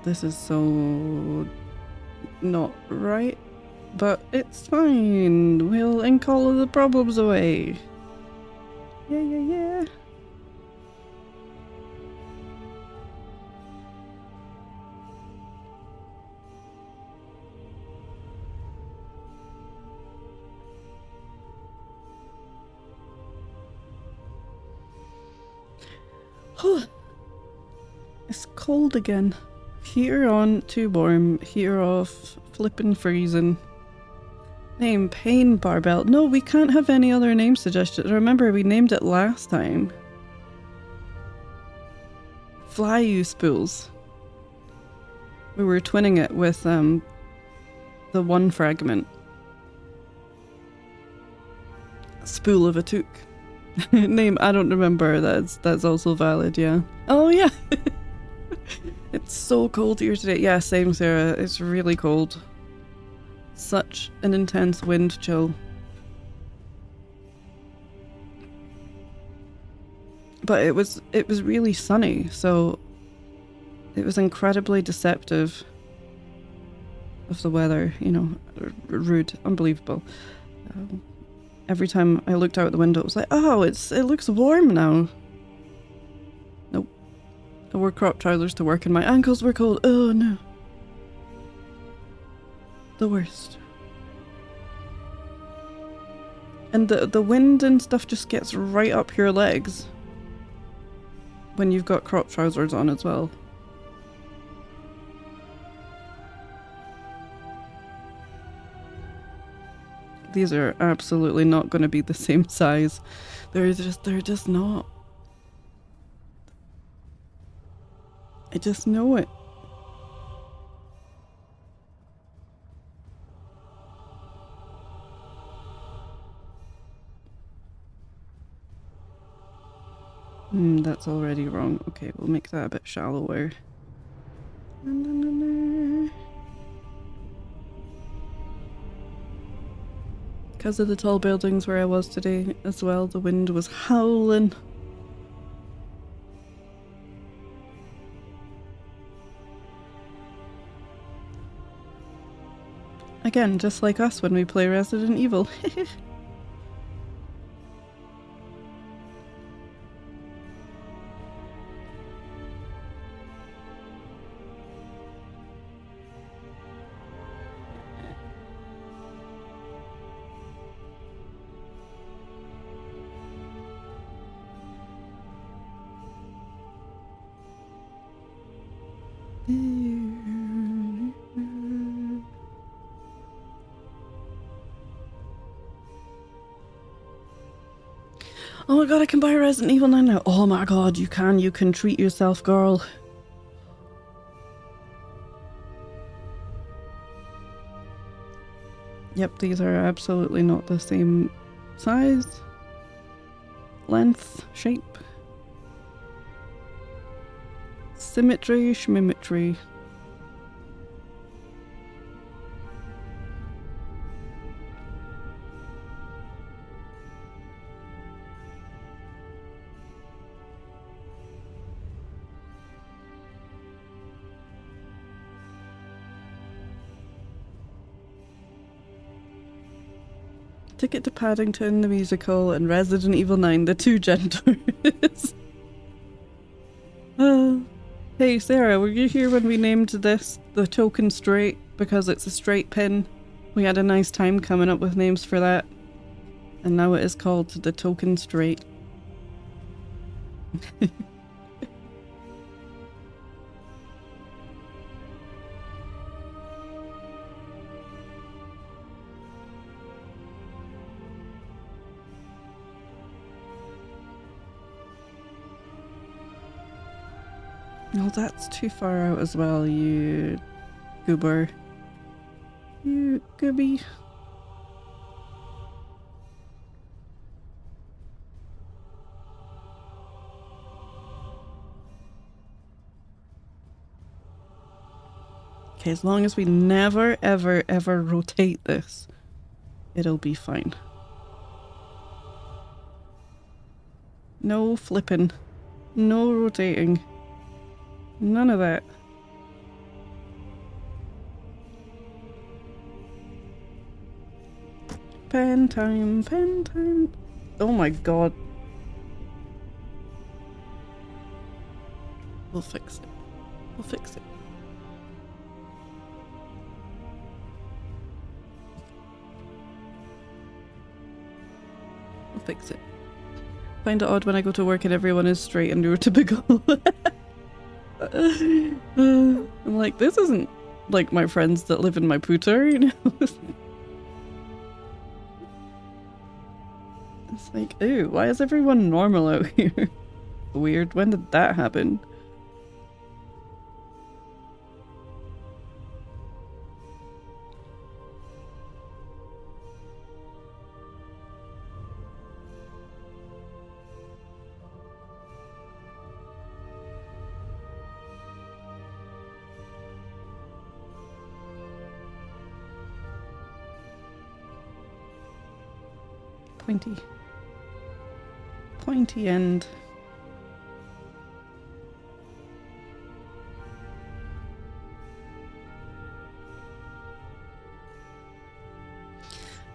Speaker 1: This is so not right, but it's fine. We'll ink all of the problems away. Yeah. It's cold again. Heater on, too warm. Heater off, flippin' freezing. Name, Pain Barbell. No, we can't have any other name suggestions. Remember, we named it last time. Fly you Spools. We were twinning it with the one fragment. Spool of a took. Name, I don't remember. That's also valid, yeah. Oh yeah. It's so cold here today. Yeah, same Sarah. It's really cold. Such an intense wind chill. But it was really sunny, so it was incredibly deceptive of the weather, you know, rude, unbelievable. Every time I looked out the window, it was like, oh, it looks warm now. Nope. I wore crop trousers to work and my ankles were cold. Oh no. The worst. And the wind and stuff just gets right up your legs when you've got crop trousers on as well. These are absolutely not going to be the same size. They're just not. I just know it. That's already wrong. Okay, we'll make that a bit shallower. Because of the tall buildings where I was today as well, the wind was howling. Again, just like us when we play Resident Evil. Oh my god, I can buy Resident Evil 9 now. Oh my god, you can treat yourself, girl. Yep, these are absolutely not the same size, length, shape, symmetry, schmimmetry. Ticket to Paddington, the musical, and Resident Evil 9, the two genders. Hey Sarah, were you here when we named this the token straight because it's a straight pin? We had a nice time coming up with names for that. And now it is called the token straight. No, that's too far out as well, you goober. You gooby. Okay, as long as we never, ever, ever rotate this, it'll be fine. No flipping. No rotating. None of that. Pen time, pen time. Oh my god. We'll fix it. We'll fix it. We'll fix it. Find it odd when I go to work and everyone is straight and neurotypical. I'm like, this isn't like my friends that live in my pooter, you know? It's like, ew, why is everyone normal out here? Weird, when did that happen? Pointy. Pointy end.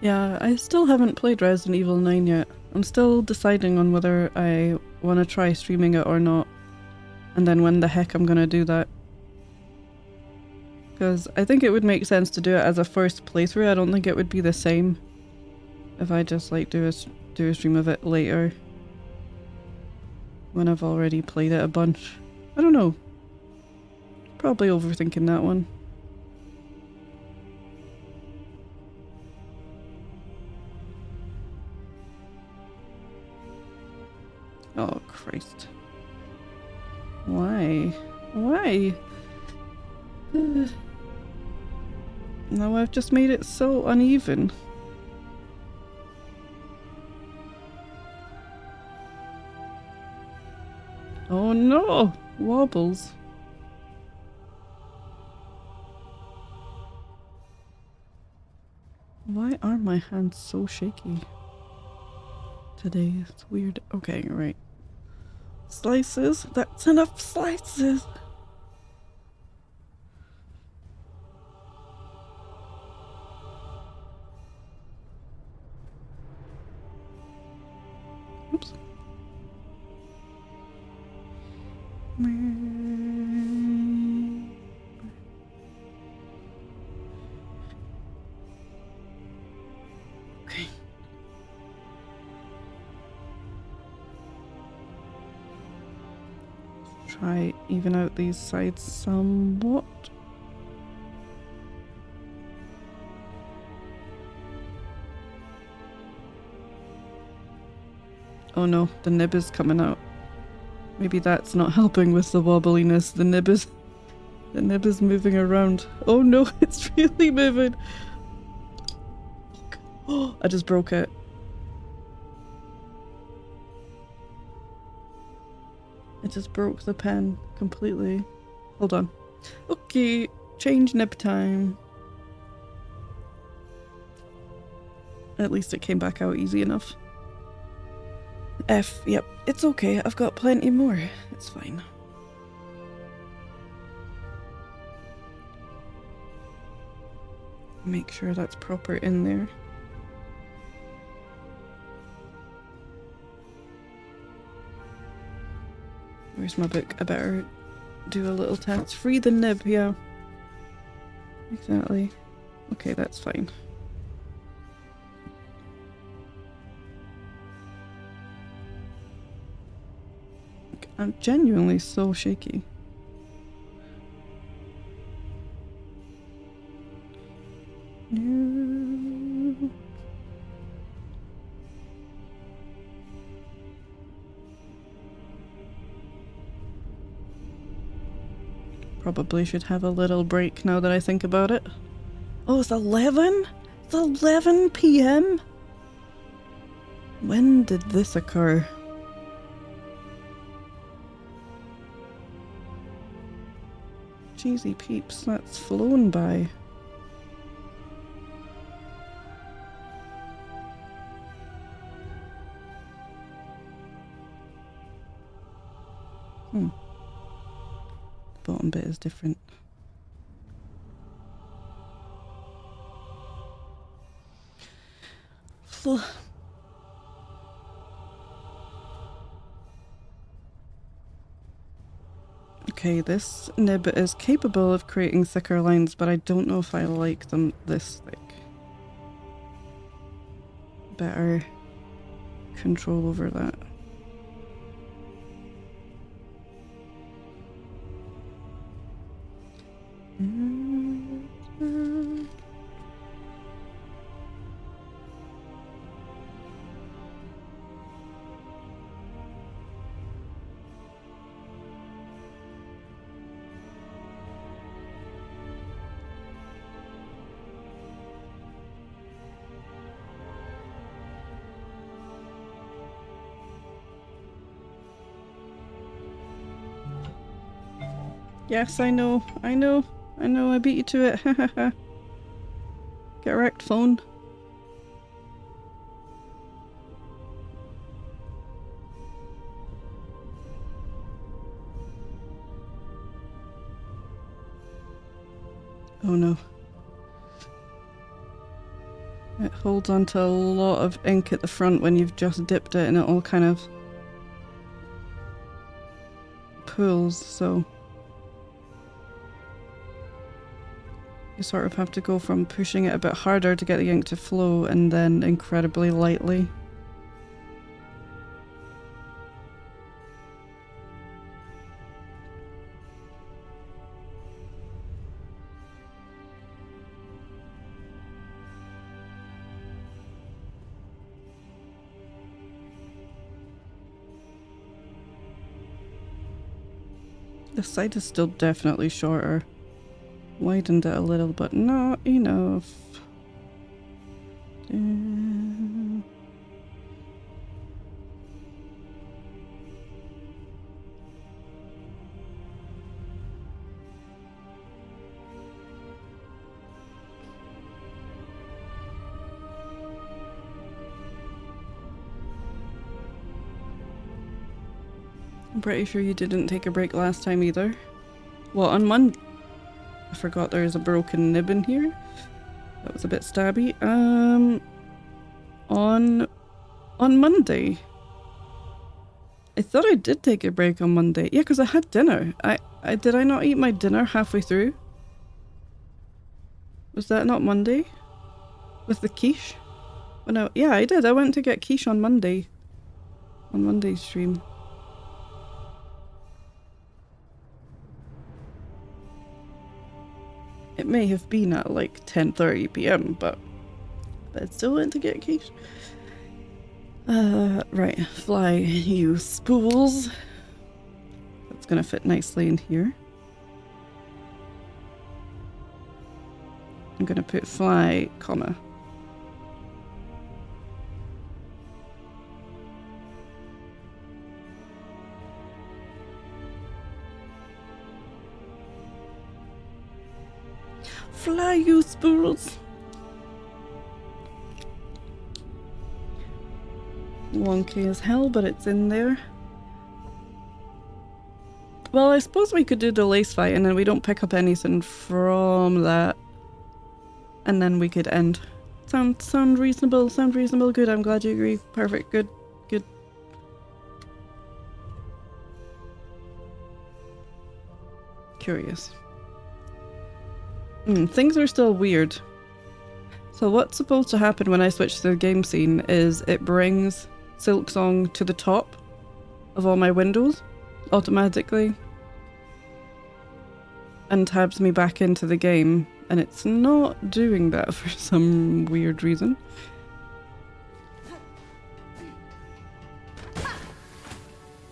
Speaker 1: Yeah, I still haven't played Resident Evil 9 yet. I'm still deciding on whether I want to try streaming it or not. And then when the heck I'm gonna do that. Because I think it would make sense to do it as a first playthrough. I don't think it would be the same if I just like do a stream of it later. When I've already played it a bunch. I don't know. Probably overthinking that one. Oh, Christ. Why? Why? Now I've just made it so uneven. Oh no! Wobbles. Why are my hands so shaky today? It's weird. Okay, right. Slices? That's enough slices! Oops. Okay. Try even out these sides somewhat. Oh no, the nib is coming out. Maybe that's not helping with the wobbliness. The nib is moving around. Oh no, it's really moving. Oh, I just broke it. I just broke the pen completely. Hold on. Okay, change nib time. At least it came back out easy enough. F, yep, it's okay. I've got plenty more. It's fine. Make sure that's proper in there. Where's my book? I better do a little test. Free the nib, yeah. Exactly. Okay, that's fine. I'm genuinely so shaky. No. Probably should have a little break now that I think about it. Oh, it's 11? It's 11 PM? When did this occur? Cheesy peeps, that's flown by. The bottom bit is different. Okay, this nib is capable of creating thicker lines, but I don't know if I like them this thick. Better control over that. Yes, I know, I beat you to it, hahaha. Get wrecked, phone. Oh no. It holds onto a lot of ink at the front when you've just dipped it and it all kind of pools, so you sort of have to go from pushing it a bit harder to get the ink to flow and then incredibly lightly. This side is still definitely shorter. Widened it a little, but not enough. I'm pretty sure you didn't take a break last time either. Well, on Monday, I forgot there's a broken nib in here. That was a bit stabby. On Monday. I thought I did take a break on Monday. Yeah, because I had dinner. Did I not eat my dinner halfway through? Was that not Monday? With the quiche? Oh, no, yeah, I did. I went to get quiche on Monday. On Monday's stream. It may have been at like 10:30 p.m, but I still went to get quiche. Right, fly you spools. That's gonna fit nicely in here. I'm gonna put fly, comma. Fly you spools. Wonky as hell, but it's in there. Well, I suppose we could do the lace fight and then we don't pick up anything from that. And then we could end. Sound reasonable, good, I'm glad you agree. Perfect, good. Curious. Things are still weird. So what's supposed to happen when I switch to the game scene is it brings Silksong to the top of all my windows automatically and tabs me back into the game, and it's not doing that for some weird reason.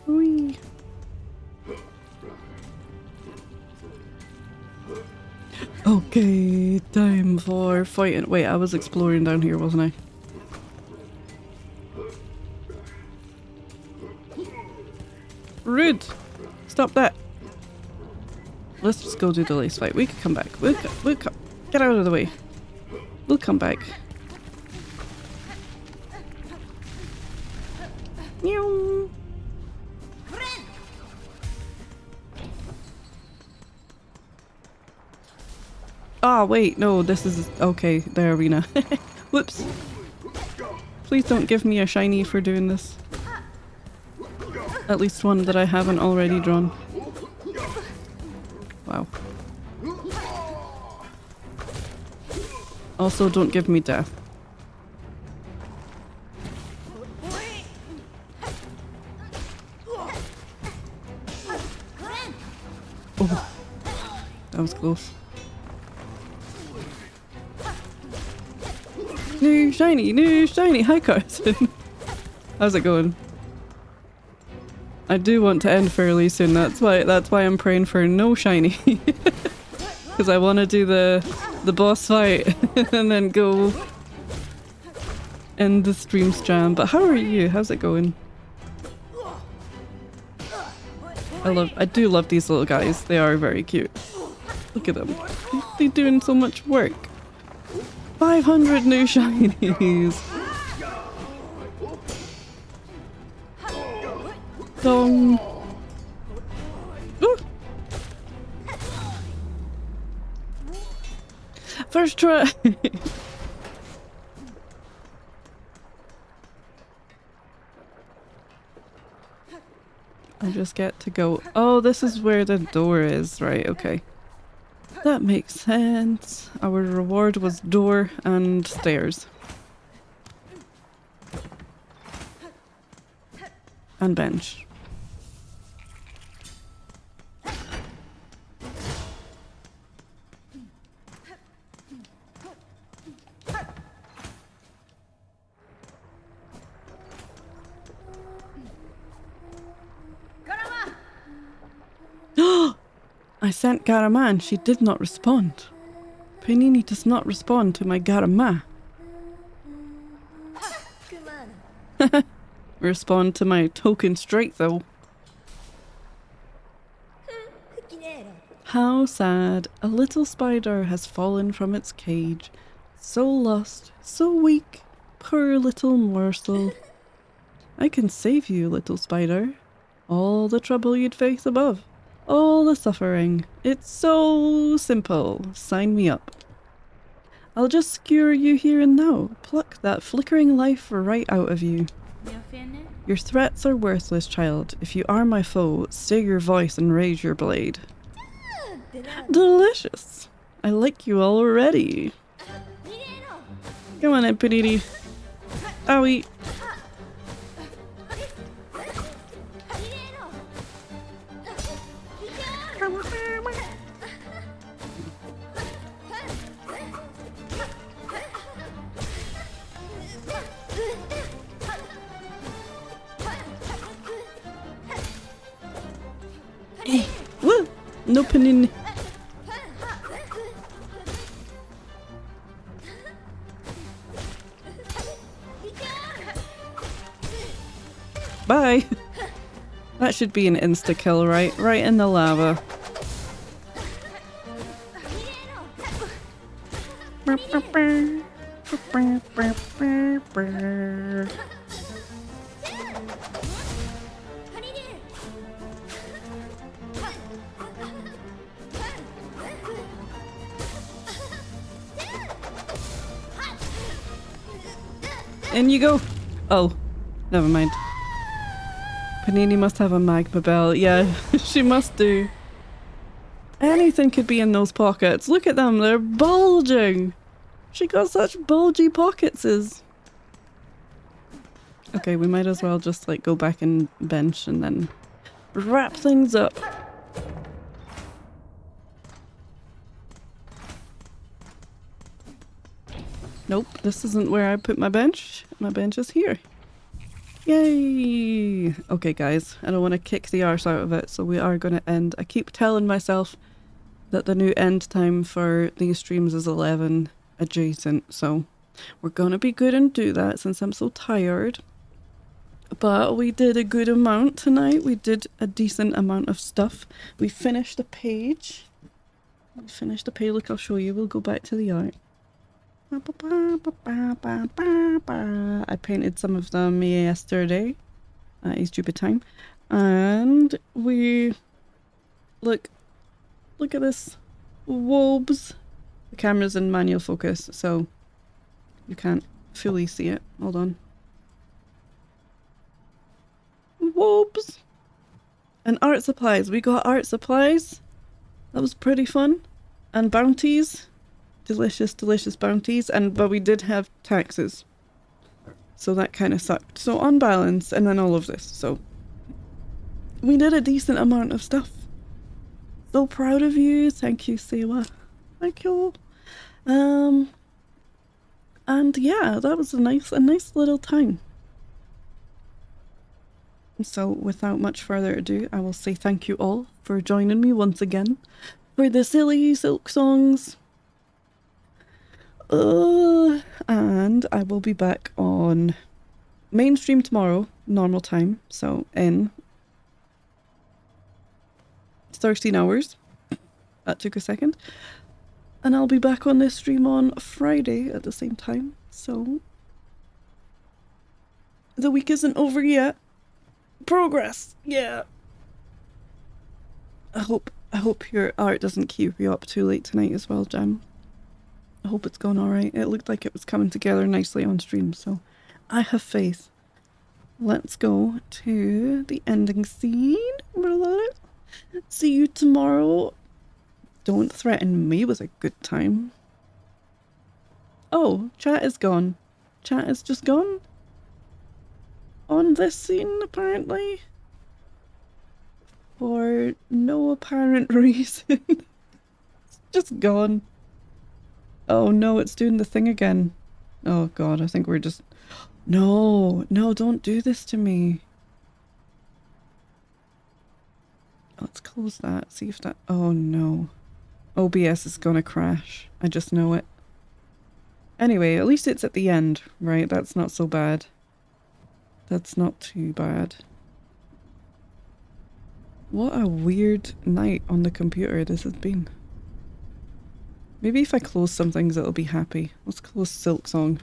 Speaker 1: Whee. Okay, time for fighting. Wait, I was exploring down here, wasn't I? Rude! Stop that! Let's just go do the lace fight. We can come back. We'll come. Get out of the way. We'll come back. Meow. Ah, wait, no, this is... Okay, the arena. Whoops. Please don't give me a shiny for doing this. At least one that I haven't already drawn. Wow. Also, don't give me death. Oh, that was close. New shiny, hi Carson. How's it going? I do want to end fairly soon, that's why I'm praying for no shiny. Because I want to do the boss fight and then go end the stream jam. But how are you? How's it going? I do love these little guys, they are very cute. Look at them, they're doing so much work. 500 new shinies! Dong! Ooh. First try! I just get to go. Oh, this is where the door is. Right, okay. That makes sense. Our reward was door and stairs. And bench. I sent Garama and she did not respond. PANINI does not respond to my Garama. Respond to my token straight though. How sad. A little spider has fallen from its cage. So lost, so weak. Poor little morsel. I can save you, little spider. All the trouble you'd face above. All the suffering. It's so simple. Sign me up. I'll just skewer you here and now. Pluck that flickering life right out of you. Your threats are worthless, child. If you are my foe, stay your voice and raise your blade. Delicious. I like you already. Come on then, PANINI. Owie. Woo! No PANINI. Bye! That should be an insta-kill, right? Right in the lava. In you go! Oh, never mind. PANINI must have a magma belt. Yeah, she must do. Anything could be in those pockets. Look at them, they're bulging! She got such bulgy pockets. Okay, we might as well just like go back and bench and then wrap things up. Nope, this isn't where I put my bench. My bench is here. Yay! Okay guys, I don't want to kick the arse out of it, so we are going to end. I keep telling myself that the new end time for these streams is 11 adjacent, so we're going to be good and do that since I'm so tired. But we did a good amount tonight. We did a decent amount of stuff. We finished a page. Look, I'll show you. We'll go back to the art. I painted some of them yesterday at a stupid time, and we look at this Wobes. The camera's in manual focus, so you can't fully see it. Hold on. Wobes and art supplies. We got art supplies. That was pretty fun, and bounties. Delicious bounties, but we did have taxes, so that kind of sucked. So on balance, and then all of this, so we did a decent amount of stuff. So proud of you. Thank you, Sewa. Thank you. And yeah, that was a nice little time. So without much further ado, I will say thank you all for joining me once again for the silly Silksongs. And I will be back on mainstream tomorrow, normal time, so in 13 hours. That took a second. And I'll be back on this stream on Friday at the same time, so the week isn't over yet. Progress, yeah. I hope your art doesn't keep you up too late tonight as well, Jam. I hope it's gone alright. It looked like it was coming together nicely on stream, so I have faith. Let's go to the ending scene. See you tomorrow. Don't threaten me with a good time. Oh, chat is gone. Chat is just gone? On this scene, apparently. For no apparent reason. It's just gone. Oh no, it's doing the thing again. Oh god, I think we're just... No, no, don't do this to me. Let's close that, see if that... Oh no. OBS is gonna crash. I just know it. Anyway, at least it's at the end, right? That's not so bad. That's not too bad. What a weird night on the computer this has been. Maybe if I close some things it'll be happy. Let's close Silksong.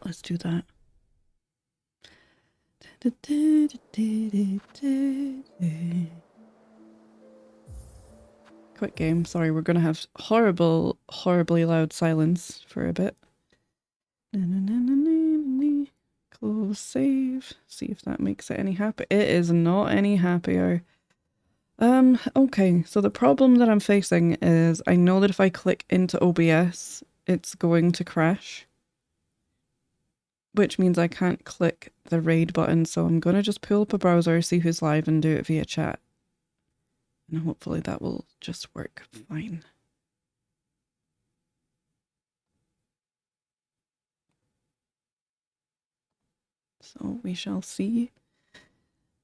Speaker 1: Let's do that. Quick game. Sorry, we're gonna have horribly loud silence for a bit. Close save. See if that makes it any happier. It is not any happier. Okay, so the problem that I'm facing is I know that if I click into OBS, it's going to crash. Which means I can't click the raid button, so I'm gonna just pull up a browser, see who's live and do it via chat. And hopefully that will just work fine. So we shall see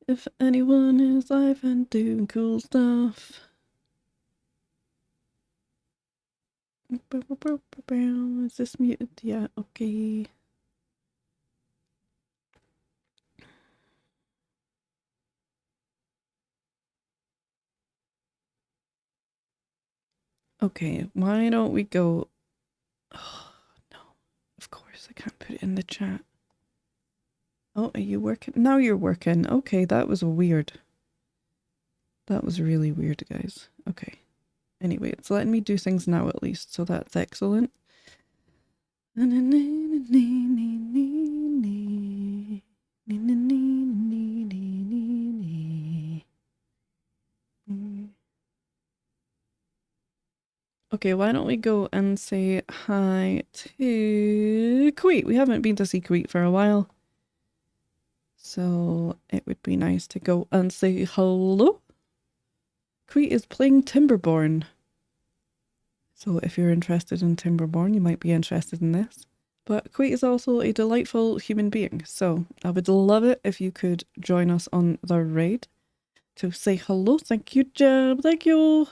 Speaker 1: if anyone is live and doing cool stuff. Is this muted? Yeah, okay. Okay, why don't we go... Oh, no. Of course, I can't put it in the chat. Oh, are you working? Now you're working. Okay, that was weird. That was really weird, guys. Okay. Anyway, it's letting me do things now at least, so that's excellent. Okay, why don't we go and say hi to Queet? We haven't been to see Queet for a while. So it would be nice to go and say hello. Queet is playing Timberborn. So if you're interested in Timberborn, you might be interested in this. But Queet is also a delightful human being. So I would love it if you could join us on the raid to say hello. Thank you, Jeb. Thank you.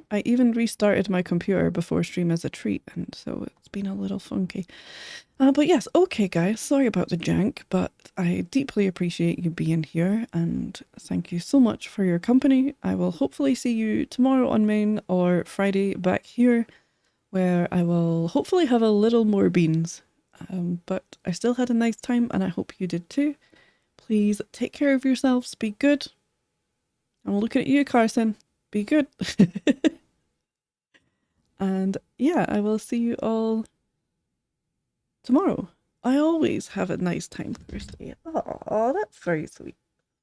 Speaker 1: I even restarted my computer before stream as a treat, and so it's been a little funky. But yes, okay guys, sorry about the jank, but I deeply appreciate you being here, and thank you so much for your company. I will hopefully see you tomorrow on main or Friday back here, where I will hopefully have a little more beans. But I still had a nice time, and I hope you did too. Please take care of yourselves, be good. I'm looking at you, Carson. Be good. And yeah, I will see you all tomorrow. I always have a nice time Thursday. Oh, that's very sweet.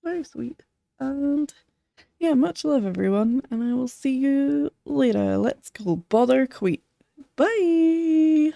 Speaker 1: Very sweet. And yeah, much love everyone, and I will see you later. Let's go bother Queet. Bye!